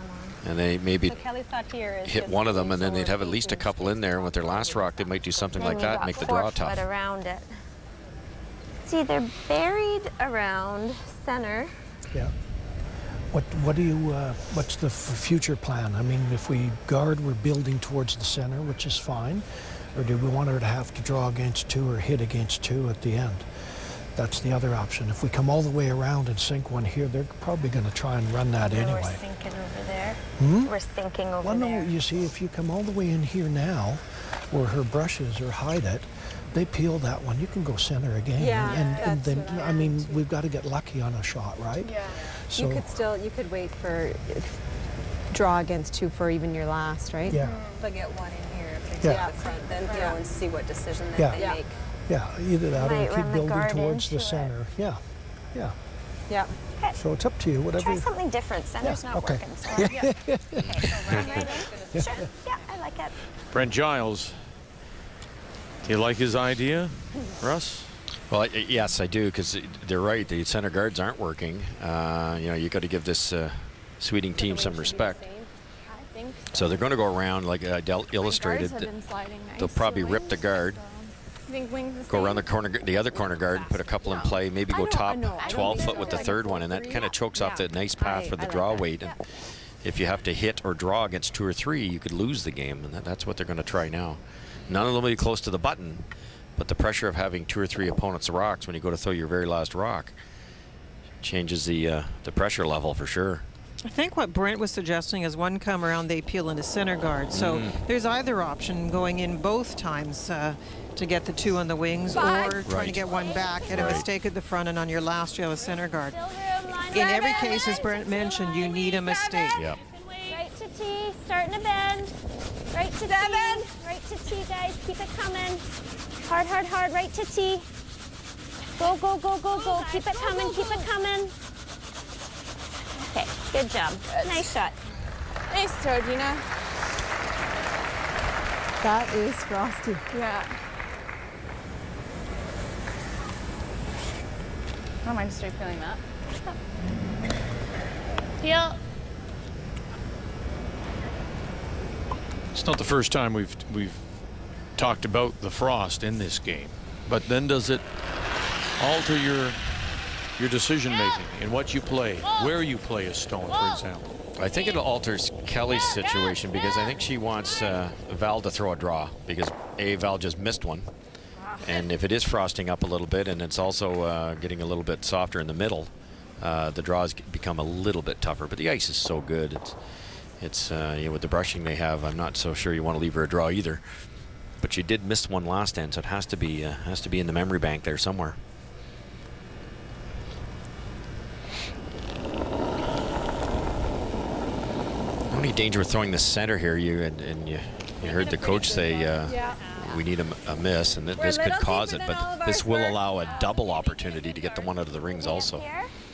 on. and they maybe So Kelly's thought here is hit just one of them, lean and then they'd have at forward, least a lean couple in there. And with their last rock, they might do something Then like you that, got and make the draw 4 tough. foot around it. It's either buried around center. Yeah. What do you? What's the future plan? I mean, if we guard, we're building towards the center, which is fine, or do we want her to have to draw against 2 or hit against 2 at the end? That's the other option. If we come all the way around and sink one here, they're probably going to try and run that We're anyway. sinking over there. Hmm? We're sinking over Well, no, there. you see, if you come all the way in here now, where her brushes or hide it, they peel that one. You can go center again. Yeah, and that's then, what I mean, we've got to get lucky on a shot, right? Yeah. So, you could wait for draw against 2 for even your last, right? yeah. But get one in here if they Yeah. take the front, then throw and see what decision that Yeah. they Yeah. make. Yeah, either that or Might keep run the building guard towards the into it. center. Yeah, yeah. Yeah. So it's up to you, whatever. Try something different. Center's Yeah, not okay. working. So run right in. Sure. Yeah, I like it. Brent Giles. Do you like his idea, Russ? Well, yes, I do, because they're right. The center guards aren't working. You got to give this Sweeting team some respect. I think So they're going to go around like Adele illustrated. Guards have been sliding nice. They'll probably rip the guard, You think wings the go same? around the corner, the other corner guard, put a couple in play, maybe go top 12 foot with the third one, and that kind of chokes off the nice path for the draw weight. And if you have to hit or draw against 2 or 3, you could lose the game, and that's what they're going to try now. None of them will be close to the button, but the pressure of having 2 or 3 opponents' rocks when you go to throw your very last rock changes the pressure level for sure. I think what Brent was suggesting is one come around, they peel into center guard. So there's either option, going in both times to get the 2 on the wings, or trying to Right. get one back, get a mistake at the front, and on your last you have a center guard. Still room, line In right, every right, case, as right. Brent mentioned, you need a mistake. Yeah. Right to T, starting to bend. Right to T, right to T, guys. Keep it coming. Hard, hard, hard. Right to T. Go, go, go, go, go. Keep it coming. Keep it coming. Okay, good job. Nice shot. Nice throw, Gina. That is frosty. Yeah. don't mind straight feeling that. Heel. It's not the first time we've talked about the frost in this game, but then does it alter your decision making in what you play, where you play a stone, for example? I think it alters Kelly's situation because I think she wants Val to throw a draw because Val just missed one. And if it is frosting up a little bit and it's also getting a little bit softer in the middle, the draws become a little bit tougher. But the ice is so good. It's you know, with the brushing they have, I'm not so sure you want to leave her a draw either. But she did miss one last end, so it has to be in the memory bank there somewhere. Only danger with throwing the center here, you heard the coach say we need a miss, and this could cause it, but this will allow a double opportunity to get the one out of the rings also.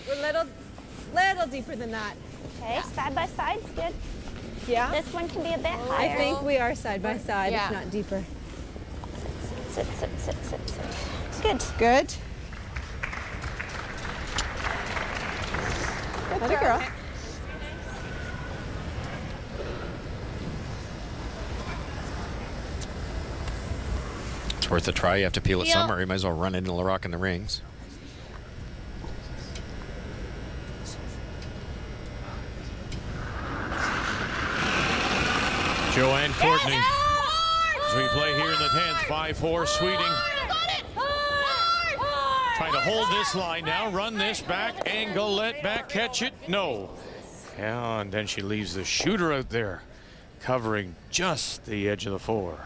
We're little deeper than that. Okay, side by side's good. Yeah. This one can be a bit higher. I think we are side by side, if not deeper. Sit. Good. Good. Good girl. It's worth a try. You have to peel it somewhere. You might as well run into the rock in the rings. Joanne Courtney. As we play here in the 10th, 5-4 Sweeting. Trying to hold this line now, run this back, angle, let back, catch it, no. Yeah, and then she leaves the shooter out there, covering just the edge of the 4.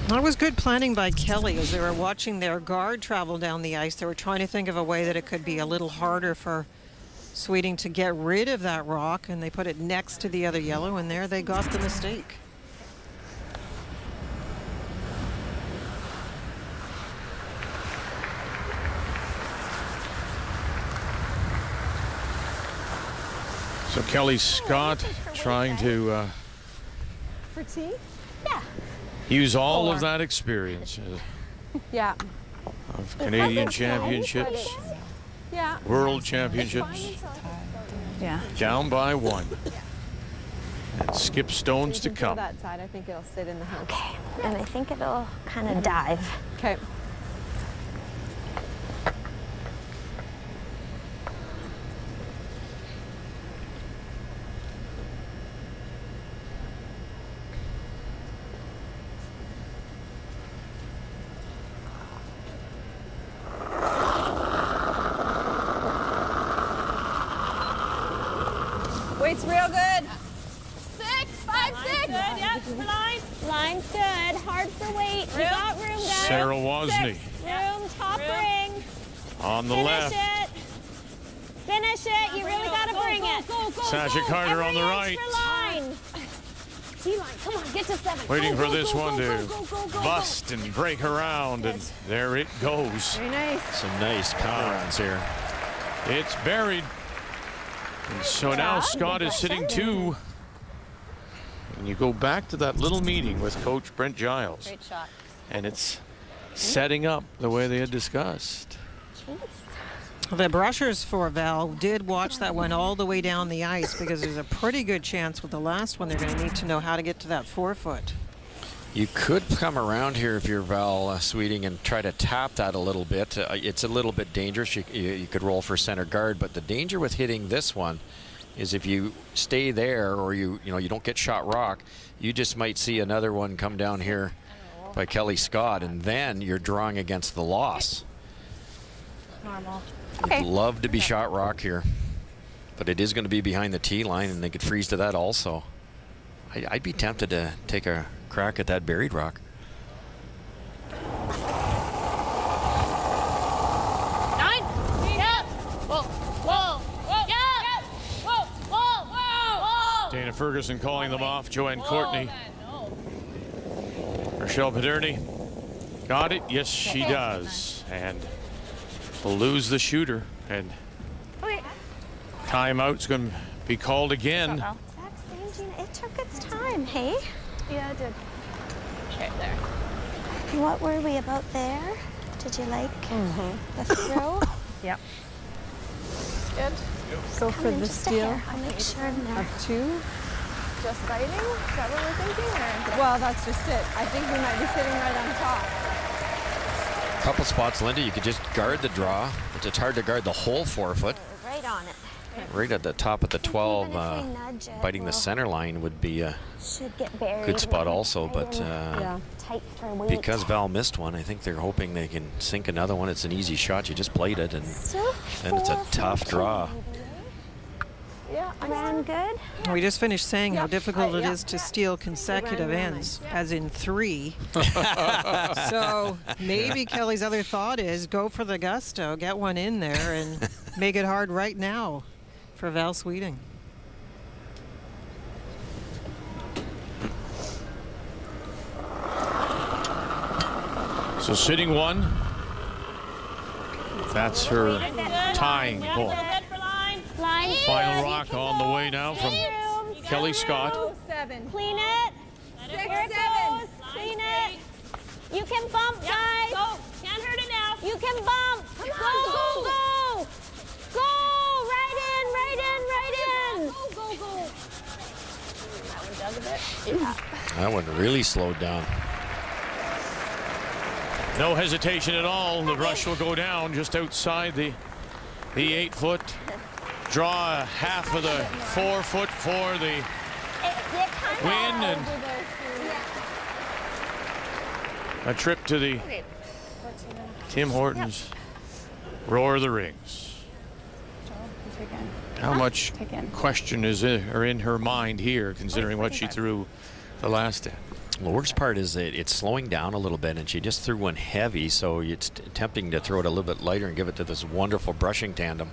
That was good planning by Kelly as they were watching their guard travel down the ice. They were trying to think of a way that it could be a little harder for Sweeting to get rid of that rock, and they put it next to the other yellow, and there they got the mistake. So Kelly Scott trying to For tea? Yeah. use all of that experience Yeah. of Canadian championships, Yeah. world championships, down by 1. And skip stones to come. That side, I think it'll sit in the house. Okay, and I think it'll kind of dive. Okay. Weight's real good. 6, 5, 6. Good, yeah, for line. Line's good. Hard for weight. You got room, guys. Sarah Wozni Room, top ring. on the Finish left. it. Finish it. You really got to bring it. Sasha Carter Every on the inch right. for line. T-line. Come on, get to 7. Waiting Go, for go, this go, one go, to go, go, go, bust and break around, and there it goes. Very nice. Some nice counter runs here. It's buried. And so now Scott is sitting 2. And you go back to that little meeting with Coach Brent Giles. Great shot. And it's setting up the way they had discussed. The brushers for Val did watch that one all the way down the ice because there's a pretty good chance with the last one they're going to need to know how to get to that 4-foot. You could come around here if you're Val Sweeting and try to tap that a little bit. It's a little bit dangerous. You could roll for center guard, but the danger with hitting this one is if you stay there or you don't get shot rock, you just might see another one come down here by Kelly Scott, and then you're drawing against the loss. Normal. You'd love to be shot rock here, but it is going to be behind the tee line, and they could freeze to that also. I'd be tempted to take a crack at that buried rock. 9. Yep. Whoa. Whoa. Whoa. Yep. Whoa. Whoa. Whoa. Dana Ferguson calling them off. Joanne Courtney. Rochelle Paderny. Got it? Yes, she does. And will lose the shooter. And timeout's going to be called again. It took its time, hey? Yeah, it did. Right there. What were we about there? Did you like the throw? Yep. Good. Go for the Just a steal hair. I'll make sure I'm there. of 2. Just biting? Is that what we're thinking? Or? Well, that's just it. I think we might be sitting right on top. Couple spots, Linda, you could just guard the draw, but it's hard to guard the whole 4-foot. Right on it. Right at the top of the 12, Even if I nudge it, biting the we'll- center line would be a Should get buried. good spot when also, I but am tight for weight. because Val missed one, I think they're hoping they can sink another one. It's an easy shot. You just played it, and it's a tough draw. Yeah, Ran good. We just finished saying how difficult it is to steal consecutive ends, as in 3. So maybe Kelly's other thought is go for the gusto, get one in there, and make it hard right now for Val Sweeting. So sitting 1. That's her tying ball. Line. Final rock on the way now from Kelly Scott. 7. Clean it. Here it goes. Clean it. You can bump, guys. Go. Can't hurt it now. You can bump. Come on, go, go. Go. Right in, right in, right in. Go. That one dug a bit. Yeah. That one really slowed down. No hesitation at all. The rush will go down just outside the 8-foot. Draw half of the 4-foot for the win, and a trip to the Tim Hortons Roar of the Rings. How much question are in her mind here, considering what she threw the last day? The worst part is that it's slowing down a little bit, and she just threw one heavy, so it's tempting to throw it a little bit lighter and give it to this wonderful brushing tandem.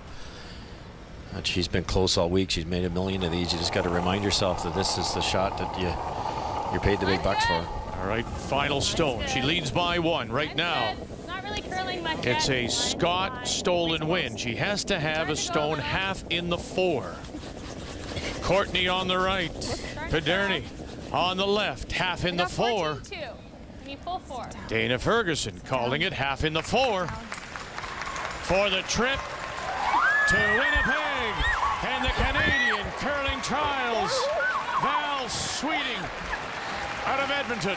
And she's been close all week. She's made a million of these. You just got to remind yourself that this is the shot that you're paid the big bucks for. All right, final stone. She leads by 1 right now. Not really curling much. It's a Scott stolen win. She has to have a stone half in the 4. Courtney on the right. Pederny on the left, half in the 4. 2. You need full 4. Dana Ferguson calling it half in the 4 for the trip to Winnipeg and the Canadian Curling Trials. Val Sweeting out of Edmonton.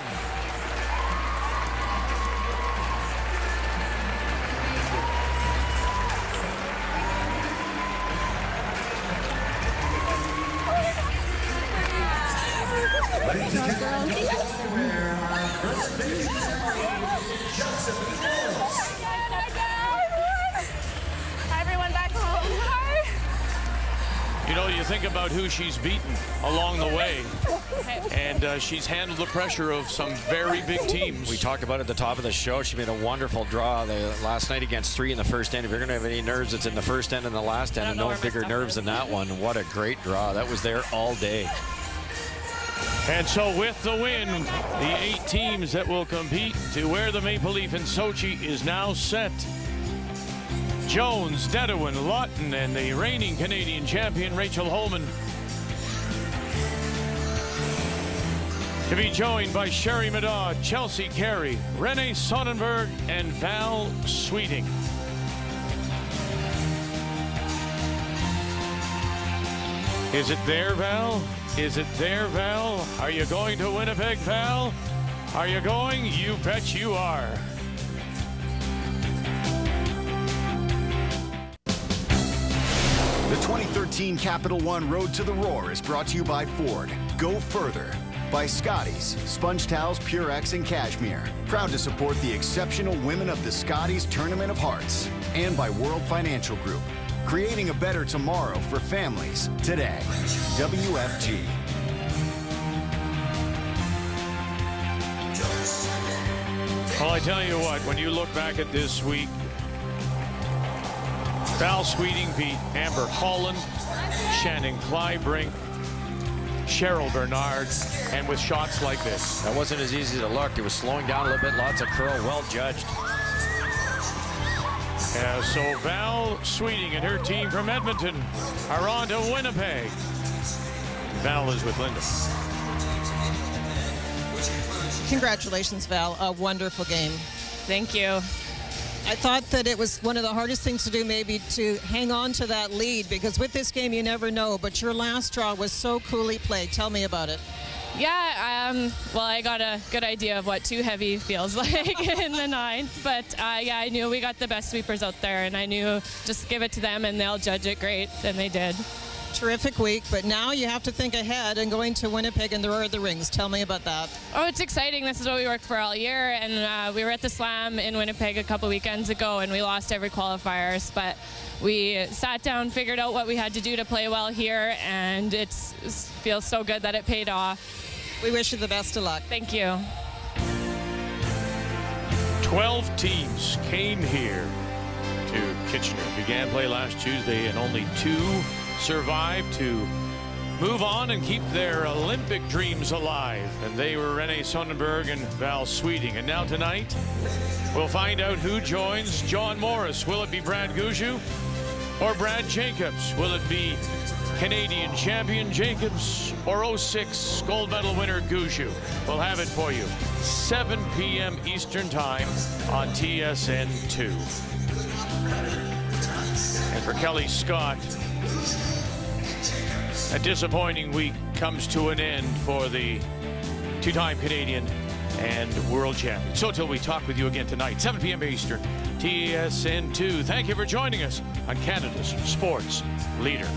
Hi, everyone back home. Hi. You know, you think about who she's beaten along the way, and she's handled the pressure of some very big teams. We talked about it at the top of the show. She made a wonderful draw last night against 3 in the first end. If you're going to have any nerves, it's in the first end and the last end, and no bigger nerves than that one. What a great draw. That was there all day. And so with the win, the 8 teams that will compete to wear the Maple Leaf in Sochi is now set. Jones, Dedewin, Lawton, and the reigning Canadian champion, Rachel Holman. To be joined by Sherry Maddaw, Chelsea Carey, Renee Sonnenberg, and Val Sweeting. Is it there, Val? Is it there, Val? Are you going to Winnipeg, Val? Are you going? You bet you are. The 2013 Capital One Road to the Roar is brought to you by Ford. Go further. By Scotties, Sponge Towels, Purex, and Cashmere. Proud to support the exceptional women of the Scotties Tournament of Hearts. And by World Financial Group. Creating a better tomorrow for families today. WFG. Well, I tell you what, when you look back at this week, Val Sweeting beat Amber Holland, Shannon Clybrink, Cheryl Bernard, and with shots like this. That wasn't as easy to look. It was slowing down a little bit. Lots of curl. Well judged. So Val Sweeting and her team from Edmonton are on to Winnipeg. Val is with Linda. Congratulations, Val. A wonderful game. Thank you. I thought that it was one of the hardest things to do, maybe, to hang on to that lead, because with this game, you never know. But your last draw was so coolly played. Tell me about it. Yeah, well, I got a good idea of what too heavy feels like in the ninth. But, yeah, I knew we got the best sweepers out there, and I knew just give it to them, and they'll judge it great, and they did. Terrific week, but now you have to think ahead and going to Winnipeg and the Roar of the Rings. Tell me about that. Oh, it's exciting. This is what we worked for all year, and we were at the Slam in Winnipeg a couple weekends ago, and we lost every qualifiers, but we sat down, figured out what we had to do to play well here, and it feels so good that it paid off. We wish you the best of luck. Thank you. 12 teams came here to Kitchener. Began play last Tuesday, and only 2 survived to move on and keep their Olympic dreams alive. And they were Renee Sonnenberg and Val Sweeting. And now tonight, we'll find out who joins John Morris. Will it be Brad Gougeau or Brad Jacobs? Will it be Canadian champion Jacobs or 06 gold medal winner Gougeau? We'll have it for you. 7 p.m. Eastern Time on TSN2. And for Kelly Scott, a disappointing week comes to an end for the 2-time Canadian and world champion. So till we talk with you again tonight, 7 p.m. Eastern, TSN2. Thank you for joining us on Canada's sports leader.